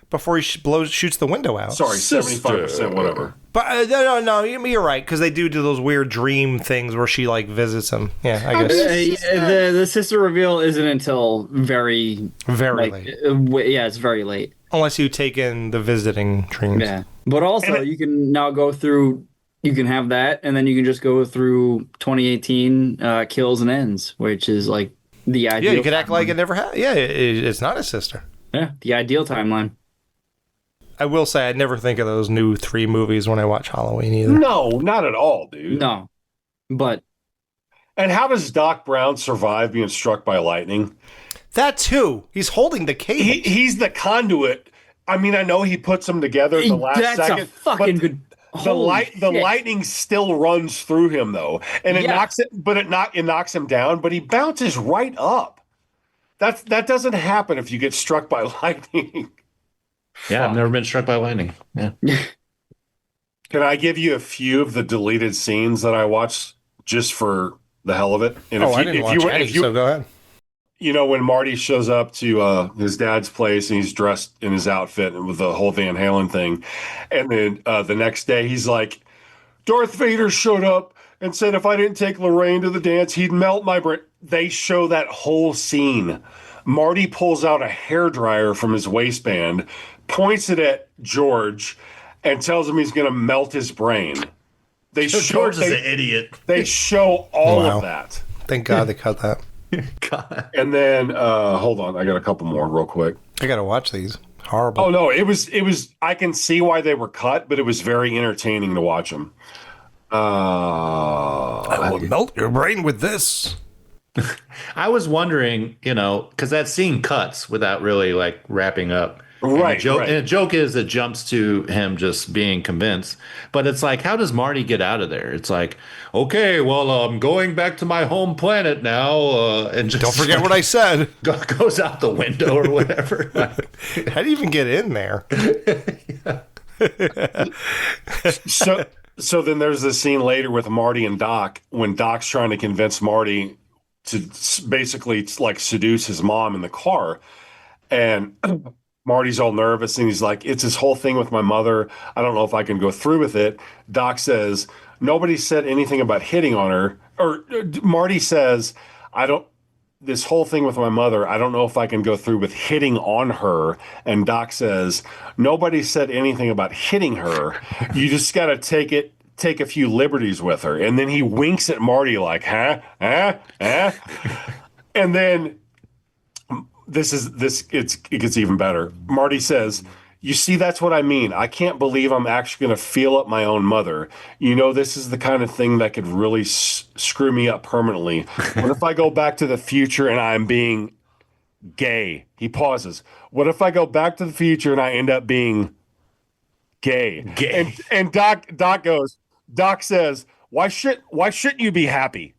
before he shoots the window out. Sorry, 75%, whatever. But no, you're right, because they do those weird dream things where she like visits him. Yeah, I guess the sister reveal isn't until very late. Yeah, it's very late. Unless you take in the visiting dreams. Yeah, but also you can now go through. You can have that, and then you can just go through 2018 kills and ends, which is like the ideal. Yeah, you could act like it never happened. Yeah, it's not his sister. Yeah, the ideal timeline. I will say I never think of those new 3 movies when I watch Halloween either. No, not at all, dude. No, but and how does Doc Brown survive being struck by lightning? That too. He's holding the cable. He's the conduit. I mean, I know he puts them together at the last second. That's a fucking good. The lightning still runs through him though, and it knocks him down. But he bounces right up. That doesn't happen if you get struck by lightning. Yeah, I've never been struck by lightning. Yeah. Can I give you a few of the deleted scenes that I watched just for the hell of it? And I didn't watch any, so go ahead. You know, when Marty shows up to his dad's place and he's dressed in his outfit and with the whole Van Halen thing, and then the next day he's like, Darth Vader showed up and said if I didn't take Lorraine to the dance, he'd melt my brain. They show that whole scene. Marty pulls out a hairdryer from his waistband, points it at George, and tells him he's going to melt his brain. George is an idiot. They show all of that. Thank God they cut that. God. And then, hold on, I got a couple more real quick. I got to watch these. Horrible. Oh no, it was. I can see why they were cut, but it was very entertaining to watch them. I will melt your brain with this. I was wondering, because that scene cuts without really like wrapping up. Right, and the joke is it jumps to him just being convinced. But it's like, how does Marty get out of there? It's like, okay, well, I'm going back to my home planet now. And just don't forget what I said. Goes out the window or whatever. How do you even get in there? So then there's this scene later with Marty and Doc when Doc's trying to convince Marty to basically like seduce his mom in the car. And Marty's all nervous and he's like, it's this whole thing with my mother. I don't know if I can go through with it. Doc says, nobody said anything about hitting on her. Or Marty says, this whole thing with my mother, I don't know if I can go through with hitting on her. And Doc says, nobody said anything about hitting her. You just got to take a few liberties with her. And then he winks at Marty like, huh? And then it gets even better. Marty says, you see, that's what I mean. I can't believe I'm actually going to feel up my own mother. This is the kind of thing that could really screw me up permanently. What if I go back to the future and I'm being gay? He pauses. What if I go back to the future and I end up being gay? And Doc says, why shouldn't you be happy?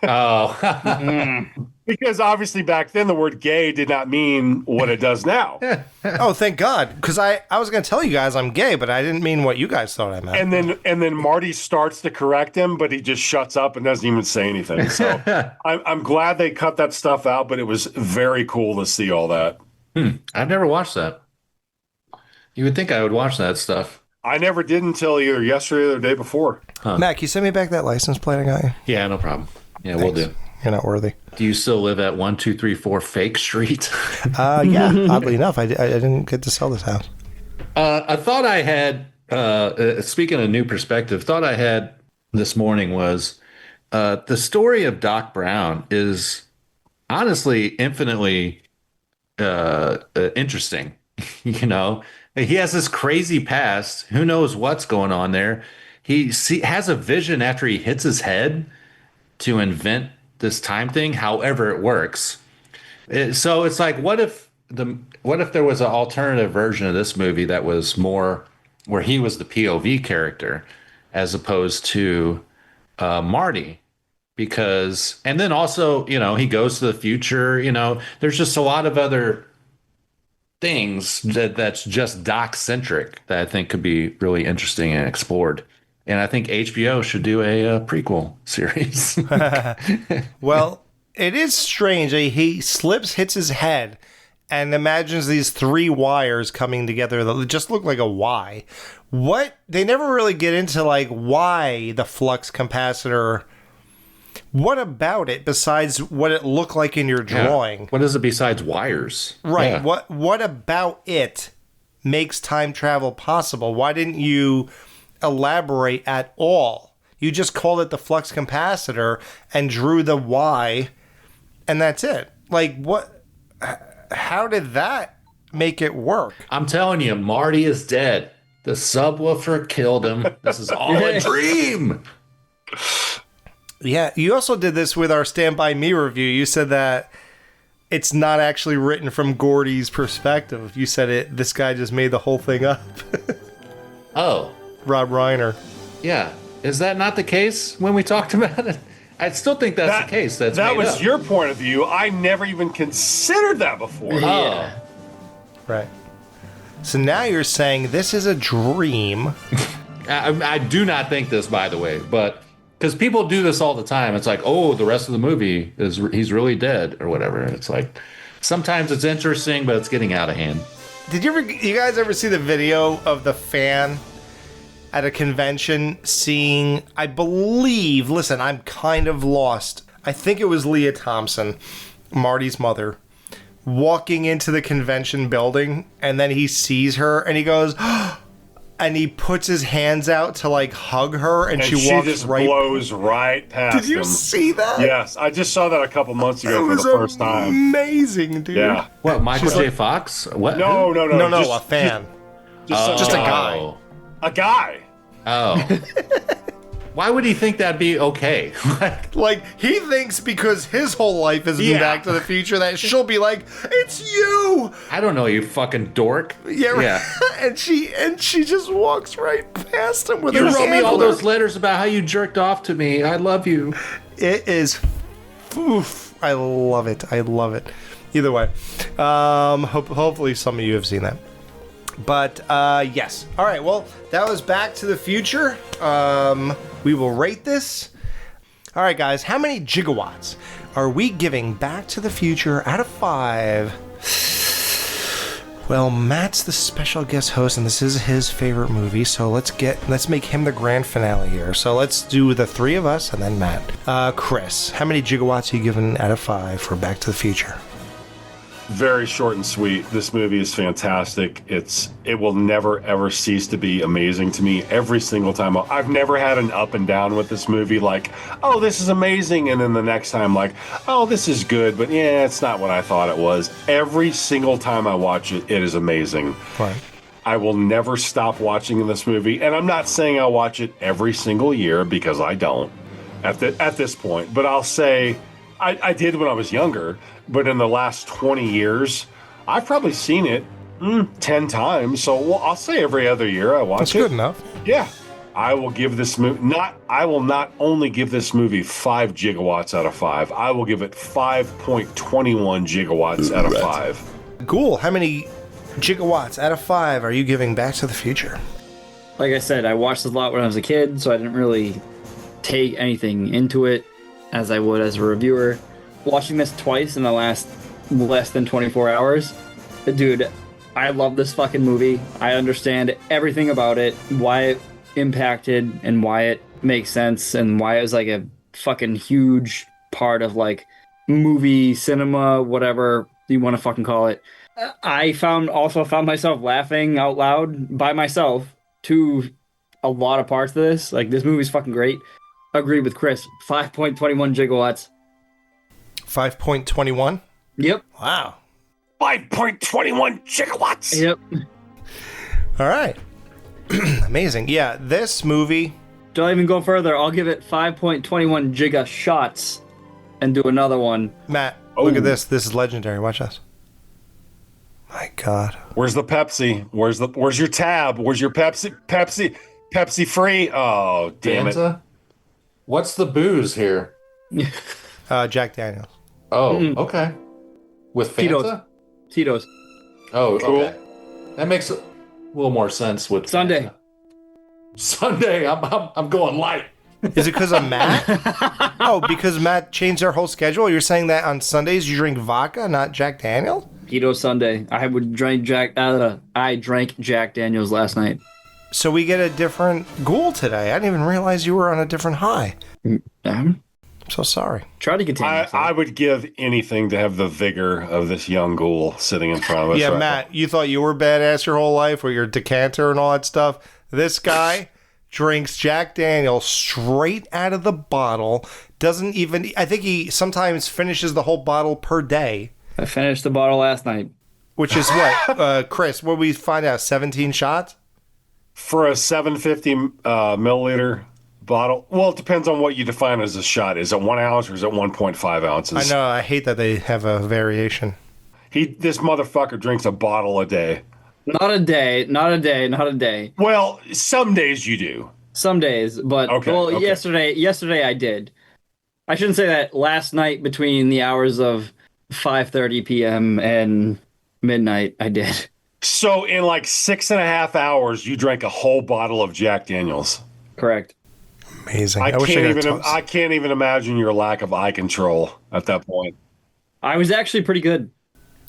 Oh, Because obviously back then the word gay did not mean what it does now. Oh, thank God. Because I was going to tell you guys I'm gay, but I didn't mean what you guys thought I meant. And then Marty starts to correct him, but he just shuts up and doesn't even say anything. So I'm glad they cut that stuff out, but it was very cool to see all that. I've never watched that. You would think I would watch that stuff. I never did until either yesterday or the day before. Matt, can you send me back that license plate I got you? Yeah, no problem. Yeah, Thanks. we'll do. You're not worthy. Do you still live at 1234 Fake Street? Yeah, oddly enough, I didn't get to sell this house. I thought I had, speaking of new perspective, thought I had this morning was the story of Doc Brown is honestly infinitely interesting. You know, he has this crazy past. Who knows what's going on there? Has a vision after he hits his head to invent this time thing, however it works. So it's like, what if there was an alternative version of this movie that was more where he was the POV character as opposed to Marty? Because, and then also, you know, he goes to the future, you know, there's just a lot of other things that's just Doc centric that I think could be really interesting and explored. And I think HBO should do a prequel series. Well, it is strange. He slips, hits his head, and imagines these three wires coming together that just look like a Y. What? They never really get into, like, why the flux capacitor. What about it besides what it looked like in your drawing? Yeah. What is it besides wires? Right. Yeah. What about it makes time travel possible? Why didn't you elaborate at all? You just called it the flux capacitor and drew the Y, and that's it. Like, what? How did that make it work? I'm telling you, Marty is dead. The subwoofer killed him. This is all a dream. Yeah, you also did this with our Stand By Me review. You said that it's not actually written from Gordy's perspective. You said this guy just made the whole thing up. Oh. Rob Reiner. Yeah. Is that not the case when we talked about it? I still think that's the case. That was up. your point of view. I never even considered that before. Oh. Right. So now you're saying this is a dream. I do not think this, by the way, but because people do this all the time. It's like, oh, the rest of the movie he's really dead or whatever. And it's like, sometimes it's interesting, but it's getting out of hand. Did you guys ever see the video of the fan at a convention seeing, I believe, listen, I'm kind of lost. I think it was Leah Thompson, Marty's mother, walking into the convention building, and then he sees her and he goes, and he puts his hands out to like hug her, and she walks just right. blows right past him. Did you see that? Yes, I just saw that a couple months ago for the first time. Amazing, dude. Yeah. What, Michael J. Fox? What? No, A fan. Just a guy. A guy. Oh. Why would he think that'd be okay? Like, he thinks because his whole life has been Back to the Future that she'll be like, it's you! I don't know, you fucking dork. Yeah, right. Yeah. and she just walks right past him with her You wrote me all handler. those letters about how you jerked off to me. I love you. It is, oof, I love it. I love it. Either way, hopefully some of you have seen that. But, yes. All right, well, that was Back to the Future. We will rate this. All right, guys, how many gigawatts are we giving Back to the Future out of 5? Well, Matt's the special guest host, and this is his favorite movie, so let's make him the grand finale here. So let's do the three of us, and then Matt. Chris, how many gigawatts are you giving out of 5 for Back to the Future? Very short and sweet. This movie is fantastic. It will never ever cease to be amazing to me every single time. I've never had an up and down with this movie, like, oh, this is amazing, and then the next time, like, oh, this is good, but yeah, it's not what I thought it was. Every single time I watch it, it is amazing. Right. I will never stop watching this movie, and I'm not saying I'll watch it every single year, because I don't at this point, but I'll say I did when I was younger. But in the last 20 years, I've probably seen it 10 times. So I'll say every other year I watch it. That's good enough. Yeah. I will give this movie I will not only give this movie 5 gigawatts out of 5. I will give it 5.21 gigawatts out of 5. Ghoul, how many gigawatts out of 5 are you giving Back to the Future? Like I said, I watched this a lot when I was a kid, so I didn't really take anything into it as I would as a reviewer. Watching this twice in the last less than 24 hours, dude, I love this fucking movie. I understand everything about it, why it impacted and why it makes sense and why it was like a fucking huge part of like movie, cinema, whatever you want to fucking call it. I found myself laughing out loud by myself to a lot of parts of this. Like, this movie's fucking great. Agreed with Chris. 5.21 gigawatts. 5.21? Yep. Wow. 5.21 gigawatts. Yep. All right. Amazing. Yeah, this movie... Don't even go further. I'll give it 5.21 giga shots and do another one. Matt, look at this. This is legendary. Watch this. My God. Where's the Pepsi? Where's your tab? Where's your Pepsi? Pepsi free? Oh, damn it. Fanta? What's the booze here? Jack Daniels. Oh, okay. With Fanta? Tito's. Oh, Cool. okay. That makes a little more sense with Sunday. Fanta. Sunday, I'm going light. Is it because of Matt? Oh, because Matt changed their whole schedule? You're saying that on Sundays you drink vodka, not Jack Daniels? Tito's Sunday. I drank Jack Daniels last night. So we get a different Ghoul today. I didn't even realize you were on a different high. I'm so sorry. Try to contain myself. I would give anything to have the vigor of this young Ghoul sitting in front of us. Yeah, right Matt, you thought you were badass your whole life with your decanter and all that stuff. This guy drinks Jack Daniels straight out of the bottle. Doesn't even... I think he sometimes finishes the whole bottle per day. I finished the bottle last night. Which is what? Chris, what did we find out? 17 shots? For a 750 milliliter bottle, well, it depends on what you define as a shot. Is it 1 ounce or is it 1.5 ounces? I know. I hate that they have a variation. This motherfucker drinks a bottle a day. Not a day. Well, some days you do. Some days, but Okay. yesterday I did. I shouldn't say that. Last night between the hours of 5:30 p.m. and midnight, I did. So in like 6.5 hours, you drank a whole bottle of Jack Daniels. Correct. Amazing. I can't even imagine your lack of eye control at that point. I was actually pretty good.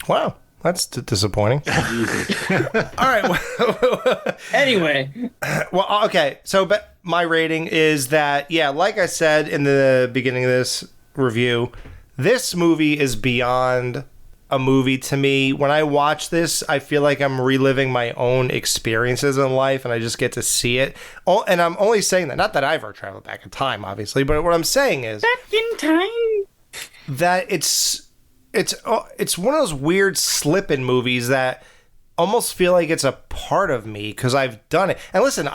Wow. That's disappointing. All right. Anyway. Well, okay. So but my rating is that, yeah, like I said in the beginning of this review, this movie is beyond a movie to me. When I watch this, I feel like I'm reliving my own experiences in life and I just get to see it. Oh, and I'm only saying that, not that I ever traveled back in time, obviously, but what I'm saying is Back in time. that it's one of those weird slip-in movies that almost feel like it's a part of me because I've done it. And listen,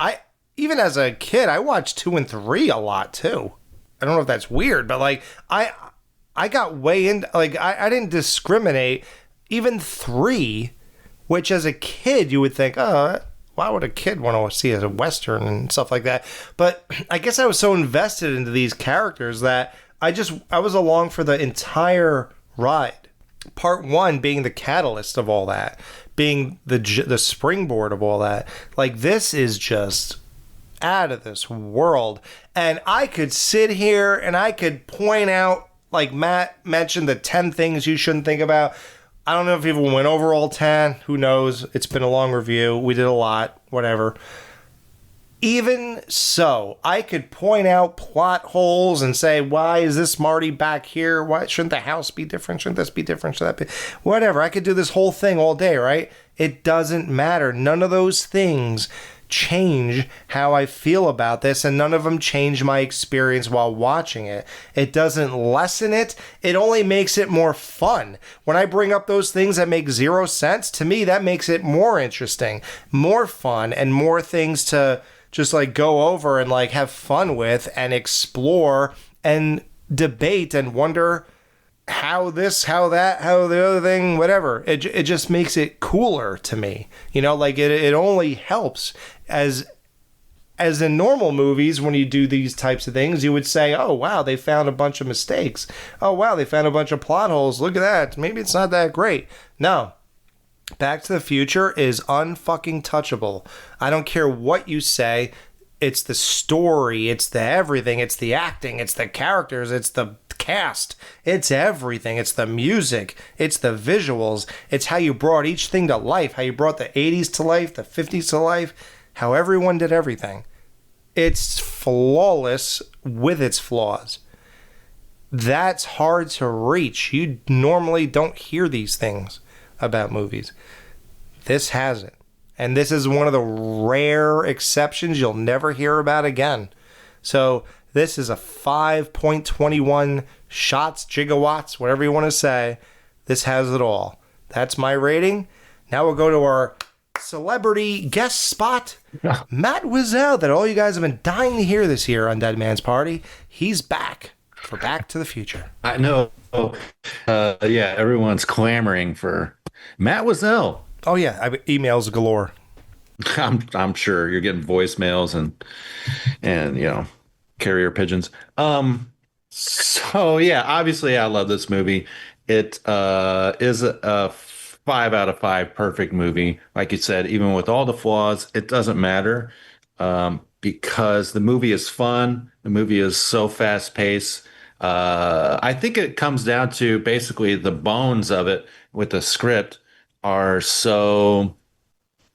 even as a kid, I watched 2 and 3 a lot too. I don't know if that's weird, but like I got way in, like I didn't discriminate. Even 3, which as a kid you would think, oh, why would a kid want to see as a Western and stuff like that? But I guess I was so invested into these characters that I was along for the entire ride. Part 1 being the catalyst of all that, being the springboard of all that. Like, this is just out of this world. And I could sit here and I could point out, like Matt mentioned, the 10 things you shouldn't think about. I don't know if people went over all 10. Who knows? It's been a long review. We did a lot. Whatever. Even so, I could point out plot holes and say, why is this Marty back here? Why shouldn't the house be different? Shouldn't this be different? Should that be? Whatever. I could do this whole thing all day, right? It doesn't matter. None of those things change how I feel about this, and none of them change my experience while watching it. It doesn't lessen it. It only makes it more fun. When I bring up those things that make 0 sense, to me, that makes it more interesting, more fun, and more things to just like go over and like have fun with and explore and debate and wonder how this, how that, how the other thing, whatever. It just makes it cooler to me. You know, like it only helps as as in normal movies, when you do these types of things, you would say, oh, wow, they found a bunch of mistakes. Oh, wow, they found a bunch of plot holes. Look at that. Maybe it's not that great. No. Back to the Future is unfucking touchable. I don't care what you say. It's the story. It's the everything. It's the acting. It's the characters. It's the cast. It's everything. It's the music. It's the visuals. It's how you brought each thing to life. How you brought the 80s to life, the 50s to life. How everyone did everything. It's flawless with its flaws. That's hard to reach. You normally don't hear these things about movies. This has it. And this is one of the rare exceptions you'll never hear about again. So this is a 5.21 shots, gigawatts, whatever you want to say. This has it all. That's my rating. Now we'll go to our celebrity guest spot, Matt Wessel, that all you guys have been dying to hear this year on Dead Man's Party. He's back for Back to the Future. I know. Yeah, everyone's clamoring for Matt Wessel. Oh yeah, I emails galore. I'm sure you're getting voicemails and carrier pigeons. So yeah, obviously I love this movie. It is a 5 out of 5 perfect movie. Like you said, even with all the flaws, it doesn't matter because the movie is fun. The movie is so fast paced. I think it comes down to basically the bones of it with the script are so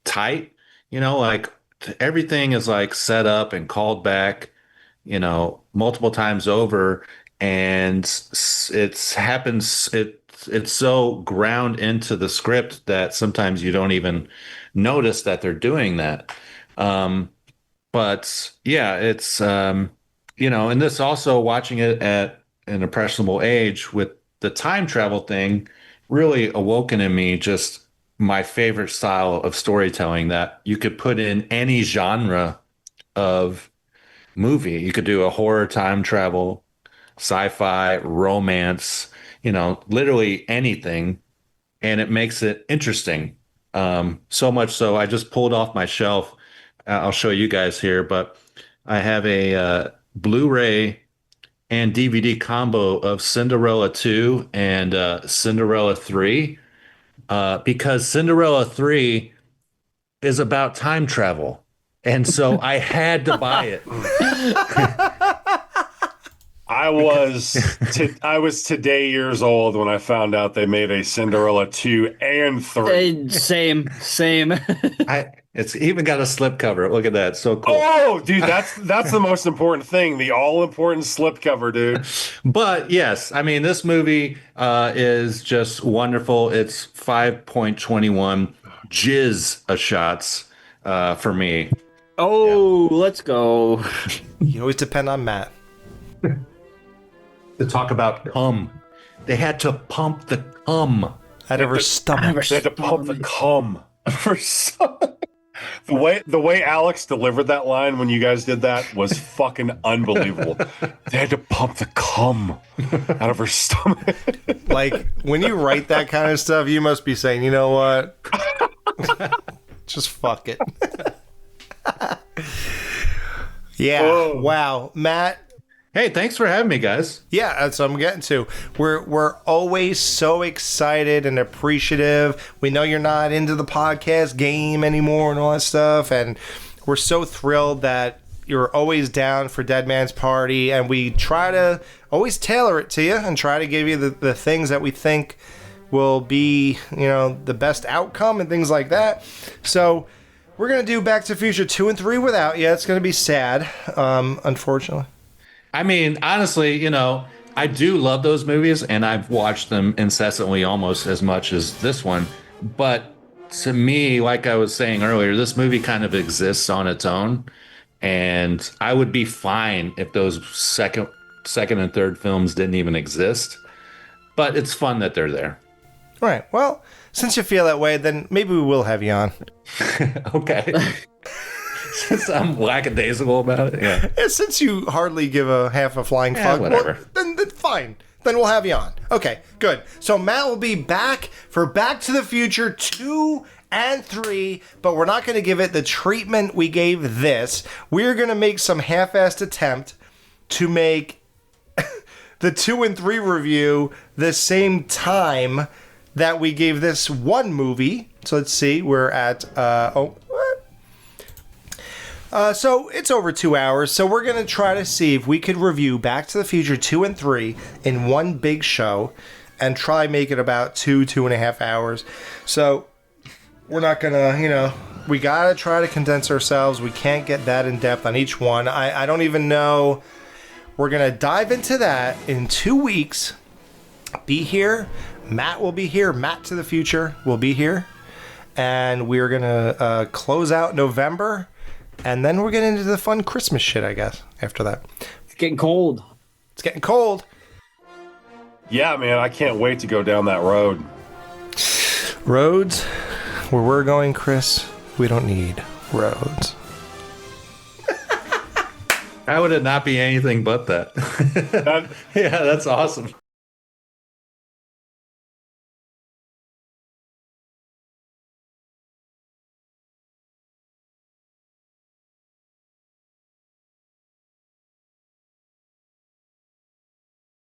tight, like everything is like set up and called back, multiple times over, and it's so ground into the script that sometimes you don't even notice that they're doing that. But yeah, it's and this also, watching it at an impressionable age with the time travel thing, really awoken in me just my favorite style of storytelling that you could put in any genre of movie. You could do a horror, time travel, sci-fi, romance, literally anything, and it makes it interesting. So much so I just pulled off my shelf. I'll show you guys here, but I have a Blu-ray and DVD combo of Cinderella 2 and Cinderella 3 because Cinderella 3 is about time travel. And so I had to buy it. I was today years old when I found out they made a Cinderella 2 and 3. Same. It's even got a slipcover. Look at that. So cool. Oh, dude, that's the most important thing. The all-important slipcover, dude. But yes, I mean, this movie is just wonderful. It's 5.21 jizz a shots for me. Oh, yeah. Let's go. You always depend on Matt. To talk about cum. They had to pump the cum out of her stomach. They had to pump the cum. The way Alex delivered that line when you guys did that was fucking unbelievable. They had to pump the cum out of her stomach. Like, when you write that kind of stuff, you must be saying, you know what? Just fuck it. Yeah. Whoa. Wow. Matt. Hey, thanks for having me, guys. Yeah, that's what I'm getting to. We're always so excited and appreciative. We know you're not into the podcast game anymore and all that stuff, and we're so thrilled that you're always down for Dead Man's Party, and we try to always tailor it to you and try to give you the things that we think will be, the best outcome and things like that. So we're going to do Back to the Future 2 and 3 without you. It's going to be sad, unfortunately. I mean, honestly, I do love those movies, and I've watched them incessantly almost as much as this one. But to me, like I was saying earlier, this movie kind of exists on its own, and I would be fine if those second and third films didn't even exist. But it's fun that they're there. All right. Well, since you feel that way, then maybe we will have you on. Okay. Since I'm lackadaisical about it, yeah. Since you hardly give a half a flying fuck, whatever. Well, then fine. Then we'll have you on. Okay, good. So Matt will be back for Back to the Future 2 and 3, but we're not going to give it the treatment we gave this. We're going to make some half-assed attempt to make the 2 and 3 review the same time that we gave this one movie. So let's see, we're at, so it's over 2 hours, so we're going to try to see if we could review Back to the Future 2 and 3 in one big show and try make it about 2.5 hours. So we're not going to, we got to try to condense ourselves. We can't get that in depth on each one. I don't even know. We're going to dive into that in 2 weeks. Be here. Matt will be here. Matt to the Future will be here. And we're going to close out November. And then we're getting into the fun Christmas shit, I guess, after that. It's getting cold. It's getting cold. Yeah, man, I can't wait to go down that road. Roads, where we're going, Chris, we don't need roads. How would it not be anything but that? Yeah, that's awesome.